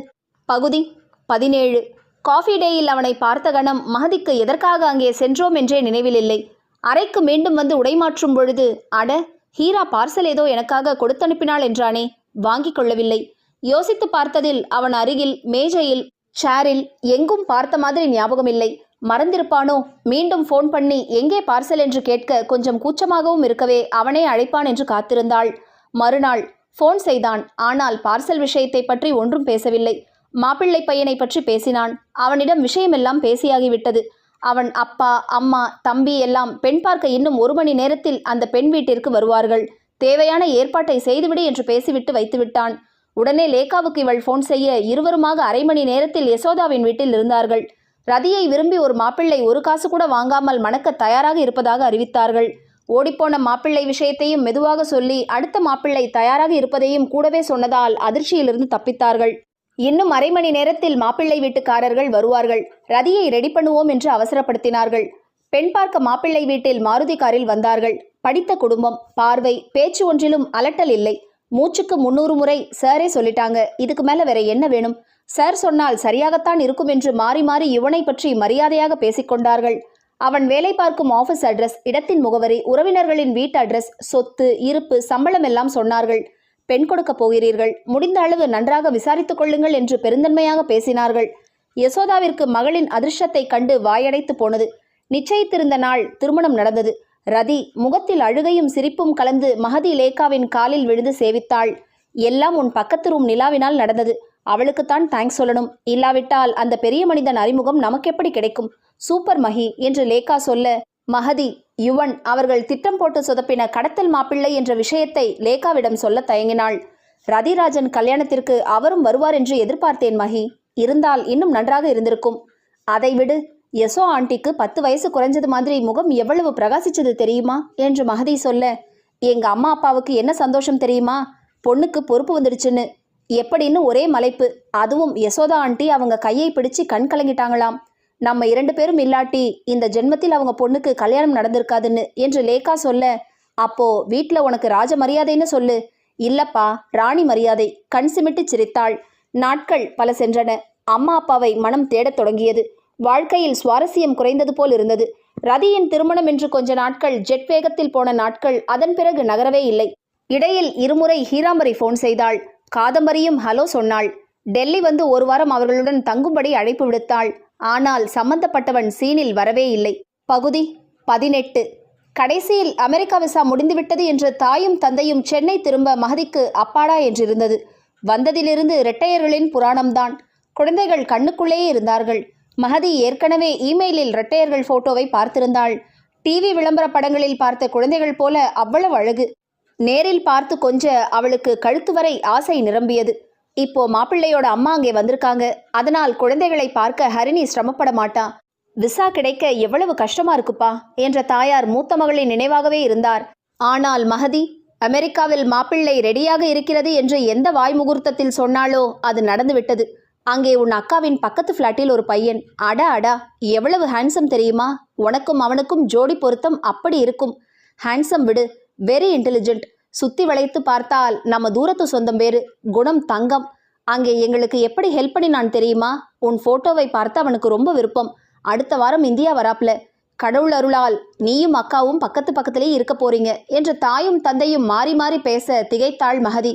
பகுதி 17. காஃபி டேயில் அவனை பார்த்த கணம் மஹதிக்கு எதற்காக அங்கே சென்றோம் என்றே நினைவில் இல்லை. அறைக்கு மீண்டும் வந்து உடைமாற்றும் பொழுது, அட, ஹீரா பார்சல் ஏதோ எனக்காக கொடுத்தனுப்பினாள் என்றானே, வாங்கிக் கொள்ளவில்லை. யோசித்து பார்த்ததில் அவன் அருகில், மேஜையில், ஷேரில் எங்கும் பார்த்த மாதிரி ஞாபகமில்லை. மறந்திருப்பானோ? மீண்டும் ஃபோன் பண்ணி எங்கே பார்சல் என்று கேட்க கொஞ்சம் கூச்சமாகவும் இருக்கவே அவனே அழைப்பான் என்று காத்திருந்தாள். மறுநாள் ஃபோன் செய்தான். ஆனால் பார்சல் விஷயத்தை பற்றி ஒன்றும் பேசவில்லை. மாப்பிள்ளை பையனை பற்றி பேசினான். அவனிடம் விஷயமெல்லாம் பேசியாகிவிட்டது. அவன் அப்பா, அம்மா, தம்பி எல்லாம் பெண் பார்க்க இன்னும் 1 மணி நேரத்தில் அந்த பெண் வீட்டிற்கு வருவார்கள். தேவையான ஏற்பாட்டை செய்துவிடு என்று பேசிவிட்டு வைத்துவிட்டான். உடனே லேகாவுக்கு இவள் ஃபோன் செய்ய இருவருமாக 1/2 மணி நேரத்தில் யசோதாவின் வீட்டில் இருந்தார்கள். ரதியை விரும்பி ஒரு மாப்பிள்ளை 1 காசு கூட வாங்காமல் மணக்க தயாராக இருப்பதாக அறிவித்தார்கள். ஓடிப்போன மாப்பிள்ளை விஷயத்தையும் மெதுவாக சொல்லி அடுத்த மாப்பிள்ளை தயாராக இருப்பதையும் கூடவே சொன்னதால் அதிர்ச்சியிலிருந்து தப்பித்தார்கள். இன்னும் 1/2 மணி நேரத்தில் மாப்பிள்ளை வீட்டுக்காரர்கள் வருவார்கள். ரதியை ரெடி பண்ணுவோம் என்று அவசரப்படுத்தினார்கள். பெண் பார்க்க மாப்பிள்ளை வீட்டில் மாருதி காரில் வந்தார்கள். படித்த குடும்பம், பார்வை, பேச்சு ஒன்றிலும் அலட்டல் இல்லை. மூச்சுக்கு 300 முறை சாரே சொல்லிட்டாங்க, இதுக்கு மேல வேற என்ன வேணும்? சார் சொன்னால் சரியாகத்தான் இருக்கும் என்று மாறி மாறி இவனை பற்றி மரியாதையாக பேசிக்கொண்டார்கள். அவன் வேலை பார்க்கும் ஆஃபீஸ் அட்ரஸ், இடத்தின் முகவரி, உறவினர்களின் வீட்டு அட்ரஸ், சொத்து, இருப்பு, சம்பளம் எல்லாம் சொன்னார்கள். பெண் கொடுக்க போகிறீர்கள், முடிந்த அளவு நன்றாக விசாரித்துக் கொள்ளுங்கள் என்று பெருந்தன்மையாக பேசினார்கள். யசோதாவிற்கு மகளின் அதிர்ஷ்டத்தை கண்டு வாயடைத்து போனது. நிச்சயித்திருந்த நாள் திருமணம் நடந்தது. ரதி முகத்தில் அழுகையும் சிரிப்பும் கலந்து மஹதி லேகாவின் காலில் விழுந்து சேவித்தாள். எல்லாம் உன் பக்கத்து ரூம் நிலாவினால் நடந்தது. அவளுக்குத்தான் தேங்க்ஸ் சொல்லணும். இல்லாவிட்டால் அந்த பெரிய மனிதன் அறிமுகம் நமக்கெப்படி கிடைக்கும்? சூப்பர் மஹி என்று லேகா சொல்ல, மஹதி, யுவன் அவர்கள் திட்டம் போட்டு சொதப்பின கடத்தல் மாப்பிள்ளை என்ற விஷயத்தை லேகாவிடம் சொல்ல தயங்கினாள். ரதிராஜன் கல்யாணத்திற்கு அவரும் வருவார் என்று எதிர்பார்த்தேன் மஹி. இருந்தால் இன்னும் நன்றாக இருந்திருக்கும். அதை விடு. யசோ ஆண்டிக்கு 10 வயசு குறைஞ்சது மாதிரி முகம் எவ்வளவு பிரகாசிச்சது தெரியுமா என்று மஹதி சொல்ல, எங்க அம்மா அப்பாவுக்கு என்ன சந்தோஷம் தெரியுமா? பொண்ணுக்கு பொறுப்பு வந்துடுச்சுன்னு. எப்படின்னு ஒரே மலைப்பு. அதுவும் யசோதா ஆண்டி அவங்க கையை பிடிச்சு கண் கலங்கிட்டாங்களாம். நம்ம 2 பேரும் இல்லாட்டி இந்த ஜென்மத்தில் அவங்க பொண்ணுக்கு கல்யாணம் நடந்திருக்காதுன்னு என்று லேகா சொல்ல, அப்போ வீட்டில் உனக்கு ராஜ மரியாதைன்னு சொல்லு. இல்லப்பா, ராணி மரியாதை. கண் சிமிட்டு சிரித்தாள். நாட்கள் பல சென்றன. அம்மா அப்பாவை மனம் தேடத் தொடங்கியது. வாழ்க்கையில் சுவாரஸ்யம் குறைந்தது போல் இருந்தது. ரதியின் திருமணம் என்று கொஞ்ச நாட்கள் ஜெட் வேகத்தில் போன நாட்கள். அதன் பிறகு நகரவே இல்லை. இடையில் இருமுறை ஹீராம்பரி ஃபோன் செய்தாள். காதம்பரியும் ஹலோ சொன்னாள். டெல்லி வந்து ஒரு வாரம் அவர்களுடன் தங்கும்படி அழைப்பு விடுத்தாள். ஆனால் சம்பந்தப்பட்டவன் சீனில் வரவே இல்லை. பகுதி 18. கடைசியில் அமெரிக்கா விசா முடிந்துவிட்டது என்று தாயும் தந்தையும் சென்னை திரும்ப மகதிக்கு அப்பாடா என்றிருந்தது. வந்ததிலிருந்து இரட்டையர்களின் புராணம்தான். குழந்தைகள் கண்ணுக்குள்ளேயே இருந்தார்கள். மகதி ஏற்கனவே இமெயிலில் இரட்டையர்கள் போட்டோவை பார்த்திருந்தாள். டிவி விளம்பர படங்களில் பார்த்த குழந்தைகள் போல அவ்வளவு அழகு. நேரில் பார்த்து கொஞ்ச அவளுக்கு கழுத்து வரை ஆசை நிரம்பியது. இப்போ மாப்பிள்ளையோட அம்மா அங்கே வந்திருக்காங்க. அதனால் குழந்தைகளை பார்க்க ஹரிணி சிரமப்பட மாட்டா. விசா கிடைக்க எவ்வளவு கஷ்டமா இருக்குப்பா என்ற தாயார் மூத்த மகளின் நினைவாகவே இருந்தார். ஆனால் மகதி அமெரிக்காவில் மாப்பிள்ளை ரெடியாக இருக்கிறது என்று எந்த வாய் முகூர்த்தத்தில் சொன்னாலோ அது நடந்துவிட்டது. அங்கே உன் அக்காவின் பக்கத்து ஃப்ளாட்டில் ஒரு பையன். அடா எவ்வளவு ஹேண்ட்ஸம் தெரியுமா? உனக்கும் அவனுக்கும் ஜோடி பொருத்தம் அப்படி இருக்கும். ஹேண்ட்ஸம் விடு, வெரி இன்டெலிஜென்ட். சுத்தி வளைத்து பார்த்தால் நம்ம தூரத்து சொந்தம் வேறு. குணம் தங்கம். அங்கே எங்களுக்கு எப்படி ஹெல்ப் பண்ணினான் தெரியுமா? உன் போட்டோவை பார்த்து அவனுக்கு ரொம்ப விருப்பம். அடுத்த வாரம் இந்தியா வராப்ல. கடவுள் அருளால் நீயும் அக்காவும் பக்கத்திலே இருக்க போறீங்க என்று தாயும் தந்தையும் மாறி மாறி பேச திகைத்தாள் மகதி.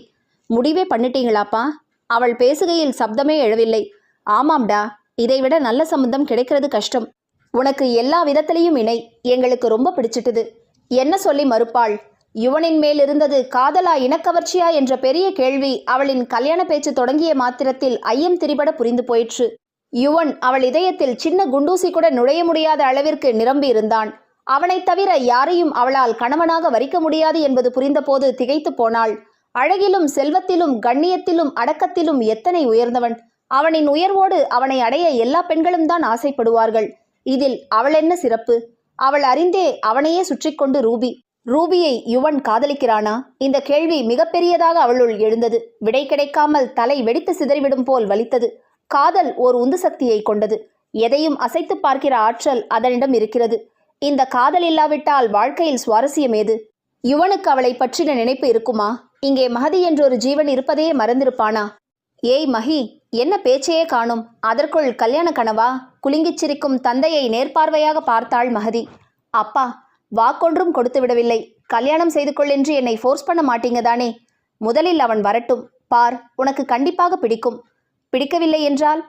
முடிவே பண்ணிட்டீங்களாப்பா? அவள் பேசுகையில் சப்தமே எழவில்லை. ஆமாம்டா, இதைவிட நல்ல சம்பந்தம் கிடைக்கிறது கஷ்டம். உனக்கு எல்லா விதத்திலையும் இணை. எங்களுக்கு ரொம்ப பிடிச்சிட்டுது. என்ன சொல்லி மறுப்பாள்? யுவனின் மேல் இருந்தது காதலா இனக்கவர்ச்சியா என்ற பெரிய கேள்வி அவளின் கல்யாண பேச்சு தொடங்கிய மாத்திரத்தில் ஐயம் திரிபட புரிந்து போயிற்று. யுவன் அவள் இதயத்தில் சின்ன குண்டூசி கூட நுழைய முடியாத அளவிற்கு நிரம்பி இருந்தான். அவனைத் தவிர யாரையும் அவளால் கணவனாக வரிக்க முடியாது என்பது புரிந்தபோது திகைத்து போனாள். அழகிலும் செல்வத்திலும் கண்ணியத்திலும் அடக்கத்திலும் எத்தனை உயர்ந்தவன்! அவனின் உயர்வோடு அவனை அடைய எல்லா பெண்களும் தான் ஆசைப்படுவார்கள். இதில் அவள் என்ன சிறப்பு? அவள் அறிந்தே அவனையே சுற்றி கொண்டு ரூபியை யுவன் காதலிக்கிறானா? இந்த கேள்வி மிகப்பெரியதாக அவளுள் எழுந்தது. விடை கிடைக்காமல் தலை வெடித்து சிதறிவிடும் போல் வலித்தது. காதல் ஓர் உந்து சக்தியை கொண்டது. எதையும் அசைத்து பார்க்கிற ஆற்றல் அதனிடம் இருக்கிறது. இந்த காதல் இல்லாவிட்டால் வாழ்க்கையில் சுவாரஸ்யம் ஏது? யுவனுக்கு அவளை பற்றின நினைப்பு இருக்குமா? இங்கே மகதி என்றொரு ஜீவன் இருப்பதையே மறந்திருப்பானா? ஏய் மகி, என்ன பேச்சையே காணும். அதற்குள் கல்யாண கனவா? குலுங்கிச் சிரிக்கும் தந்தையை நேர்பார்வையாக பார்த்தாள் மகதி. அப்பா, வாக்கொன்றும் கொடுத்து விடவில்லை. கல்யாணம் செய்து கொள் என்று என்னை ஃபோர்ஸ் பண்ண மாட்டீங்க தானே? முதலில் அவன் வரட்டும். பார், உனக்கு கண்டிப்பாக பிடிக்கும். பிடிக்கவில்லை என்றால்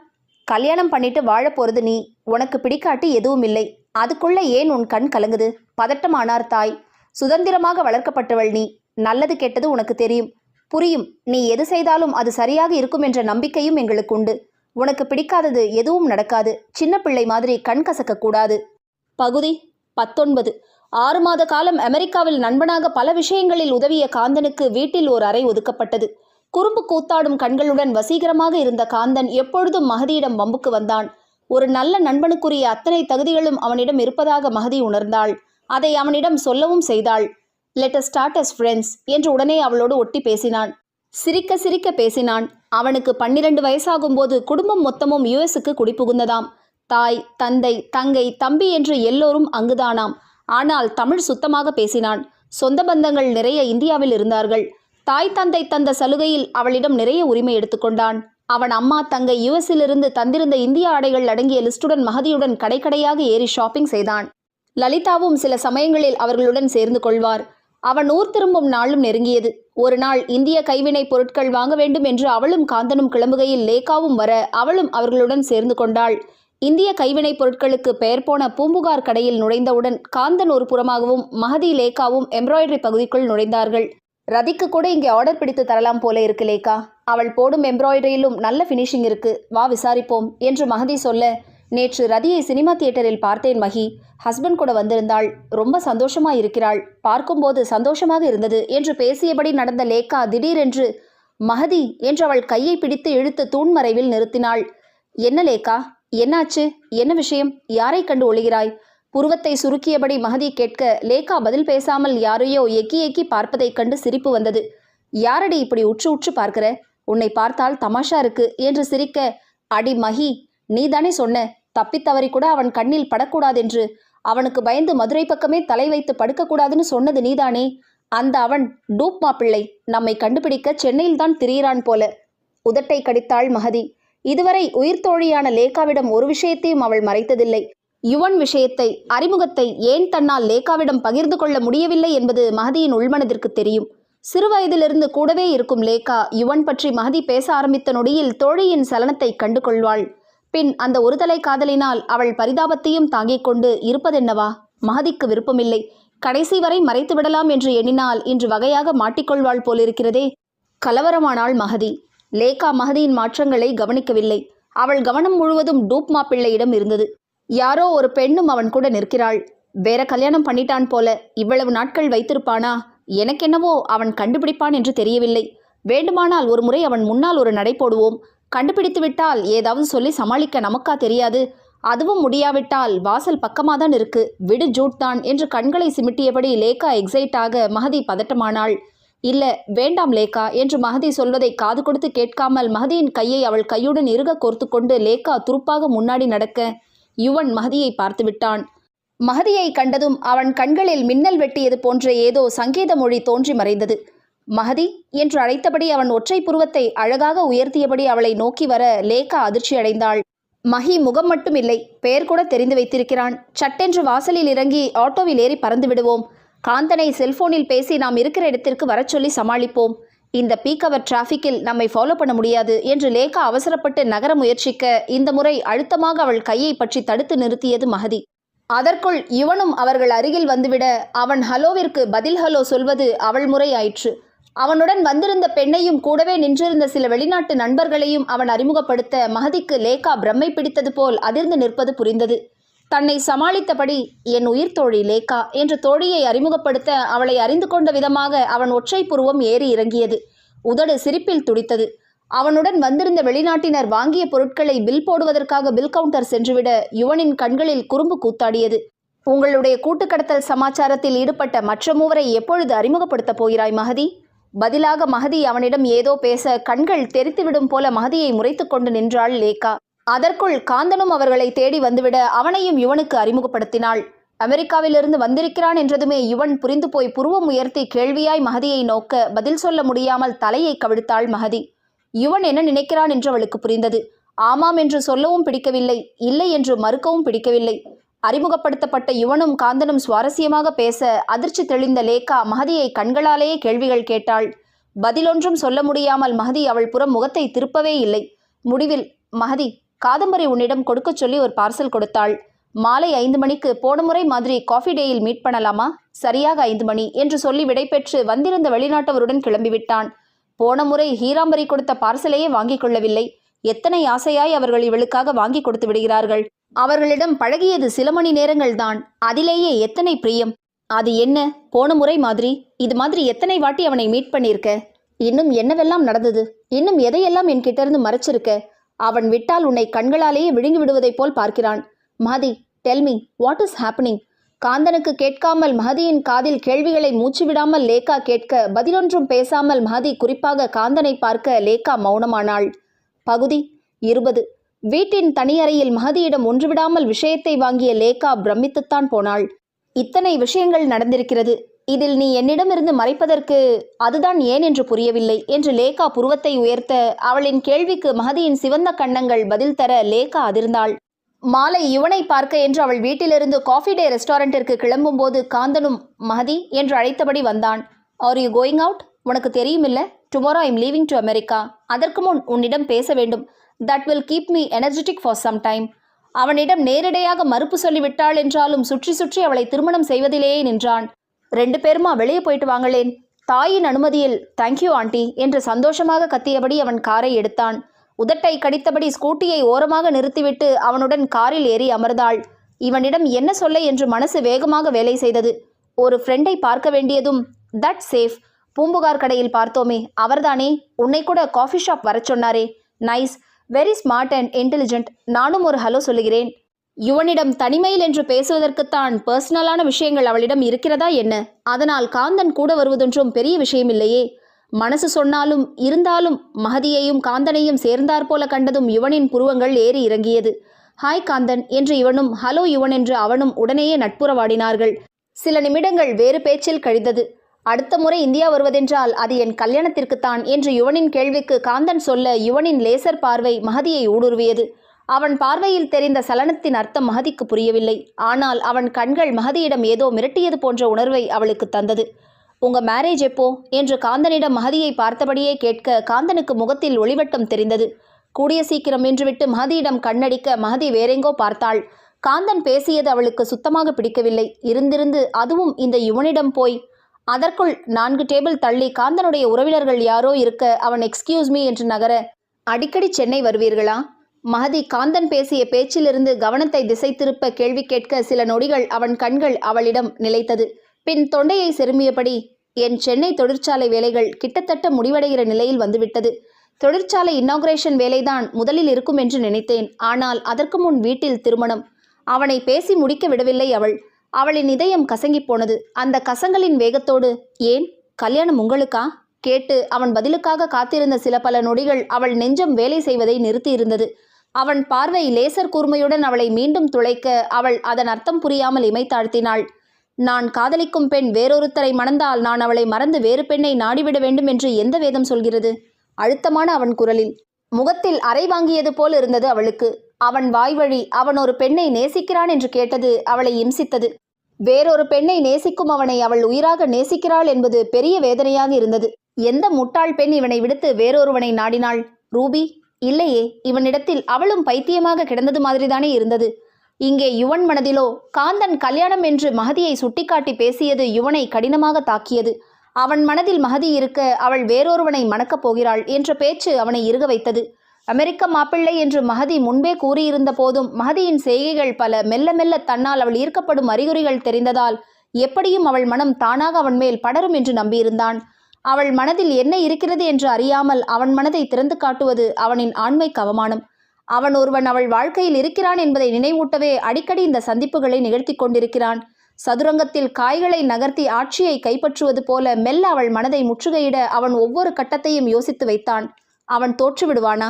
கல்யாணம் பண்ணிட்டு வாழ போறது நீ. உனக்கு பிடிக்காட்டி எதுவும் இல்லை. அதுக்குள்ள ஏன் உன் கண் கலங்குது? பதட்டமானார் தாய். சுதந்திரமாக வளர்க்கப்பட்டவள் நீ. நல்லது கெட்டது உனக்கு தெரியும், புரியும். நீ எது செய்தாலும் அது சரியாக இருக்கும் என்ற நம்பிக்கையும் எங்களுக்கு உண்டு. உனக்கு பிடிக்காதது எதுவும் நடக்காது. சின்ன பிள்ளை மாதிரி கண் கசக்க கூடாது. பகுதி 19. 6 மாத காலம் அமெரிக்காவில் நண்பனாக பல விஷயங்களில் உதவிய காந்தனுக்கு வீட்டில் ஒரு அறை ஒதுக்கப்பட்டது. குறும்பு கூத்தாடும் கண்களுடன் வசீகரமாக இருந்த காந்தன் எப்பொழுதும் மகதியிடம் வம்புக்கு வந்தான். ஒரு நல்ல நண்பனுக்குரிய அத்தனை தகுதிகளும் அவனிடம் இருப்பதாக மகதி உணர்ந்தாள். அதை அவனிடம் சொல்லவும் செய்தாள். Let us start as friends என்று உடனே அவளோடு ஒட்டி பேசினான். சிரிக்க சிரிக்க பேசினான். அவனுக்கு 12 வயசாகும்போது குடும்பம் மொத்தமும் யுஎஸ்க்கு குடிபுகுந்ததாம். தாய், தந்தை, தங்கை, தம்பி என்று எல்லோரும் அங்குதானாம். ஆனால் தமிழ் சுத்தமாக பேசினான். சொந்த பந்தங்கள் நிறைய இந்தியாவில் இருந்தார்கள். தாய் தந்தை தந்த சலுகையில் அவளிடம் நிறைய உரிமை எடுத்துக்கொண்டான். அவன் அம்மா தங்கை யுஎஸ்ஸிலிருந்து தந்திருந்த இந்திய ஆடைகள் அடங்கிய லிஸ்டுடன் மகதியுடன் கடைக்கடையாக ஏறி ஷாப்பிங் செய்தான். லலிதாவும் சில சமயங்களில் அவர்களுடன் சேர்ந்து கொள்வார். அவன் ஊர் திரும்பும் நாளும் நெருங்கியது. ஒரு நாள் இந்திய கைவினைப் பொருட்கள் வாங்க வேண்டும் என்று அவளும் காந்தனும் கிளம்புகையில் லேகாவும் வர அவளும் அவர்களுடன் சேர்ந்து கொண்டாள். இந்திய கைவினைப் பொருட்களுக்கு பெயர் போன பூம்புகார் கடையில் நுழைந்தவுடன் காந்தன் ஒரு புறமாகவும் மகதி லேகாவும் எம்ப்ராய்டரி பகுதிக்குள் நுழைந்தார்கள். ரதிக்கு கூட இங்கே ஆர்டர் பிடித்து தரலாம் போல இருக்கு லேகா. அவள் போடும் எம்ப்ராய்டரியிலும் நல்ல ஃபினிஷிங் இருக்கு, வா விசாரிப்போம் என்று மகதி சொல்ல, நேற்று ரதியை சினிமா தியேட்டரில் பார்த்தேன் மகி. ஹஸ்பண்ட் கூட வந்திருந்தாள். ரொம்ப சந்தோஷமா இருக்கிறாள். பார்க்கும்போது சந்தோஷமாக இருந்தது என்று பேசியபடி நடந்த லேகா திடீரென்று மகதி என்று அவள் கையை பிடித்து இழுத்து தூண்மறைவில் நிறுத்தினாள். என்ன லேகா, என்னாச்சு? என்ன விஷயம்? யாரை கண்டு ஒழுகிறாய்? புருவத்தை சுருக்கியபடி மகதி கேட்க, லேகா பதில் பேசாமல் யாரையோ எக்கி எக்கி பார்ப்பதைக் கண்டு சிரிப்பு வந்தது. யாரடி இப்படி உற்று உற்று பார்க்கிற? உன்னை பார்த்தால் தமாஷா இருக்கு என்று சிரிக்க, அடி மகி, நீ தானே சொன்ன தப்பித்தவறி கூட அவன் கண்ணில் படக்கூடாதென்று. அவனுக்கு பயந்து மதுரை பக்கமே தலை வைத்து படுக்கக்கூடாதுன்னு சொன்னது நீதானே? அந்த அவன் டூப் மாப்பிள்ளை நம்மை கண்டுபிடிக்க சென்னையில்தான் திரியிறான் போல. உதட்டை கடித்தாள் மகதி. இதுவரை உயிர் தோழியான லேகாவிடம் ஒரு விஷயத்தையும் அவள் மறைத்ததில்லை. யுவன் விஷயத்தை, அறிமுகத்தை ஏன் தன்னால் லேகாவிடம் பகிர்ந்து கொள்ள முடியவில்லை என்பது மகதியின் உள்மனதிற்கு தெரியும். சிறுவயதிலிருந்து கூடவே இருக்கும் லேகா யுவன் பற்றி மஹதி பேச ஆரம்பித்த நொடியில் தோழியின் சலனத்தை கண்டு கொள்வாள். பின் அந்த ஒருதலை காதலினால் அவள் பரிதாபத்தையும் தாங்கிக் கொண்டு இருப்பதென்னவா? மஹதிக்கு விருப்பமில்லை. கடைசி வரை மறைத்து விடலாம் என்று எண்ணினால் இன்று வகையாக மாட்டிக்கொள்வாள் போலிருக்கிறதே. கலவரமானாள் மஹதி. லேகா மஹதியின் மாற்றங்களை கவனிக்கவில்லை. அவள் கவனம் முழுவதும் டூப் மாப்பிள்ளையிடம் இருந்தது. யாரோ ஒரு பெண்ணும் அவன் கூட நிற்கிறாள். வேற கல்யாணம் பண்ணிட்டான் போல. இவ்வளவு நாட்கள் வைத்திருப்பானா? எனக்கென்னவோ அவன் கண்டுபிடிப்பான் என்று தெரியவில்லை. வேண்டுமானால் ஒரு முறை அவன் முன்னால் ஒரு நடை போடுவோம். கண்டுபிடித்து விட்டால் ஏதாவது சொல்லி சமாளிக்க நமக்கா தெரியாது? அதுவும் முடியாவிட்டால் வாசல் பக்கமாதான் இருக்கு, விடு ஜூட் தான் என்று கண்களை சிமிட்டியபடி லேகா எக்ஸைட்டாக மஹதி பதட்டமானாள். இல்ல வேண்டாம் லேகா என்று மஹதி சொல்வதை காது கொடுத்து கேட்காமல் மஹதியின் கையை அவள் கையுடன் இறுக கோர்த்து கொண்டு லேகா துருப்பாக முன்னாடி நடக்க யுவன் மஹதியை பார்த்து விட்டான். மஹதியை கண்டதும் அவன் கண்களில் மின்னல் வெட்டியது போன்ற ஏதோ சங்கேத மொழி தோன்றி மறைந்தது. மஹதி என்று அழைத்தபடி அவன் ஒற்றை புருவத்தை அழகாக உயர்த்தியபடி அவளை நோக்கி வர லேகா அதிர்ச்சி அடைந்தாள். மஹி முகம் மட்டும் இல்லை, பெயர் கூட தெரிந்து வைத்திருக்கிறான். சட்டென்று வாசலில் இறங்கி ஆட்டோவில் ஏறி பறந்து விடுவோம். காந்தனை செல்போனில் பேசி நாம் இருக்கிற இடத்திற்கு வரச் சொல்லி சமாளிப்போம். இந்த பீக் அவர் டிராஃபிக்கில் நம்மை ஃபாலோ பண்ண முடியாது என்று லேகா அவசரப்பட்டு நகர முயற்சிக்க இந்த முறை அழுத்தமாக அவள் கையை பற்றி தடுத்து நிறுத்தியது மஹதி. அதற்குள் யுவனும் அவர்கள் அருகில் வந்துவிட அவன் ஹலோவிற்கு பதில் ஹலோ சொல்வது அவள் முறை ஆயிற்று. அவனுடன் வந்திருந்த பெண்ணையும் கூடவே நின்றிருந்த சில வெளிநாட்டு நண்பர்களையும் அவன் அறிமுகப்படுத்த மஹதிக்கு லேகா பிரம்மை பிடித்தது போல் அதிர்ந்து நிற்பது புரிந்தது. தன்னை சமாளித்தபடி என் உயிர் தோழி லேகா என்று தோழியை அறிமுகப்படுத்த அவளை அறிந்து கொண்ட விதமாக அவன் ஒற்றை புருவம் ஏறி இறங்கியது. உதடு சிரிப்பில் துடித்தது. அவனுடன் வந்திருந்த வெளிநாட்டினர் வாங்கிய பொருட்களை பில் போடுவதற்காக பில் கவுண்டர் சென்றுவிட யுவனின் கண்களில் குறும்பு கூத்தாடியது. உங்களுடைய கூட்டுக்கடத்தல் சமாச்சாரத்தில் ஈடுபட்ட மற்ற மூவரை எப்பொழுது அறிமுகப்படுத்தப் போகிறாய் மஹதி? பதிலாக மஹதி அவனிடம் ஏதோ பேச கண்கள் தெரித்துவிடும் போல மஹதியை முறைத்து கொண்டு நின்றாள் லேகா. அதற்குள் காந்தனும் அவர்களை தேடி வந்துவிட அவனையும் யுவனுக்கு அறிமுகப்படுத்தினாள். அமெரிக்காவிலிருந்து வந்திருக்கிறான் என்றதுமே யுவன் புரிந்து போய் புருவம் உயர்த்தி கேள்வியாய் மஹதியை நோக்க பதில் சொல்ல முடியாமல் தலையை கவிழ்த்தாள் மஹதி. யுவன் என்ன நினைக்கிறான் என்று அவளுக்கு புரிந்தது. ஆமாம் என்று சொல்லவும் பிடிக்கவில்லை, இல்லை என்று மறுக்கவும் பிடிக்கவில்லை. அறிமுகப்படுத்தப்பட்ட யுவனும் காந்தனும் சுவாரஸ்யமாக பேச அதிர்ச்சி தெளிந்த லேகா மஹதியை கண்களாலேயே கேள்விகள் கேட்டாள். பதிலொன்றும் சொல்ல முடியாமல் மஹதி அவள் புறம் முகத்தை திருப்பவே இல்லை. முடிவில் மஹதி, காதம்பரி உன்னிடம் கொடுக்கச் சொல்லி ஒரு பார்சல் கொடுத்தாள். மாலை 5 மணிக்கு போன முறை மாதிரி காஃபி டேயில் மீட் பண்ணலாமா? சரியாக 5 மணி என்று சொல்லி விடைபெற்று வந்திருந்த வெளிநாட்டவருடன் கிளம்பிவிட்டான். போன முறை ஹீராம்பரி கொடுத்த பார்சலையே வாங்கி கொள்ளவில்லை. எத்தனை ஆசையாய் அவர்கள் இவளுக்காக வாங்கி கொடுத்து விடுகிறார்கள். அவர்களிடம் பழகியது சில மணி நேரங்கள் தான், அதிலேயே எத்தனை பிரியம். அது என்ன போன முறை மாதிரி? இது மாதிரி எத்தனை வாட்டி அவனை மீட் பண்ணியிருக்க? இன்னும் என்னவெல்லாம் நடந்தது? இன்னும் எதையெல்லாம் என்கிட்ட இருந்து மறைச்சிருக்க? அவன் விட்டால் உன்னை கண்களாலேயே விழுங்கி விடுவதைப் போல் பார்க்கிறான். Mahathi, tell me what is happening? காந்தனுக்கு கேட்காமல் மஹதியின் காதில் கேள்விகளை மூச்சு விடாமல் லேகா கேட்க பதிலொன்றும் பேசாமல் மஹதி குறிப்பாக காந்தனை பார்க்க லேகா மௌனமானாள். பகுதி 20. வீட்டின் தனியறையில் மஹதியிடம் ஒன்றுவிடாமல் விஷயத்தை வாங்கிய லேகா பிரமித்துத்தான் போனாள். இத்தனை விஷயங்கள் நடந்திருக்கிறது. இதில் நீ என்னிடமிருந்து மறைப்பதற்கு அதுதான் ஏன் என்று புரியவில்லை என்று லேகா புருவத்தை உயர்த்த அவளின் கேள்விக்கு மஹதியின் சிவந்த கன்னங்கள் பதில் தர லேகா அதிர்ந்தாள். மாலை யுவனை பார்க்க என்று அவள் வீட்டிலிருந்து காஃபி டே ரெஸ்டாரண்டிற்கு கிளம்பும்போது காந்தனும் மஹதி என்று அழைத்தபடி வந்தான். Are you going out? உனக்கு தெரியுமில்ல, tomorrow I am leaving to America. அதற்கு முன் உன்னிடம் பேச வேண்டும். That will keep me energetic for some time. அவனிடம் நேரிடையாக மறுப்பு சொல்லிவிட்டாள் என்றாலும் சுற்றி சுற்றி அவளை திருமணம் செய்வதிலேயே நின்றான். 2 பேருமா வெளியே போயிட்டு வாங்களேன். தாயின் அனுமதியில் தேங்க்யூ ஆண்டி என்று சந்தோஷமாக கத்தியபடி அவன் காரை எடுத்தான். உதட்டை கடித்தபடி ஸ்கூட்டியை ஓரமாக நிறுத்திவிட்டு அவனுடன் காரில் ஏறி அமர்ந்தாள். இவனிடம் என்ன சொல்ல என்று மனசு வேகமாக வேலை செய்தது. ஒரு ஃப்ரெண்டை பார்க்க வேண்டியதும் தட் சேஃப். பூம்புகார் கடையில் பார்த்தோமே அவர்தானே? உன்னை கூட காஃபி ஷாப் வரச் சொன்னாரே. Nice, very smart and intelligent. நானும் ஒரு ஹலோ சொல்லுகிறேன். யுவனிடம் தனிமையில் என்று பேசுவதற்குத்தான் பர்சனலான விஷயங்கள் அவளிடம் இருக்கிறதா என்ன? அதனால் காந்தன் கூட வருவதொன்றும் பெரிய விஷயமில்லையே. மனசு சொன்னாலும் இருந்தாலும் மஹதியையும் காந்தனையும் சேர்ந்தார் போல கண்டதும் யுவனின் புருவங்கள் ஏறி இறங்கியது. ஹாய் காந்தன் என்று இவனும் ஹலோ யுவன் என்று அவனும் உடனேயே நட்புறவாடினார்கள். சில நிமிடங்கள் வேறு பேச்சில் கழிந்தது. அடுத்த முறை இந்தியா வருவதென்றால் அது என் கல்யாணத்திற்குத்தான் என்று யுவனின் கேள்விக்கு காந்தன் சொல்ல யுவனின் லேசர் பார்வை மஹதியை ஊடுருவியது. அவன் பார்வையில் தெரிந்த சலனத்தின் அர்த்தம் மஹதிக்கு புரியவில்லை. ஆனால் அவன் கண்கள் மஹதியிடம் ஏதோ மிரட்டியது போன்ற உணர்வை அவளுக்கு தந்தது. உங்க மேரேஜ் எப்போ என்று காந்தனிடம் மகதியை பார்த்தபடியே கேட்க காந்தனுக்கு முகத்தில் ஒளிவட்டம் தெரிந்தது. கூடிய சீக்கிரம் என்றுவிட்டு மகதியிடம் கண்ணடிக்க மகதி வேறெங்கோ பார்த்தாள். காந்தன் பேசியது அவளுக்கு சுத்தமாக பிடிக்கவில்லை. இருந்திருந்து அதுவும் இந்த யுவனிடம் போய். அதற்குள் 4 டேபிள் தள்ளி காந்தனுடைய உறவினர்கள் யாரோ இருக்க அவன் எக்ஸ்கியூஸ் மீ என்று நகர, அடிக்கடி சென்னை வருவீர்களா? மகதி காந்தன் பேசிய பேச்சிலிருந்து கவனத்தை திசை திருப்ப கேள்வி கேட்க சில நொடிகள் அவன் கண்கள் அவளிடம் நிலைத்தது. பின் தொண்டையை செருமியபடி, என் சென்னை தொழிற்சாலை வேலைகள் கிட்டத்தட்ட முடிவடைகிற நிலையில் வந்துவிட்டது. தொழிற்சாலை இன்னாகுரேஷன் வேலைதான் முதலில் இருக்கும் என்று நினைத்தேன். ஆனால் அதற்கு முன் வீட்டில் திருமணம். அவனை பேசி முடிக்க விடவில்லை அவள். அவளின் இதயம் கசங்கி போனது. அந்த கசங்களின் வேகத்தோடு, ஏன் கல்யாணம் உங்களுக்கா கேட்டு அவன் பதிலுக்காக காத்திருந்த சில பல நொடிகள் அவள் நெஞ்சம் வேலை செய்வதை நிறுத்தியிருந்தது. அவன் பார்வை லேசர் கூர்மையுடன் அவளை மீண்டும் துளைக்க அவள் அதன் அர்த்தம் புரியாமல் இமைத்தாழ்த்தினாள். நான் காதலிக்கும் பெண் வேறொருத்தரை மணந்தால் நான் அவளை மறந்து வேறு பெண்ணை நாடிவிட வேண்டும் என்று எந்த வேதம் சொல்கிறது? அழுத்தமான அவன் குரலில். முகத்தில் அறை வாங்கியது போல் இருந்தது அவளுக்கு. அவன் வாய்வழி அவன் ஒரு பெண்ணை நேசிக்கிறான் என்று கேட்டது அவளை இம்சித்தது. வேறொரு பெண்ணை நேசிக்கும் அவனை அவள் உயிராக நேசிக்கிறாள் என்பது பெரிய வேதனையாக இருந்தது. எந்த முட்டாள் பெண் இவனை விடுத்து வேறொருவனை நாடினாள்? ரூபி? இல்லையே, இவனிடத்தில் அவளும் பைத்தியமாக கிடந்தது மாதிரிதானே இருந்தது. இங்கே யுவன் மனதிலோ காந்தன் கல்யாணம் என்று மகதியை சுட்டிக்காட்டி பேசியது யுவனை கடினமாக தாக்கியது. அவன் மனதில் மகதி இருக்க அவள் வேறொருவனை மணக்கப் போகிறாள் என்ற பேச்சு அவனை இறுக வைத்தது. அமெரிக்க மாப்பிள்ளை என்று மகதி முன்பே கூறியிருந்த போதும் மகதியின் செய்கைகள் பல மெல்ல மெல்ல தன்னால் அவள் ஈர்க்கப்படும் அறிகுறிகள் தெரிந்ததால் எப்படியும் அவள் மனம் தானாக அவன் மேல் படரும் என்று நம்பியிருந்தான். அவள் மனதில் என்ன இருக்கிறது என்று அறியாமல் அவன் மனதை திறந்து காட்டுவது அவனின் ஆண்மைக்கு அவமானம். அவன் ஒருவன் அவள் வாழ்க்கையில் இருக்கிறான் என்பதை நினைவூட்டவே அடிக்கடி இந்த சந்திப்புகளை நிகழ்த்தி கொண்டிருக்கிறான். சதுரங்கத்தில் காய்களை நகர்த்தி ஆட்சியை கைப்பற்றுவது போல மெல்ல அவள் மனதை முற்றுகையிட அவன் ஒவ்வொரு கட்டத்தையும் யோசித்து வைத்தான். அவன் தோற்று விடுவானா?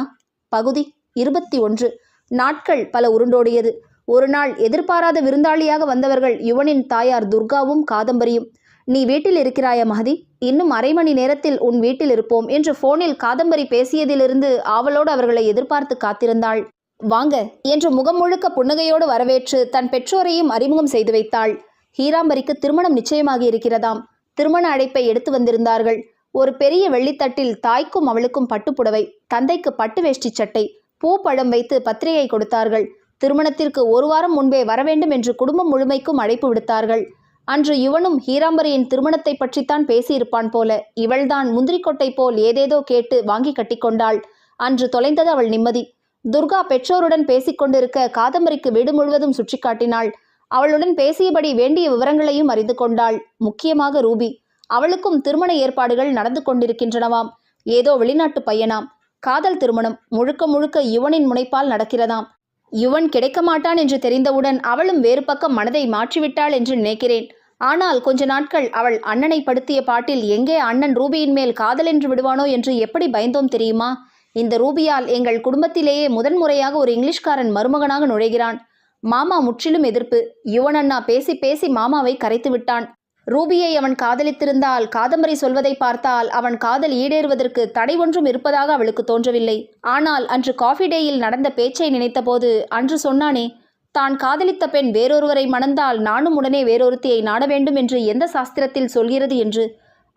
பகுதி 21. நாட்கள் பல உருண்டோடியது. ஒரு நாள் எதிர்பாராத விருந்தாளியாக வந்தவர்கள் யுவனின் தாயார் துர்காவும் காதம்பரியும். நீ வீட்டில் இருக்கிறாயா மகதி? இன்னும் அரை மணி நேரத்தில் உன் வீட்டில் இருப்போம் என்று போனில் காதம்பரி பேசியதிலிருந்து ஆவலோடு அவர்களை எதிர்பார்த்து காத்திருந்தாள். வாங்க என்று முகம் முழுக்க புன்னகையோடு வரவேற்று தன் பெற்றோரையும் அறிமுகம் செய்து வைத்தாள். ஹீராம்பரிக்கு திருமணம் நிச்சயமாகி இருக்கிறதாம். திருமண அழைப்பை எடுத்து வந்திருந்தார்கள். ஒரு பெரிய வெள்ளித்தட்டில் தாய்க்கும் அவளுக்கும் பட்டுப்புடவை, தந்தைக்கு பட்டு வேஷ்டி சட்டை, பூ பழம் வைத்து பத்திரிகை கொடுத்தார்கள். திருமணத்திற்கு ஒரு வாரம் முன்பே வரவேண்டும் என்று குடும்பம் முழுமைக்கும் அழைப்பு விடுத்தார்கள். அன்று யுவனும் ஹீராம்பரியின் திருமணத்தை பற்றித்தான் பேசியிருப்பான் போல. இவள்தான் முந்திரிக்கொட்டை போல் ஏதேதோ கேட்டு வாங்கி கட்டிக்கொண்டாள். அன்று தொலைந்தது அவள் நிம்மதி. துர்கா பெற்றோருடன் பேசிக்கொண்டிருக்க காதம்பரிக்கு வீடு முழுவதும் சுற்றி காட்டினாள். அவளுடன் பேசியபடி வேண்டிய விவரங்களையும் அறிந்து கொண்டாள். முக்கியமாக ரூபி. அவளுக்கும் திருமண ஏற்பாடுகள் நடந்து கொண்டிருக்கின்றனவாம். ஏதோ வெளிநாட்டு பையனாம். காதல் திருமணம் முழுக்க முழுக்க யுவனின் முனைப்பால் நடக்கிறதாம். யுவன் கிடைக்க மாட்டான் என்று தெரிந்தவுடன் அவளும் வேறு பக்கம் மனதை மாற்றிவிட்டாள் என்று நினைக்கிறேன். ஆனால் கொஞ்ச நாட்கள் அவள் அண்ணனை படுத்திய பாட்டில் எங்கே அண்ணன் ரூபியின் மேல் காதல் என்று விடுவானோ என்று எப்படி பயந்தோம் தெரியுமா? இந்த ரூபியால் எங்கள் குடும்பத்திலேயே முதன்முறையாக ஒரு இங்கிலீஷ்காரன் மருமகனாக நுழைகிறான். மாமா முற்றிலும் எதிர்ப்பு. யுவன் அண்ணா பேசி பேசி மாமாவை கரைத்து விட்டான். ரூபியை அவன் காதலித்திருந்தால் காதம்பரி சொல்வதை பார்த்தால் அவன் காதல் ஈடேறுவதற்கு தடை ஒன்றும் இருப்பதாக அவளுக்கு தோன்றவில்லை. ஆனால் அன்று காஃபி டேயில் நடந்த பேச்சை நினைத்தபோது அன்று சொன்னானே, தான் காதலித்த பெண் வேறொருவரை மணந்தால் நானும் உடனே வேறொருத்தியை நாட வேண்டும் என்று எந்த சாஸ்திரத்தில் சொல்கிறது என்று.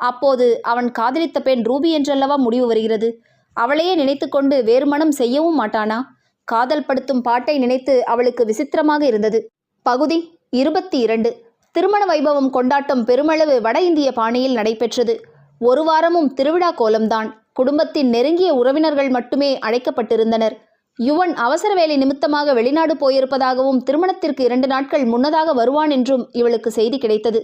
அப்போது அவன் காதலித்த பெண் ரூபி என்றல்லவா முடிவு வருகிறது. அவளையே நினைத்து கொண்டு வேறு மனம் செய்யவும் மாட்டானா? காதல் படுத்தும் பாட்டை நினைத்து அவளுக்கு விசித்திரமாக இருந்தது. பகுதி 22. திருமண வைபவம் கொண்டாட்டம் பெருமளவு வட இந்திய பாணியில் நடைபெற்றது. ஒரு வாரமும் திருவிழா கோலம்தான். குடும்பத்தின் நெருங்கிய உறவினர்கள் மட்டுமே அழைக்கப்பட்டிருந்தனர். யுவன் அவசர வேலை நிமித்தமாக வெளிநாடு போயிருப்பதாகவும் திருமணத்திற்கு 2 நாட்கள் முன்னதாக வருவான் என்றும் இவளுக்கு செய்தி கிடைத்தது.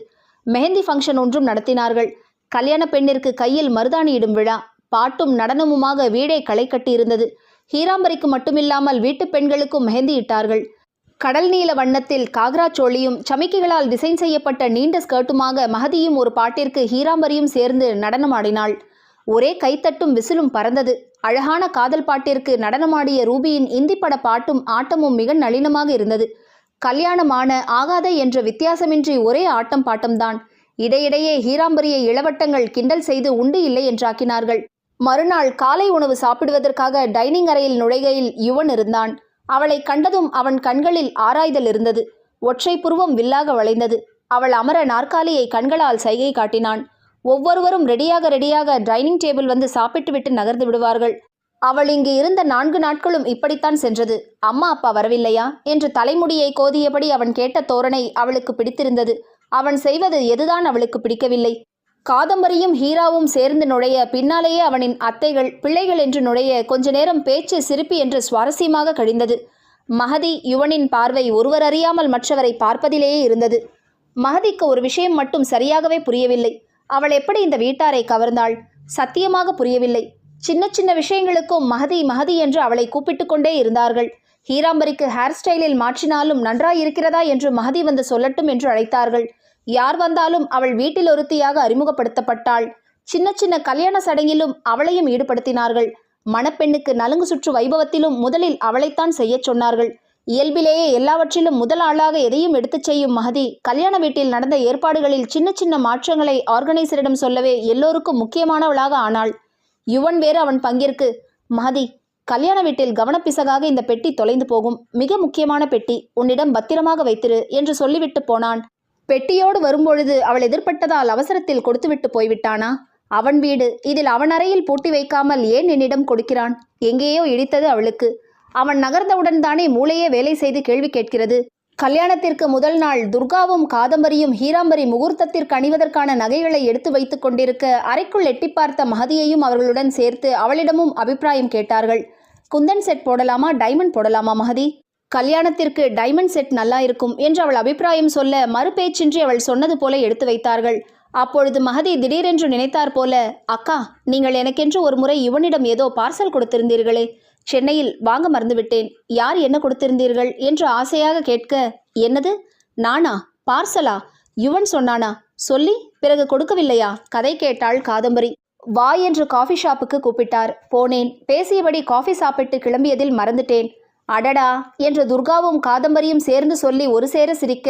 மெஹந்தி ஃபங்க்ஷன் ஒன்றும் நடத்தினார்கள். கல்யாண பெண்ணிற்கு கையில் மருதாணியிடும் விழா. பாட்டும் நடனமுமாக வீடே களை கட்டியிருந்தது. ஹீராம்பரிக்கு மட்டுமில்லாமல் வீட்டு பெண்களுக்கும் மெஹந்தி இட்டார்கள். கடல் நீல வண்ணத்தில் காக்ரா சோழியும் சமிக்கைகளால் டிசைன் செய்யப்பட்ட நீண்ட ஸ்கர்ட்டுமாக மகதியும் ஒரு பாட்டிற்கு ஹீராம்பரியும் சேர்ந்து நடனமாடினாள். ஒரே கைத்தட்டும் விசிலும் பறந்தது. அழகான காதல் பாட்டிற்கு நடனமாடிய ரூபியின் இந்தி பட பாட்டும் ஆட்டமும் மிக நளினமாக இருந்தது. கல்யாணமான ஆகாத என்ற வித்தியாசமின்றி ஒரே ஆட்டம் பாட்டம்தான். இடையிடையே ஹீராம்பரியை இளவட்டங்கள் கிண்டல் செய்து உண்டு இல்லை என்றாக்கினார்கள். மறுநாள் காலை உணவு சாப்பிடுவதற்காக டைனிங் அறையில் நுழைகையில் யுவன் இருந்தான். அவளை கண்டதும் அவன் கண்களில் ஆராய்தல் இருந்தது. ஒற்றை புருவம் வில்லாக வளைந்தது. அவள் அமர நாற்காலியை கண்களால் சைகை காட்டினான். ஒவ்வொருவரும் ரெடியாக டைனிங் டேபிள் வந்து சாப்பிட்டு விட்டு நகர்ந்து விடுவார்கள். அவள் இங்கு இருந்த 4 நாட்களும் இப்படித்தான் சென்றது. அம்மா அப்பா வரவில்லையா என்று தலைமுடியை கோதியபடி அவன் கேட்ட தோரணை அவளுக்கு பிடித்திருந்தது. அவன் செய்வது எதுதான் அவளுக்கு பிடிக்கவில்லை? காதம்பரியும் ஹீராவும் சேர்ந்து நுழைய, பின்னாலேயே அவனின் அத்தைகள் பிள்ளைகள் என்று நுழைய, கொஞ்ச நேரம் பேச்சு சிரிப்பு என்று சுவாரஸ்யமாக கழிந்தது. மகதி யுவனின் பார்வை ஒருவர் அறியாமல் மற்றவரை பார்ப்பதிலேயே இருந்தது. மகதிக்கு ஒரு விஷயம் மட்டும் சரியாகவே புரியவில்லை. அவள் எப்படி இந்த வீட்டாரை கவர்ந்தாள்? சத்தியமாக புரியவில்லை. சின்ன சின்ன விஷயங்களுக்கும் மகதி மகதி என்று அவளை கூப்பிட்டு கொண்டே இருந்தார்கள். ஹீராம்பரிக்கு ஹேர் ஸ்டைலில் மாற்றினாலும் நன்றாயிருக்கிறதா என்று மகதி வந்து சொல்லட்டும் என்று அழைத்தார்கள். யார் வந்தாலும் அவள் வீட்டில் ஒருத்தியாக அறிமுகப்படுத்தப்பட்டாள். சின்ன சின்ன கல்யாண சடங்கிலும் அவளையும் ஈடுபடுத்தினார்கள். மணப்பெண்ணுக்கு நலுங்கு சுற்று வைபவத்திலும் முதலில் அவளைத்தான் செய்யச் சொன்னார்கள். இயல்பிலேயே எல்லாவற்றிலும் முதல் ஆளாக எதையும் எடுத்துச் செய்யும் மகதி கல்யாண வீட்டில் நடந்த ஏற்பாடுகளில் சின்ன சின்ன மாற்றங்களை ஆர்கனைசரிடம் சொல்லவே எல்லோருக்கும் முக்கியமானவளாக ஆனாள். யுவன் வேறு அவன் பங்கிற்கு, மகதி, கல்யாண வீட்டில் கவனப்பிசகாக இந்த பெட்டி தொலைந்து போகும், மிக முக்கியமான பெட்டி, உன்னிடம் பத்திரமாக வைத்திரு என்று சொல்லிவிட்டு போனான். பெட்டியோடு வரும்பொழுது அவள் எதிர்பட்டதால் அவசரத்தில் கொடுத்துவிட்டு போய்விட்டானா? அவன் வீடு, இதில் அவன் அறையில் பூட்டி வைக்காமல் ஏன் என்னிடம் கொடுக்கிறான்? எங்கேயோ இடித்தது அவளுக்கு. அவன் நகர்ந்தவுடன் தானே மூளையே வேலை செய்து கேள்வி கேட்கிறது. கல்யாணத்திற்கு முதல் நாள் துர்காவும் காதம்பரியும் ஹீராம்பரி முகூர்த்தத்திற்கு அணிவதற்கான நகைகளை எடுத்து வைத்து கொண்டிருக்க அறைக்குள் எட்டி பார்த்த மகதியையும் அவர்களுடன் சேர்த்து அவளிடமும் அபிப்பிராயம் கேட்டார்கள். குந்தன் செட் போடலாமா, டைமண்ட் போடலாமா மகதி? கல்யாணத்திற்கு டைமண்ட் செட் நல்லா இருக்கும் என்று அவள் அபிப்பிராயம் சொல்ல மறுபேச்சின்றி அவள் சொன்னது போல எடுத்து வைத்தார்கள். அப்பொழுது மகதி திடீரென்று நினைத்தார் போல, அக்கா, நீங்கள் எனக்கென்று ஒரு முறை யுவனிடம் ஏதோ பார்சல் கொடுத்திருந்தீர்களே, சென்னையில் வாங்க மறந்துவிட்டேன். யார் என்ன கொடுத்திருந்தீர்கள் என்று ஆசையாக கேட்க, என்னது, நானா? பார்சலா? யுவன் சொன்னானா? சொல்லி பிறகு கொடுக்கவில்லையா? கதை கேட்டாள் காதம்பரி. வா என்று காஃபி ஷாப்புக்கு கூப்பிட்டார். போனேன். பேசியபடி காஃபி சாப்பிட்டு கிளம்பியதில் மறந்துட்டேன். அடடா என்று துர்காவும் காதம்பரியும் சேர்ந்து சொல்லி ஒரு சேர சிரிக்க,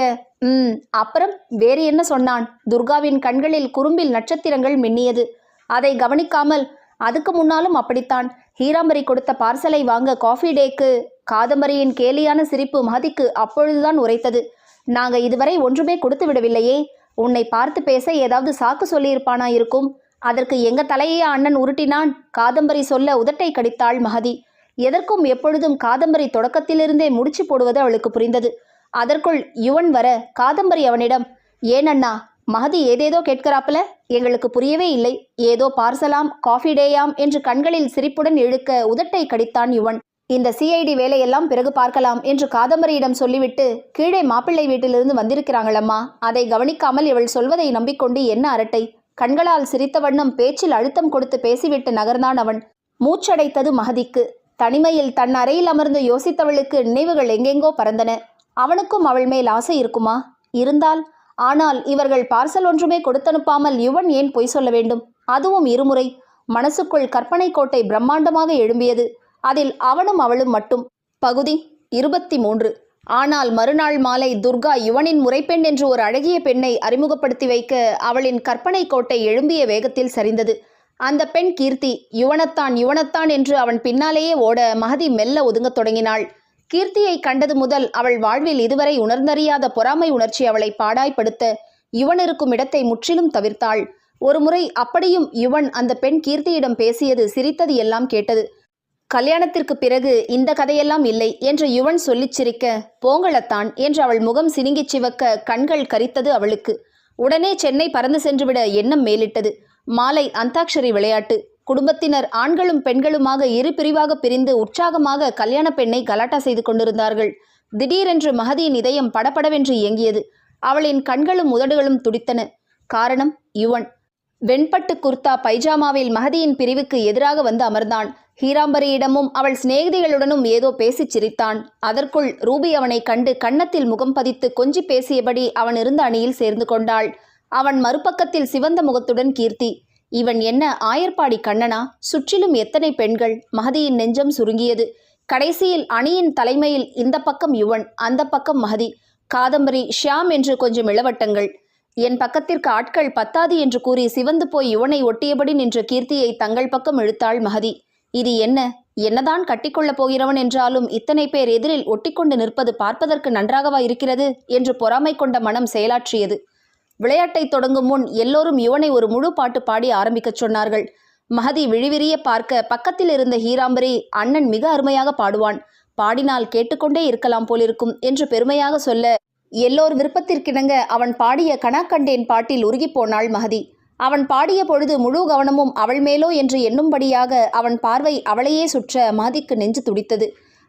அப்புறம் வேறு என்ன சொன்னான்? துர்காவின் கண்களில் குறும்பில் நட்சத்திரங்கள் மின்னியது. அதை கவனிக்காமல், அதுக்கு முன்னாலும் அப்படித்தான், ஹீராம்பரி கொடுத்த பார்சலை வாங்க காஃபி டேக்கு. காதம்பரியின் கேலியான சிரிப்பு மகதிக்கு அப்பொழுதுதான் உரைத்தது. நாங்க இதுவரை ஒன்றுமே கொடுத்து விடவில்லையே. உன்னை பார்த்து பேச ஏதாவது சாக்கு சொல்லியிருப்பானா இருக்கும். அதற்கு எங்க தலையே அண்ணன் உருட்டினான். காதம்பரி சொல்ல உதட்டை கடித்தாள் மகதி. எதற்கும் எப்பொழுதும் காதம்பரி தொடக்கத்திலிருந்தே முடிச்சு போடுவது அவளுக்கு புரிந்தது. அதற்குள் யுவன் வர காதம்பரி அவனிடம், ஏன் அண்ணா, மகதி ஏதேதோ கேட்கிறாப்புல, எங்களுக்கு புரியவே இல்லை. ஏதோ பார்சலாம், காஃபி டேயாம் என்று கண்களில் சிரிப்புடன் இழுக்க உதட்டை கடித்தான் யுவன். இந்த சிஐடி வேலையெல்லாம் பிறகு பார்க்கலாம் என்று காதம்பரியிடம் சொல்லிவிட்டு, கீழே மாப்பிள்ளை வீட்டிலிருந்து வந்திருக்கிறாங்களம்மா, அதை கவனிக்காமல் இவள் சொல்வதை நம்பிக்கொண்டு என்ன அரட்டை? கண்களால் சிரித்த வண்ணம் பேச்சில் அழுத்தம் கொடுத்து பேசிவிட்டு நகர்ந்தான் அவன். மூச்சடைத்தது மகதிக்கு. தனிமையில் தன் அறையில் அமர்ந்து யோசித்தவளுக்கு நினைவுகள் எங்கெங்கோ பறந்தன. அவனுக்கும் அவள் மேல் ஆசை இருக்குமா? இருந்தால். ஆனால் இவர்கள் பார்சல் ஒன்றுமே கொடுத்தனுப்பாமல் யுவன் ஏன் பொய் சொல்ல வேண்டும்? அதுவும் இருமுறை. மனசுக்குள் கற்பனை கோட்டை பிரம்மாண்டமாக எழும்பியது. அதில் அவனும் அவளும் மட்டும். பகுதி 23. ஆனால் மறுநாள் மாலை துர்கா யுவனின் முறைப்பெண் என்று ஒரு அழகிய பெண்ணை அறிமுகப்படுத்தி வைக்க அவளின் கற்பனை கோட்டை எழும்பிய வேகத்தில் சரிந்தது. அந்த பெண் கீர்த்தி. யுவனத்தான் என்று அவன் பின்னாலேயே ஓட மகதி மெல்ல ஒதுங்கத் தொடங்கினாள். கீர்த்தியை கண்டது முதல் அவள் வாழ்வில் இதுவரை உணர்ந்தறியாத பொறாமை உணர்ச்சி அவளை பாடாய்படுத்த யுவன் இருக்கும் இடத்தை முற்றிலும் தவிர்த்தாள். ஒருமுறை அப்படியும் யுவன் அந்த பெண் கீர்த்தியிடம் பேசியது, சிரித்தது எல்லாம் கேட்டது. கல்யாணத்திற்கு பிறகு இந்த கதையெல்லாம் இல்லை என்று யுவன் சொல்லிச் சிரிக்க, போங்களத்தான் என்று அவள் முகம் சினுங்கிச் சிவக்க கண்கள் கரித்தது அவளுக்கு. உடனே சென்னை பறந்து சென்றுவிட எண்ணம் மேலிட்டது. மாலை அந்தாக்ஷரி விளையாட்டு. குடும்பத்தினர் ஆண்களும் பெண்களுமாக இரு பிரிவாக பிரிந்து உற்சாகமாக கல்யாண பெண்ணை கலாட்டா செய்து கொண்டிருந்தார்கள். திடீரென்று மகதியின் இதயம் படபடவென்று இயங்கியது. அவளின் கண்களும் உதடுகளும் துடித்தன. காரணம் யுவன். வெண்பட்டு குர்தா பைஜாமாவில் மகதியின் பிரிவுக்கு எதிராக வந்து அமர்ந்தான். ஹீராம்பரியிடமும் அவள் சிநேகிதிகளுடனும் ஏதோ பேசிச் சிரித்தான். அதற்குள் ரூபி அவனை கண்டு கன்னத்தில் முகம் பதித்து கொஞ்சி பேசியபடி அவன் இருந்த அணியில் சேர்ந்து கொண்டாள். அவன் மறுபக்கத்தில் சிவந்த முகத்துடன் கீர்த்தி. இவன் என்ன ஆயர்பாடி கண்ணனா? சுற்றிலும் எத்தனை பெண்கள்! மகதியின் நெஞ்சம் சுருங்கியது. கடைசியில் அணியின் தலைமையில் இந்த பக்கம் யுவன், அந்த பக்கம் மகதி, காதம்பரி, ஷியாம் என்று கொஞ்சம் இளவட்டங்கள். என் பக்கத்திற்கு ஆட்கள் பத்தாது என்று கூறி சிவந்து போய் யுவனை ஒட்டியபடி நின்ற கீர்த்தியை தங்கள் பக்கம் இழுத்தாள் மகதி. இது என்ன? என்னதான் கட்டிக்கொள்ளப் போகிறவன் என்றாலும் இத்தனை பேர் எதிரில் ஒட்டிக்கொண்டு நிற்பது பார்ப்பதற்கு நன்றாகவா இருக்கிறது என்று பொறாமை கொண்ட மனம் செயலாற்றியது. விளையாட்டை தொடங்கும் முன் எல்லோரும் யுவனை ஒரு முழு பாட்டு பாடி ஆரம்பிக்கச் சொன்னார்கள். மஹதி விழிவிரிய பார்க்க பக்கத்தில் இருந்த ஹீராம்பரி, அண்ணன் மிக அருமையாக பாடுவான், பாடினால் கேட்டுக்கொண்டே இருக்கலாம் போலிருக்கும் என்று பெருமையாக சொல்ல, எல்லோர் விருப்பத்திற்கிணங்க அவன் பாடிய கனாக்கண்டேன் பாட்டில் உருகிப்போனாள் மஹதி. அவன் பாடிய பொழுது முழு கவனமும் அவள் மேலோ என்று எண்ணும்படியாக அவன் பார்வை அவளையே சுற்ற மஹதிக்கு நெஞ்சு துடித்தது.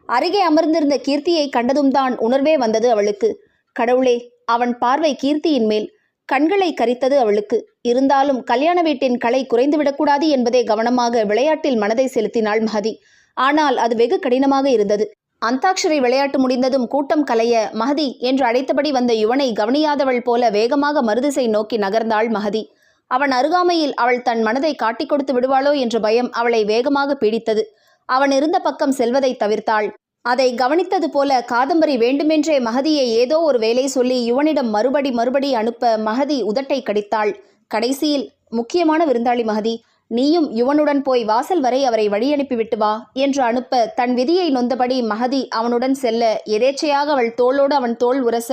அருகே அமர்ந்திருந்த கீர்த்தியை கண்டதும் தான் உணர்வே வந்தது அவளுக்கு. கடவுளே, அவன் பார்வை கீர்த்தியின் மேல். கண்களை கரித்தது அவளுக்கு. இருந்தாலும் கல்யாண வீட்டின் கலை குறைந்துவிடக்கூடாது என்பதே கவனமாக விளையாட்டில் மனதை செலுத்தினாள் மஹதி. ஆனால் அது வெகு கடினமாக இருந்தது. அந்தாக்ஷரி விளையாட்டு முடிந்ததும் கூட்டம் கலைய மஹதி என்று அழைத்தபடி வந்த யுவனை கவனியாதவள் போல வேகமாக மறுதிசை நோக்கி நகர்ந்தாள் மஹதி. அவன் அருகாமையில் அவள் தன் மனதை காட்டிக் கொடுத்து விடுவாளோ என்ற பயம் அவளை வேகமாக பீடித்தது. அவன் இருந்த பக்கம் செல்வதை தவிர்த்தாள். அதை கவனித்தது போல காதம்பரி வேண்டுமென்றே மஹதியை ஏதோ ஒரு வேலை சொல்லி யுவனிடம் மறுபடி அனுப்ப மஹதி உதட்டை கடித்தாள். கடைசியில், முக்கியமான விருந்தாளி மஹதி, நீயும் யுவனுடன் போய் வாசல் வரை அவரை வழியனுப்பிவிட்டு வா என்று அனுப்ப தன் விதியை நொந்தபடி மஹதி அவனுடன் செல்ல எதேச்சையாக அவள் தோளோடு அவன் தோள் உரச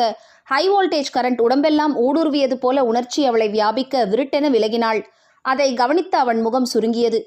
ஹை வோல்டேஜ் கரண்ட் உடம்பெல்லாம் ஊடுருவியது போல உணர்ச்சி அவளை வியாபிக்க விருட்டென விலகினாள். அதை கவனித்த அவன் முகம் சுருங்கியது.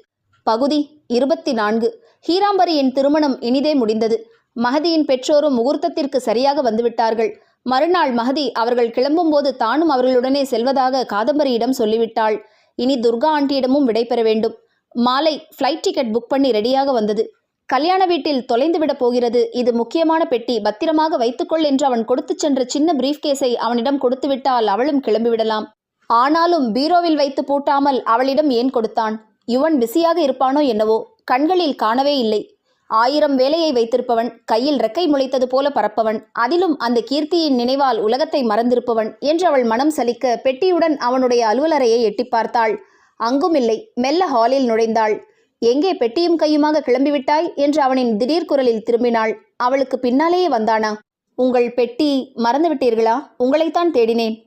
பகுதி 24. ஹீராம்பரியின் திருமணம் இனிதே முடிந்தது. மஹதியின் பெற்றோரும் முகூர்த்தத்திற்கு சரியாக வந்துவிட்டார்கள். மறுநாள் மஹதி அவர்கள் கிளம்பும்போது தானும் அவர்களுடனே செல்வதாக காதம்பரியிடம் சொல்லிவிட்டாள். இனி துர்கா ஆண்டியிடமும் விடைபெற வேண்டும். மாலை ஃப்ளைட் டிக்கெட் புக் பண்ணி ரெடியாக வந்தது. கல்யாண வீட்டில் தொலைந்துவிடப் போகிறது, இது முக்கியமான பெட்டி, பத்திரமாக வைத்துக்கொள் என்று அவன் கொடுத்துச் சென்ற சின்ன பிரீஃப் கேஸை அவனிடம் கொடுத்துவிட்டால் அவளும் கிளம்பிவிடலாம். ஆனாலும் பீரோவில் வைத்து பூட்டாமல் அவளிடம் ஏன் கொடுத்தான்? யுவன் பிஸியாக இருப்பானோ என்னவோ, கண்களில் காணவே இல்லை. 1000 வேலையை வைத்திருப்பவன், கையில் ரெக்கை முளைத்தது போல பறப்பவன், அதிலும் அந்த கீர்த்தியின் நினைவால் உலகத்தை மறந்திருப்பவன் என்று அவள் மனம் சலிக்க பெட்டியுடன் அவனுடைய அலுவலறையை எட்டி பார்த்தாள். அங்கும் இல்லை. மெல்ல ஹாலில் நுழைந்தாள். எங்கே பெட்டியும் கையுமாக கிளம்பிவிட்டாய் என்று அவனின் திடீர் குரலில் திரும்பினாள். அவளுக்கு பின்னாலேயே வந்தானா? உங்கள் பெட்டி மறந்துவிட்டீர்களா? உங்களைத்தான் தேடினேன்.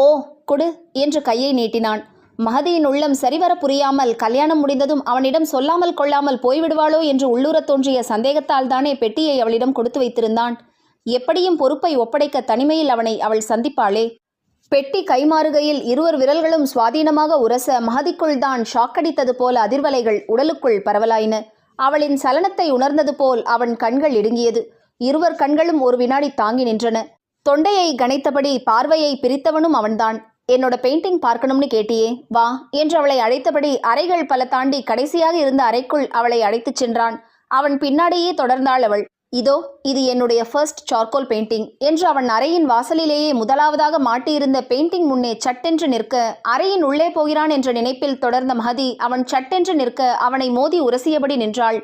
ஓ கொடு என்று கையை நீட்டினான். மஹதியின் உள்ளம் சரிவர புரியாமல் கல்யாணம் முடிந்ததும் அவனிடம் சொல்லாமல் கொள்ளாமல் போய்விடுவாளோ என்று உள்ளூரத் தோன்றிய சந்தேகத்தால் தானே பெட்டியை அவளிடம் கொடுத்து வைத்திருந்தான். எப்படியும் பொறுப்பை ஒப்படைக்க தனிமையில் அவள் சந்திப்பாளே. பெட்டி கைமாறுகையில் இருவர் விரல்களும் சுவாதீனமாக உரச மஹதிக்குள் தான் ஷாக்கடித்தது போல அதிர்வலைகள் உடலுக்குள் பரவலாயின. அவளின் சலனத்தை உணர்ந்தது போல் அவன் கண்கள் இடுங்கியது. இருவர் கண்களும் ஒரு வினாடி தாங்கி நின்றன. தொண்டையை கனைத்தபடி பார்வையை பிரித்தவனும் அவன்தான். என்னோட பெயிண்டிங் பார்க்கணும்னு கேட்டியே, வா என்று அவளை அழைத்தபடி அறைகள் பல தாண்டி கடைசியாக இருந்த அறைக்குள் அவளை அழைத்துச் சென்றான். அவன் பின்னாடியே தொடர்ந்தாள் அவள். இதோ இது என்னுடைய ஃபர்ஸ்ட் சார்கோல் பெயிண்டிங் என்று அவன் அறையின் வாசலிலேயே முதலாவதாக மாட்டியிருந்த பெயிண்டிங் முன்னே சட்டென்று நிற்க, அறையின் உள்ளே போகிறான் என்ற நினைப்பில் தொடர்ந்த மஹதி அவன் சட்டென்று நிற்க அவனை மோதி உரசியபடி நின்றாள்.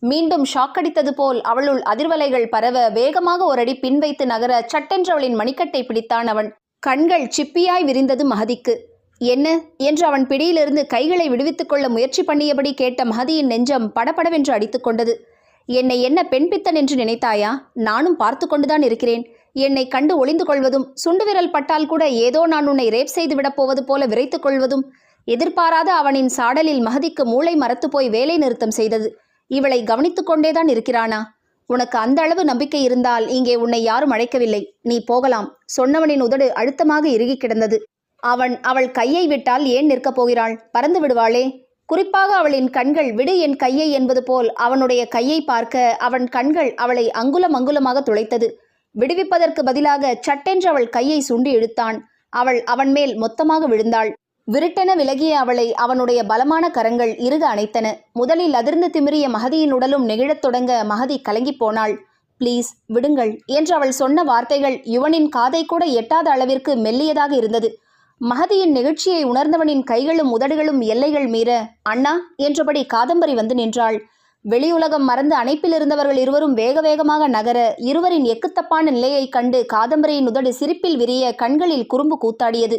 மீண்டும் ஷாக்கடித்தது போல் அவளுள் அதிர்வலைகள் பரவ வேகமாக ஒரு அடி பின்வைத்து நகர சட்டென்று அவளின் மணிக்கட்டை பிடித்தான் அவன். கண்கள் சிப்பியாய் விரிந்தது மஹதிக்கு. என்ன என்று அவன் பிடியிலிருந்து கைகளை விடுவித்துக் கொள்ள முயற்சி பண்ணியபடி கேட்ட மஹதியின் நெஞ்சம் படபடவென்று அடித்துக் கொண்டது. என்னை என்ன பெண் பித்தன் என்று நினைத்தாயா? நானும் பார்த்து கொண்டுதான் இருக்கிறேன். என்னை கண்டு ஒளிந்து கொள்வதும், சுண்டு விரல் பட்டால் கூட ஏதோ நான் உன்னை ரேப் செய்து விடப் போவது போல விரைத்துக் கொள்வதும். எதிர்பாராத அவனின் சாடலில் மஹதிக்கு மூளை மரத்து போய் வேலை நிறுத்தம் செய்தது. இவளை கவனித்துக் கொண்டேதான் இருக்கிறானா? உனக்கு அந்த அளவு நம்பிக்கை இருந்தால் இங்கே உன்னை யாரும் அழைக்கவில்லை, நீ போகலாம். சொன்னவனின் உதடு அழுத்தமாக இறுகி கிடந்தது. அவள் கையை விட்டால் ஏன் நிற்கப் போகிறாள்? பறந்து விடுவாளே. குறிப்பாக அவளின் கண்கள் விடு என் கையை என்பது போல் அவனுடைய கையை பார்க்க அவன் கண்கள் அவளை அங்குலம் அங்குலமாக துளைத்தது. விடுவிப்பதற்கு பதிலாக சட்டென்று அவள் கையை சுண்டி இழுத்தான். அவன் மேல் மொத்தமாக விழுந்தாள். விருட்டென விலகிய அவளை அவனுடைய பலமான கரங்கள் இறுக அணைத்தன. முதலில் அதிர்ந்து திமிரிய மஹதியின் உடலும் நெகிழத் தொடங்க மஹதி கலங்கி போனாள். ப்ளீஸ் விடுங்கள் என்று அவள் சொன்ன வார்த்தைகள் யுவனின் காதை கூட எட்டாத அளவிற்கு மெல்லியதாக இருந்தது. மஹதியின் நெகிழ்ச்சியை உணர்ந்தவனின் கைகளும் உதடுகளும் எல்லைகள் மீற, அண்ணா என்றபடி காதம்பரி வந்து நின்றாள். வெளியுலகம் மறந்து அணைப்பில் இருந்தவர்கள் இருவரும் வேக வேகமாக நகர, இருவரின் எக்குத்தப்பான நிலையைக் கண்டு காதம்பரியின் உதடு சிரிப்பில் விரிய, கண்களில் குறும்பு கூத்தாடியது.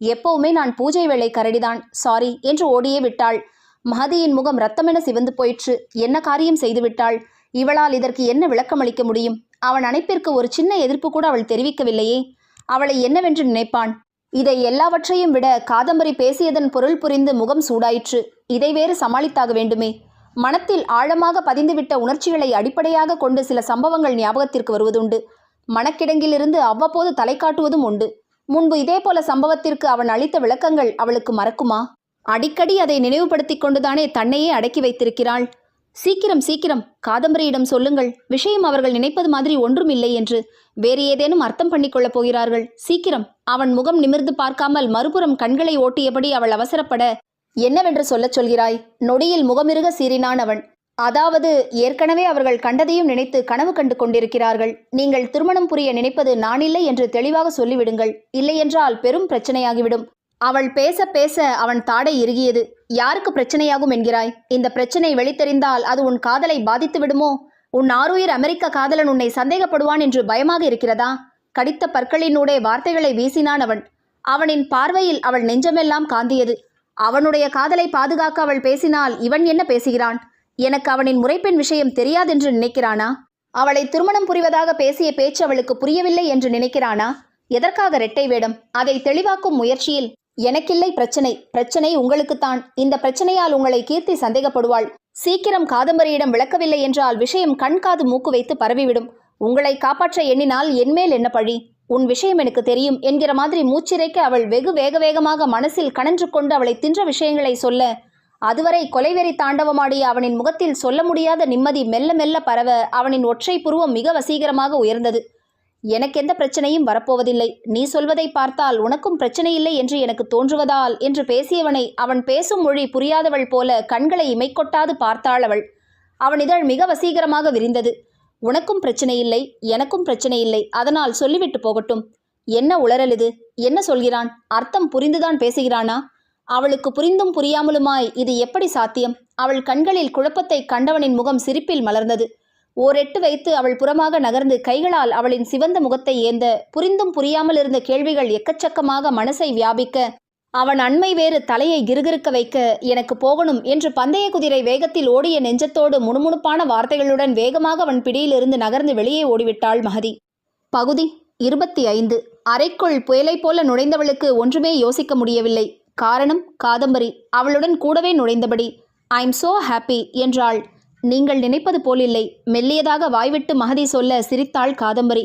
எப்பவுமே நான் பூஜை வேளை கரடிதான், சாரி என்று ஓடியே விட்டாள். மஹதியின் முகம் ரத்தமென சிவந்து போயிற்று. என்ன காரியம் செய்துவிட்டாள்? இவளால் இதற்கு என்ன விளக்கம் அளிக்க முடியும்? அவன் அணைப்பிற்கு ஒரு சின்ன எதிர்ப்பு கூட அவள் தெரிவிக்கவில்லையே. அவளை என்னவென்று நினைப்பான்? இதை எல்லாவற்றையும் விட காதம்பரி பேசியதன் பொருள் புரிந்து முகம் சூடாயிற்று. இதை வேறு சமாளித்தாக வேண்டுமே. மனத்தில் ஆழமாக பதிந்துவிட்ட உணர்ச்சிகளை அடிப்படையாக கொண்டு சில சம்பவங்கள் ஞாபகத்திற்கு வருவதுண்டு. மனக்கிடங்கிலிருந்து அவ்வப்போது தலை காட்டுவதும் உண்டு. முன்பு இதேபோல சம்பவத்திற்கு அவன் அளித்த விளக்கங்கள் அவளுக்கு மறக்குமா? அடிக்கடி அதை நினைவுபடுத்திக் கொண்டுதானே தன்னையே அடக்கி வைத்திருக்கிறாள். சீக்கிரம் சீக்கிரம் காதம்பரியிடம் சொல்லுங்கள், விஷயம் அவர்கள் நினைப்பது மாதிரி ஒன்றும் இல்லை என்று. வேறு ஏதேனும் அர்த்தம் பண்ணிக்கொள்ளப் போகிறார்கள். சீக்கிரம். அவன் முகம் நிமிர்ந்து பார்க்காமல் மறுபுறம் கண்களை ஓட்டியபடி அவள் அவசரப்பட, என்னவென்று சொல்லச் சொல்கிறாய்? நொடியில் முகமிருக சீறினான் அவன். அதாவது ஏற்கனவே அவர்கள் கண்டதையும் நினைத்து கனவு கண்டு கொண்டிருக்கிறார்கள். நீங்கள் திருமணம் புரிய நினைப்பது நானில்லை என்று தெளிவாக சொல்லிவிடுங்கள். இல்லையென்றால் பெரும் பிரச்சனையாகிவிடும். அவள் பேச பேச அவன் தாடை இறுகியது. யாருக்கு பிரச்சனையாகும் என்கிறாய்? இந்த பிரச்சனை வெளித்தெரிந்தால் அது உன் காதலை பாதித்து விடுமோ? உன் ஆருயிர் அமெரிக்க காதலன் உன்னை சந்தேகப்படுவான் என்று பயமாக இருக்கிறதா? கடித்த பற்களினூடே வார்த்தைகளை வீசினான் அவன். அவனின் பார்வையில் அவள் நெஞ்சமெல்லாம் காந்தியது. அவனுடைய காதலை பாதுகாக்க அவள் பேசினால் இவன் என்ன பேசுகிறான்? எனக்கு அவனின் முறைப்பெண் விஷயம் தெரியாதென்று நினைக்கிறானா? அவளை திருமணம் புரிவதாக பேசிய பேச்சு அவளுக்கு புரியவில்லை என்று நினைக்கிறானா? எதற்காக இரட்டை வேடம்? அதை தெளிவாக்கும் முயற்சியில், எனக்கில்லை பிரச்சனை, பிரச்சனை உங்களுக்குத்தான். இந்த பிரச்சனையால் உங்களை கீர்த்தி சந்தேகப்படுவாள். சீக்கிரம் காதம்பரியிடம் விளக்கவில்லை என்றால் விஷயம் கண் காது மூக்கு வைத்து பரவிவிடும். உங்களை காப்பாற்ற எண்ணினால் என்மேல் என்ன பழி? உன் விஷயம் எனக்கு தெரியும் என்கிற மாதிரி மூச்சிறைக்க அவள் வெகு வேகமாக மனசில் கனன்று கொண்டு அவளை தின்ற விஷயங்களை சொல்ல, அதுவரை கொலைவெறி தாண்டவமாடிய அவனின் முகத்தில் சொல்ல முடியாத நிம்மதி மெல்ல மெல்ல பரவ அவனின் ஒற்றை புருவம் மிக வசீகரமாக உயர்ந்தது. எனக்கெந்த பிரச்சனையும் வரப்போவதில்லை. நீ சொல்வதை பார்த்தால் உனக்கும் பிரச்சனை இல்லை என்று எனக்கு தோன்றுவதால் என்று பேசியவனை அவன் பேசும் மொழி புரியாதவள் போல கண்களை இமைக்கொட்டாது பார்த்தாள் அவள். அவன் இதழ் மிக வசீகரமாக விரிந்தது. உனக்கும் பிரச்சனை இல்லை, எனக்கும் பிரச்சனை இல்லை. அதனால் சொல்லிவிட்டு போகட்டும். என்ன உளறல் இது? என்ன சொல்கிறான்? அர்த்தம் புரிந்துதான் பேசுகிறானா? அவளுக்கு புரிந்தும் புரியாமலுமாய் இது எப்படி சாத்தியம்? அவள் கண்களில் குழப்பத்தை கண்டவனின் முகம் சிரிப்பில் மலர்ந்தது. ஓரெட்டு வைத்து அவள் புறமாக நகர்ந்து கைகளால் அவளின் சிவந்த முகத்தை ஏந்த, புரிந்தும் புரியாமல் இருந்த கேள்விகள் எக்கச்சக்கமாக மனசை வியாபிக்க, அவன் அண்மை வேறு தலையை கிறுகிறுக்க வைக்க, எனக்கு போகணும் என்று பந்தய குதிரை வேகத்தில் ஓடிய நெஞ்சத்தோடு முணுமுணுப்பான வார்த்தைகளுடன் வேகமாக அவன் பிடியிலிருந்து நகர்ந்து வெளியே ஓடிவிட்டாள் மகதி. பகுதி 25. அறைக்குள் புயலை போல நுழைந்தவளுக்கு ஒன்றுமே யோசிக்க முடியவில்லை. காரணம் காதம்பரி அவளுடன் கூடவே நுழைந்தபடி. ஐ எம் சோ ஹாப்பி என்றாள். நீங்கள் நினைப்பது போலில்லை. மெல்லியதாக வாய்விட்டு மகதி சொல்ல சிரித்தாள் காதம்பரி.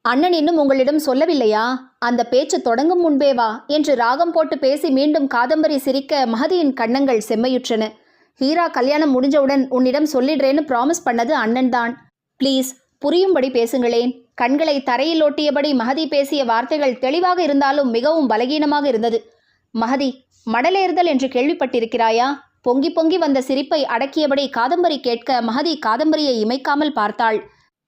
அண்ணன் இன்னும் உங்களிடம் சொல்லவில்லையா? அந்த பேச்சு தொடங்கும் முன்பே வா என்று ராகம் போட்டு பேசி மீண்டும் காதம்பரி சிரிக்க மகதியின் கண்ணங்கள் செம்மையுற்றன. ஹீரா கல்யாணம் முடிஞ்சவுடன் உன்னிடம் சொல்லிடுறேன்னு ப்ராமிஸ் பண்ணது அண்ணன் தான். ப்ளீஸ் புரியும்படி பேசுங்களேன். கண்களை தரையில் ஒட்டியபடி மகதி பேசிய வார்த்தைகள் தெளிவாக இருந்தாலும் மிகவும் பலகீனமாக இருந்தது. மகதி, மடலேறுதல் என்று கேள்விப்பட்டிருக்கிறாயா? பொங்கி பொங்கி வந்த சிரிப்பை அடக்கியபடி காதம்பரி கேட்க மகதி காதம்பரியை இமைக்காமல் பார்த்தாள்.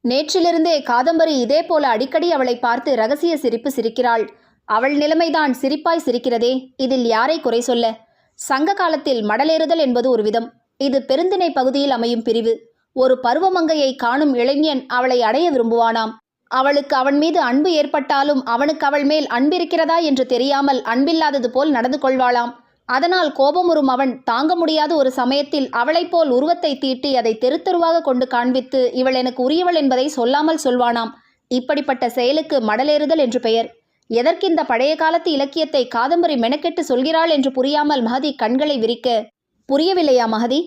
நேற்றிலிருந்தே காதம்பரி இதே போல அடிக்கடி அவளை பார்த்து ரகசிய சிரிப்பு சிரிக்கிறாள். அவள் நிலைமைதான் சிரிப்பாய் சிரிக்கிறதே. இதில் யாரை குறை சொல்ல? சங்க காலத்தில் மடலேறுதல் என்பது ஒரு விதம். இது பெருந்திணை பகுதியில் அமையும் பிரிவு. ஒரு பருவமங்கையை காணும் இளைஞன் அவளை அடைய விரும்புவானாம். அவளுக்கு அவன் மீது அன்பு ஏற்பட்டாலும் அவனுக்கு அவள் மேல் அன்பிருக்கிறதா என்று தெரியாமல் அன்பில்லாதது போல் நடந்து கொள்வாளாம். அதனால் கோபமுறும் அவன் தாங்க முடியாத ஒரு சமயத்தில் அவளைப் போல் உருவத்தை தீட்டி அதை தெருத்தெருவாக கொண்டு காண்பித்து இவள் எனக்கு உரியவள் என்பதை சொல்லாமல் சொல்வானாம். இப்படிப்பட்ட செயலுக்கு மடலேறுதல் என்று பெயர். எதற்கிந்த பழைய காலத்து இலக்கியத்தை காதம்பரி மெனக்கெட்டு சொல்கிறாள் என்று புரியாமல் மகதி கண்களை விரிக்க, புரியவில்லையா மகதி?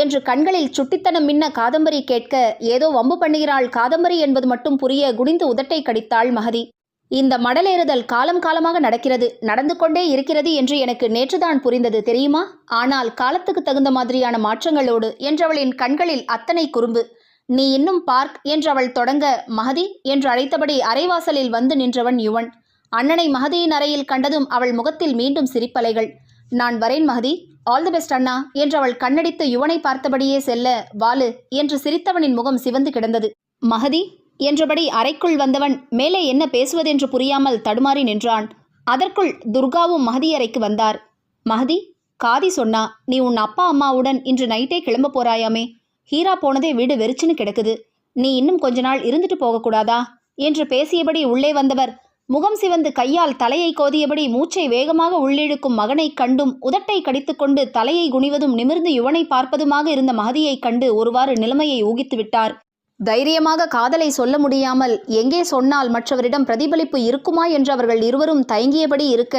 என்று கண்களில் சுட்டித்தனம் மின்ன காதம்பரி கேட்க, ஏதோ வம்பு பண்ணுகிறாள் காதம்பரி என்பது மட்டும் புரிய குனிந்து உதட்டை கடித்தாள் மகதி. இந்த மடலேறுதல் காலம் காலமாக நடக்கிறது, நடந்து கொண்டே இருக்கிறது என்று எனக்கு நேற்றுதான் புரிந்தது தெரியுமா? ஆனால் காலத்துக்கு தகுந்த மாதிரியான மாற்றங்களோடு என்றவளின் கண்களில் அத்தனை குறும்பு. நீ இன்னும் பார்க் என்றவள் தொடங்க, மகதி என்று அழைத்தபடி அரைவாசலில் வந்து நின்றவன் யுவன். அண்ணனை மகதியின் அறையில் கண்டதும் அவள் முகத்தில் மீண்டும் சிரிப்பலைகள். நான் வரேன் மகதி, ஆல் தி பெஸ்ட் அண்ணா என்றவள் கண்ணடித்து யுவனை பார்த்தபடியே செல்ல, வாலு என்று சிரித்தவனின் முகம் சிவந்து கிடந்தது. மகதி என்றபடி அறைக்குள் வந்தவன் மேலே என்ன பேசுவதென்று புரியாமல் தடுமாறி நின்றான். அதற்குள் துர்காவும் மகதி அறைக்கு வந்தார். மகதி, காதி சொன்னா நீ உன் அப்பா அம்மாவுடன் இன்று நைட்டே கிளம்ப போறாயாமே. ஹீரா போனதே வீடு வெறிச்சுன்னு கிடக்குது. நீ இன்னும் கொஞ்ச நாள் இருந்துட்டு போகக்கூடாதா என்று பேசியபடி உள்ளே வந்தவர் முகம் சிவந்து கையால் தலையை கோதியபடி மூச்சை வேகமாக உள்ளிழுக்கும் மகனை கண்டும் உதட்டை கடித்துக்கொண்டு தலையை குனிவதும் நிமிர்ந்து யுவனை பார்ப்பதுமாக இருந்த மகதியை கண்டு ஒருவாறு நிலைமையை ஊகித்து விட்டார். தைரியமாக காதலை சொல்ல முடியாமல் எங்கே சொன்னால் மற்றவரிடம் பிரதிபலிப்பு இருக்குமா என்று அவர்கள் இருவரும் தயங்கியபடி இருக்க,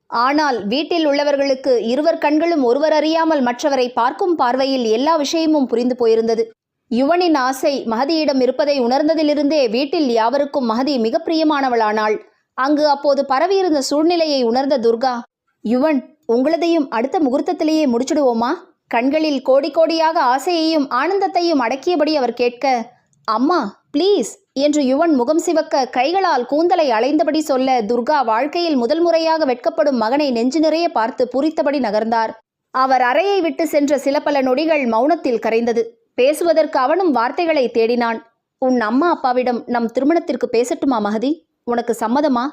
ஆனால் வீட்டில் உள்ளவர்களுக்கு இருவர் கண்களும் ஒருவர் அறியாமல் மற்றவரை பார்க்கும் பார்வையில் எல்லா விஷயமும் புரிந்து போயிருந்தது. யுவனின் ஆசை மகதியிடம் இருப்பதை உணர்ந்ததிலிருந்தே வீட்டில் யாவருக்கும் மகதி மிக பிரியமானவளானாள். அங்கு அப்போது பரவியிருந்த சூழ்நிலையை உணர்ந்த துர்கா, யுவன், உங்களதையும் அடுத்த முகூர்த்தத்திலேயே முடிச்சிடுவோமா? கண்களில் கோடி கோடியாக ஆசையையும் ஆனந்தத்தையும் அடக்கியபடி அவர் கேட்க, அம்மா ப்ளீஸ் என்று யுவன் முகம் சிவக்க கைகளால் கூந்தலை அலைந்தபடி சொல்ல, துர்கா வாழ்க்கையில் முதல் முறையாக வெட்கப்படும் மகனை நெஞ்சு நிறைய பார்த்து பூரித்தபடி நகர்ந்தார். அவர் அறையை விட்டு சென்ற சில பல நொடிகள் மௌனத்தில் கரைந்தது. பேசுவதற்கு அவனும் வார்த்தைகளை தேடினான். உன் அம்மா அப்பாவிடம் நம் திருமணத்திற்கு பேசட்டுமா மகதி? உனக்கு சம்மதமா?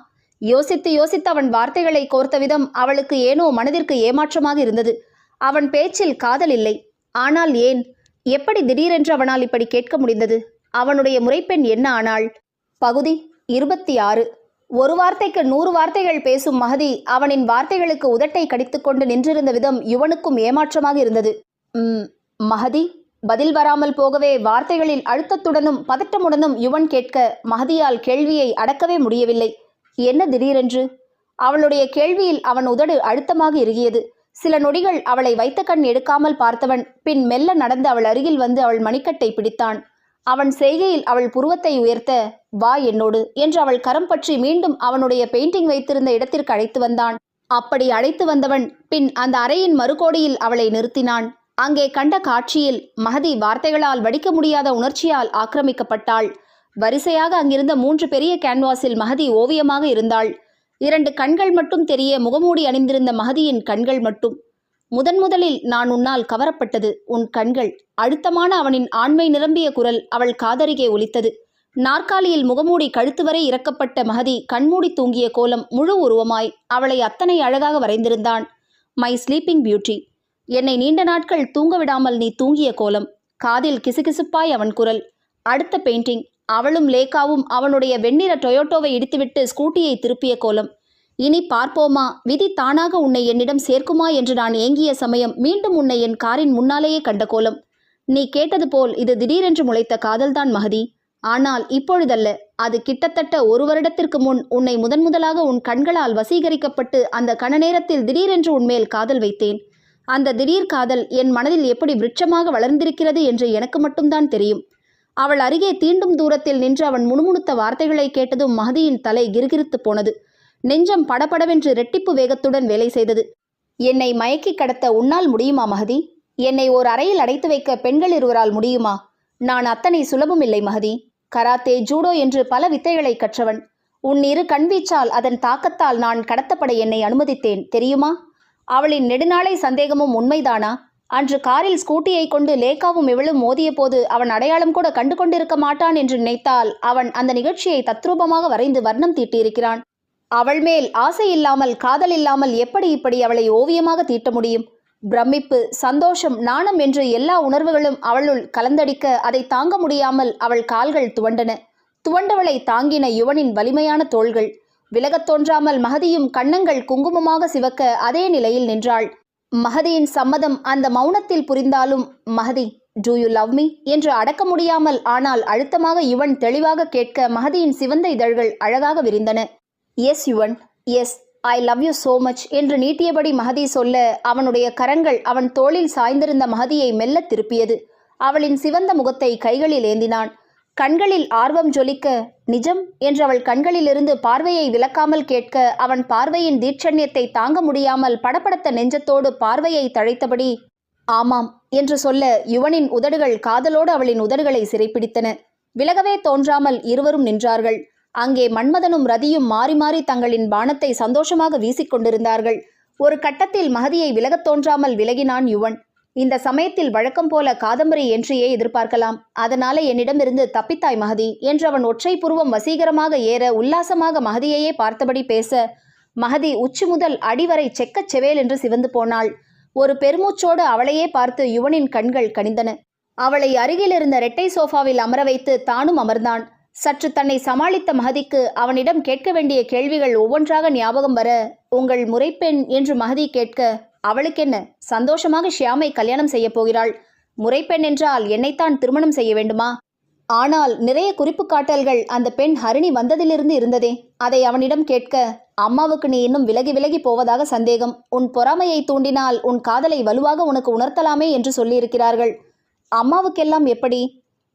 யோசித்து யோசித்து அவன் வார்த்தைகளை கோர்த்த விதம் அவளுக்கு ஏனோ மனதிற்கு ஏமாற்றமாக இருந்தது. அவன் பேச்சில் காதல் இல்லை. ஆனால் ஏன், எப்படி திடீரென்று அவனால் இப்படி கேட்க முடிந்தது? அவனுடைய முறைப்பெண் என்ன ஆனாள்? பகுதி 26. ஒரு வார்த்தைக்கு 100 வார்த்தைகள் பேசும் மகதி அவனின் வார்த்தைகளுக்கு உதட்டை கடித்துக்கொண்டு நின்றிருந்த விதம் யுவனுக்கும் ஏமாற்றமாக இருந்தது. மகதி பதில் வராமல் போகவே வார்த்தைகளில் அழுத்தத்துடனும் பதட்டமுடனும் யுவன் கேட்க, மகதியால் கேள்வியை அடக்கவே முடியவில்லை. என்ன திடீரென்று? அவளுடைய கேள்வியில் அவன் உதடு அழுத்தமாக இறுகியது. சில நொடிகள் அவளை வைத்த கண் எடுக்காமல் பார்த்தவன் பின் மெல்ல நடந்து அவள் அருகில் வந்து அவள் மணிக்கட்டை பிடித்தான். அவன் செய்கையில் அவள் புருவத்தை உயர்த்த, வா என்னோடு என்று அவள் கரம் பற்றி மீண்டும் அவனுடைய பெயிண்டிங் வைத்திருந்த இடத்திற்கு அழைத்து வந்தான். அப்படி அழைத்து வந்தவன் பின் அந்த அறையின் மறுகோடியில் அவளை நிறுத்தினான். அங்கே கண்ட காட்சியில் மகதி வார்த்தைகளால் வடிக்க முடியாத உணர்ச்சியால் ஆக்கிரமிக்கப்பட்டாள். வரிசையாக அங்கிருந்த 3 பெரிய கேன்வாஸில் மகதி ஓவியமாக இருந்தாள். 2 கண்கள் மட்டும் தெரிய முகமூடி அணிந்திருந்த மகதியின் கண்கள் மட்டும். முதலில் நான் உன்னால் கவரப்பட்டது உன் கண்கள். அழுத்தமான அவனின் ஆண்மை நிரம்பிய குரல் அவள் காதருகே ஒலித்தது. நாற்காலியில் முகமூடி கழுத்து வரை இறக்கப்பட்ட மகதி கண்மூடி தூங்கிய கோலம் முழு உருவமாய் அவளை அத்தனை அழகாக வரைந்திருந்தான். My sleeping beauty. என்னை நீண்ட நாட்கள் தூங்க விடாமல் நீ தூங்கிய கோலம். காதில் கிசுகிசுப்பாய் அவன் குரல். அடுத்த பெயிண்டிங் அவளும் லேக்காவும் அவனுடைய வெண்ணிற டொயோட்டோவை இடித்துவிட்டு ஸ்கூட்டியை திருப்பிய கோலம். இனி பார்ப்போமா, விதி தானாக உன்னை என்னிடம் சேர்க்குமா என்று நான் ஏங்கிய சமயம் மீண்டும் உன்னை என் காரின் முன்னாலேயே கண்ட கோலம். நீ கேட்டது போல் இது திடீரென்று முளைத்த காதல்தான் மகதி. ஆனால் இப்பொழுதல்ல, அது கிட்டத்தட்ட 1 வருடத்திற்கு முன் உன்னை முதலாக உன் கண்களால் வசீகரிக்கப்பட்டு அந்த கண நேரத்தில் திடீரென்று உன்மேல் காதல் வைத்தேன். அந்த திடீர் காதல் என் மனதில் எப்படி விருட்சமாக வளர்ந்திருக்கிறது என்று எனக்கு மட்டும்தான் தெரியும். அவள் அருகே தீண்டும் தூரத்தில் நின்று அவன் முணுமுணுத்த வார்த்தைகளை கேட்டதும் மகதியின் தலை கிறுகிறுத்து போனது. நெஞ்சம் படபடவென்று ரெட்டிப்பு வேகத்துடன் வேலை செய்தது. என்னை மயக்கி கடத்த உன்னால் முடியுமா மகதி? என்னை ஓர் அறையில் அடைத்து வைக்க பெண்கள் இருவரால் முடியுமா? நான் அத்தனை சுலபமில்லை மகதி. கராத்தே, ஜூடோ என்று பல வித்தைகளை கற்றவன். உன் 2 கண்வீச்சால் அதன் தாக்கத்தால் நான் கடத்தப்பட என்னை அனுமதித்தேன் தெரியுமா? அவளின் நெடுநாளை சந்தேகமும் உண்மைதானா? அன்று காரில் ஸ்கூட்டியை கொண்டு லேக்காவும் இவளும் மோதிய போது அவன் அடையாளம் கூட கண்டு கொண்டிருக்க மாட்டான் என்று நினைத்தால் அவன் அந்த நிகழ்ச்சியை தத்ரூபமாக வரைந்து வர்ணம் தீட்டியிருக்கிறான். அவள் மேல் ஆசை இல்லாமல் காதல் இல்லாமல் எப்படி இப்படி அவளை ஓவியமாக தீட்ட முடியும்? பிரமிப்பு, சந்தோஷம், நாணம் என்று எல்லா உணர்வுகளும் அவளுள் கலந்தடிக்க அதை தாங்க முடியாமல் அவள் கால்கள் துவண்டன. துவண்டவளை தாங்கின யுவனின் வலிமையான தோள்கள். விலகத் தோன்றாமல் மகதியும் கன்னங்கள் குங்குமமாக சிவக்க அதே நிலையில் நின்றாள். மகதியின் சம்மதம் அந்த மௌனத்தில் புரிந்தாலும், Mahathi, do you love me என்று அடக்க முடியாமல் ஆனால் அழுத்தமாக யுவன் தெளிவாக கேட்க மகதியின் சிவந்த இதழ்கள் அழகாக விரிந்தன. Yes Yuvan, yes, I love you so much என்று நீட்டியபடி மகதி சொல்ல அவனுடைய கரங்கள் அவன் தோளில் சாய்ந்திருந்த மகதியை மெல்ல திருப்பியது. அவளின் சிவந்த முகத்தை கைகளில் ஏந்தினான். கண்களில் ஆர்வம் ஜொலிக்க, நிஜம் என்று அவள் கண்களிலிருந்து பார்வையை விலக்காமல் கேட்க அவன் பார்வையின் தீட்சண்யத்தை தாங்க முடியாமல் படபடத்த நெஞ்சத்தோடு பார்வையை தழைத்தபடி ஆமாம் என்று சொல்ல யுவனின் உதடுகள் காதலோடு அவளின் உதடுகளை சிறைப்பிடித்தன. விலகவே தோன்றாமல் இருவரும் நின்றார்கள். அங்கே மன்மதனும் ரதியும் மாறி மாறி தங்களின் பானத்தை சந்தோஷமாக வீசிக்கொண்டிருந்தார்கள். ஒரு கட்டத்தில் மகதியை விலகத் தோன்றாமல் விலகினான் யுவன். இந்த சமயத்தில் வழக்கம் போல காதம்பரி என்றியே எதிர்பார்க்கலாம். அதனால என்னிடமிருந்து தப்பித்தாய் மகதி என்று அவன் ஒற்றை புருவம் வசீகரமாக ஏற உல்லாசமாக மகதியையே பார்த்தபடி பேச மகதி உச்சி முதல் அடிவரை செக்கச் செவேல் என்று சிவந்து போனாள். ஒரு பெருமூச்சோடு அவளையே பார்த்து யுவனின் கண்கள் கனிந்தன. அவளை அருகில் இருந்த இரட்டை சோஃபாவில் அமர வைத்து தானும் அமர்ந்தான். சற்று தன்னை சமாளித்த மகதிக்கு அவனிடம் கேட்க வேண்டிய கேள்விகள் ஒவ்வொன்றாக ஞாபகம் வர, உங்கள் முறைப்பெண் என்று மகதி கேட்க, அவளுக்கென்ன, சந்தோஷமாக ஷியாமை கல்யாணம் செய்ய போகிறாள். முறைப்பெண் என்றால் என்னைத்தான் திருமணம் செய்ய வேண்டுமா? ஆனால் நிறைய குறிப்பு காட்டல்கள் அந்த பெண் ஹரிணி வந்ததிலிருந்து இருந்ததே. அதை அவனிடம் கேட்க, அம்மாவுக்கு நீ இன்னும் விலகி விலகி போவதாக சந்தேகம். உன் பொறாமையை தூண்டினால் உன் காதலை வலுவாக உனக்கு உணர்த்தலாமே என்று சொல்லியிருக்கிறார்கள். அம்மாவுக்கெல்லாம் எப்படி?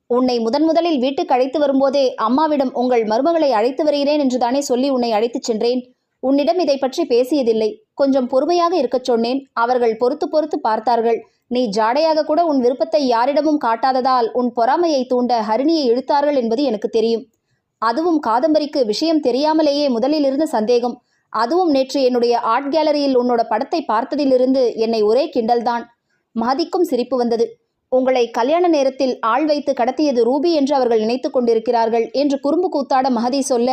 உன்னை முதலில் வீட்டுக்கு அழைத்து வரும்போதே அம்மாவிடம் உங்கள் மருமகளை அழைத்து வருகிறேன் என்று தானே சொல்லி உன்னை அழைத்துச் சென்றேன். உன்னிடம் இதை பற்றி பேசியதில்லை. கொஞ்சம் பொறுமையாக இருக்கச் சொன்னேன். அவர்கள் பொறுத்து பார்த்தார்கள். நீ ஜாடையாக கூட உன் விருப்பத்தை யாரிடமும் காட்டாததால் உன் பொறாமையை தூண்ட ஹரிணியை இழுத்தார்கள் என்பது எனக்கு தெரியும். அதுவும் காதம்பரிக்கு விஷயம் தெரியாமலேயே முதலிலிருந்து சந்தேகம். அதுவும் நேற்று என்னுடைய ஆர்ட் கேலரியில் உன்னோட படத்தை பார்த்ததிலிருந்து என்னை ஒரே கிண்டல்தான். மகதிக்கும் சிரிப்பு வந்தது. உங்களை கல்யாண நேரத்தில் ஆள் வைத்து கடத்தியது ரூபி என்று அவர்கள் நினைத்து கொண்டிருக்கிறார்கள் என்று குறும்பு கூத்தாட மகதி சொல்ல,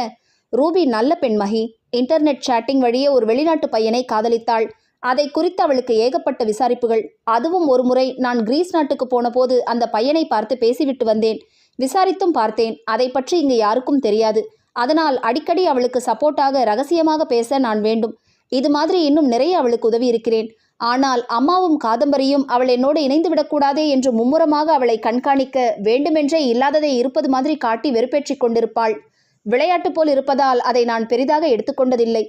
ரூபி நல்ல பெண் மகி. இன்டர்நெட் சேட்டிங் வழியே ஒரு வெளிநாட்டு பையனை காதலித்தாள். அதை குறித்து அவளுக்கு ஏகப்பட்ட விசாரிப்புகள். அதுவும் ஒரு முறை நான் கிரீஸ் நாட்டுக்கு போன போது அந்த பையனை பார்த்து பேசிவிட்டு வந்தேன். விசாரித்தும் பார்த்தேன். அதை பற்றி இங்கு யாருக்கும் தெரியாது. அதனால் அடிக்கடி அவளுக்கு சப்போர்ட்டாக ரகசியமாக பேச நான் வேண்டும். இது மாதிரி இன்னும் நிறைய அவளுக்கு உதவி இருக்கிறேன். ஆனால் அம்மாவும் காதம்பரியும் அவள் என்னோடு இணைந்து விடக்கூடாதே என்று மும்முரமாக அவளை கண்காணிக்க வேண்டுமென்றே இல்லாததை இருப்பது மாதிரி காட்டி வெறுப்பேற்றி கொண்டிருப்பாள். விளையாட்டு போல் இருப்பதால் அதை நான் பெரிதாக எடுத்துக்கொண்டதில்லை.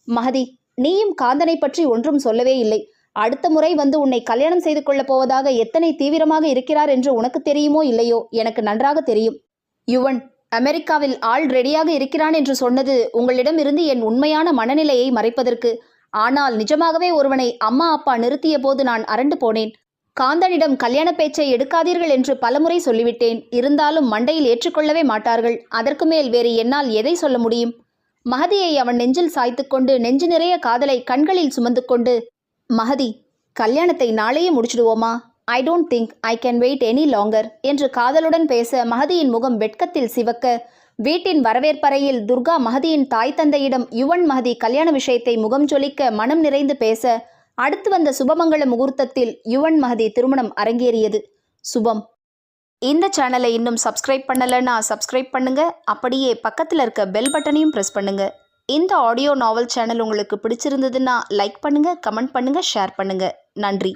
மகதி, நீயும் காந்தனை பற்றி ஒன்றும் சொல்லவே இல்லை. அடுத்த முறை வந்து உன்னை கல்யாணம் செய்து கொள்ளப் போவதாக எத்தனை தீவிரமாக இருக்கிறார் என்று உனக்கு தெரியுமோ இல்லையோ, எனக்கு நன்றாக தெரியும். யுவன் அமெரிக்காவில் ஆள் ரெடியாக இருக்கிறான் என்று சொன்னது உங்களிடம் இருந்து என் உண்மையான மனநிலையை மறைப்பதற்கு. ஆனால் நிஜமாகவே ஒருவனை அம்மா அப்பா நிறுத்திய போது நான் அரண்டு போனேன். காந்தனிடம் கல்யாண பேச்சை எடுக்காதீர்கள் என்று பலமுறை சொல்லிவிட்டேன். இருந்தாலும் மண்டையில் ஏற்றுக்கொள்ளவே மாட்டார்கள். அதற்கு மேல் வேறு என்னால் எதை சொல்ல முடியும்? மகதியை அவன் நெஞ்சில் சாய்த்துக்கொண்டு நெஞ்சு நிறைய காதலை கண்களில் சுமந்து கொண்டு, மகதி, கல்யாணத்தை நாளையே முடிச்சிடுவோமா? I don't think I can wait any longer என்று காதலுடன் பேச மகதியின் முகம் வெட்கத்தில் சிவக்க, வீட்டின் வரவேற்பறையில் துர்கா மகதியின் தாய் தந்தையிடம் யுவன் மகதி கல்யாண விஷயத்தை முகம் ஜொலிக்க மனம் நிறைந்து பேச, அடுத்து வந்த சுபமங்கள முகூர்த்தத்தில் யுவன் மகதி திருமணம் அரங்கேறியது. சுபம். இந்த சேனலை இன்னும் சப்ஸ்கிரைப் பண்ணலைன்னா சப்ஸ்கிரைப் பண்ணுங்க. அப்படியே பக்கத்தில் இருக்க பெல் பட்டனையும் ப்ரெஸ் பண்ணுங்க. இந்த ஆடியோ நாவல் சேனல் உங்களுக்கு பிடிச்சிருந்ததுன்னா லைக் பண்ணுங்க, கமெண்ட் பண்ணுங்க, ஷேர் பண்ணுங்க. நன்றி.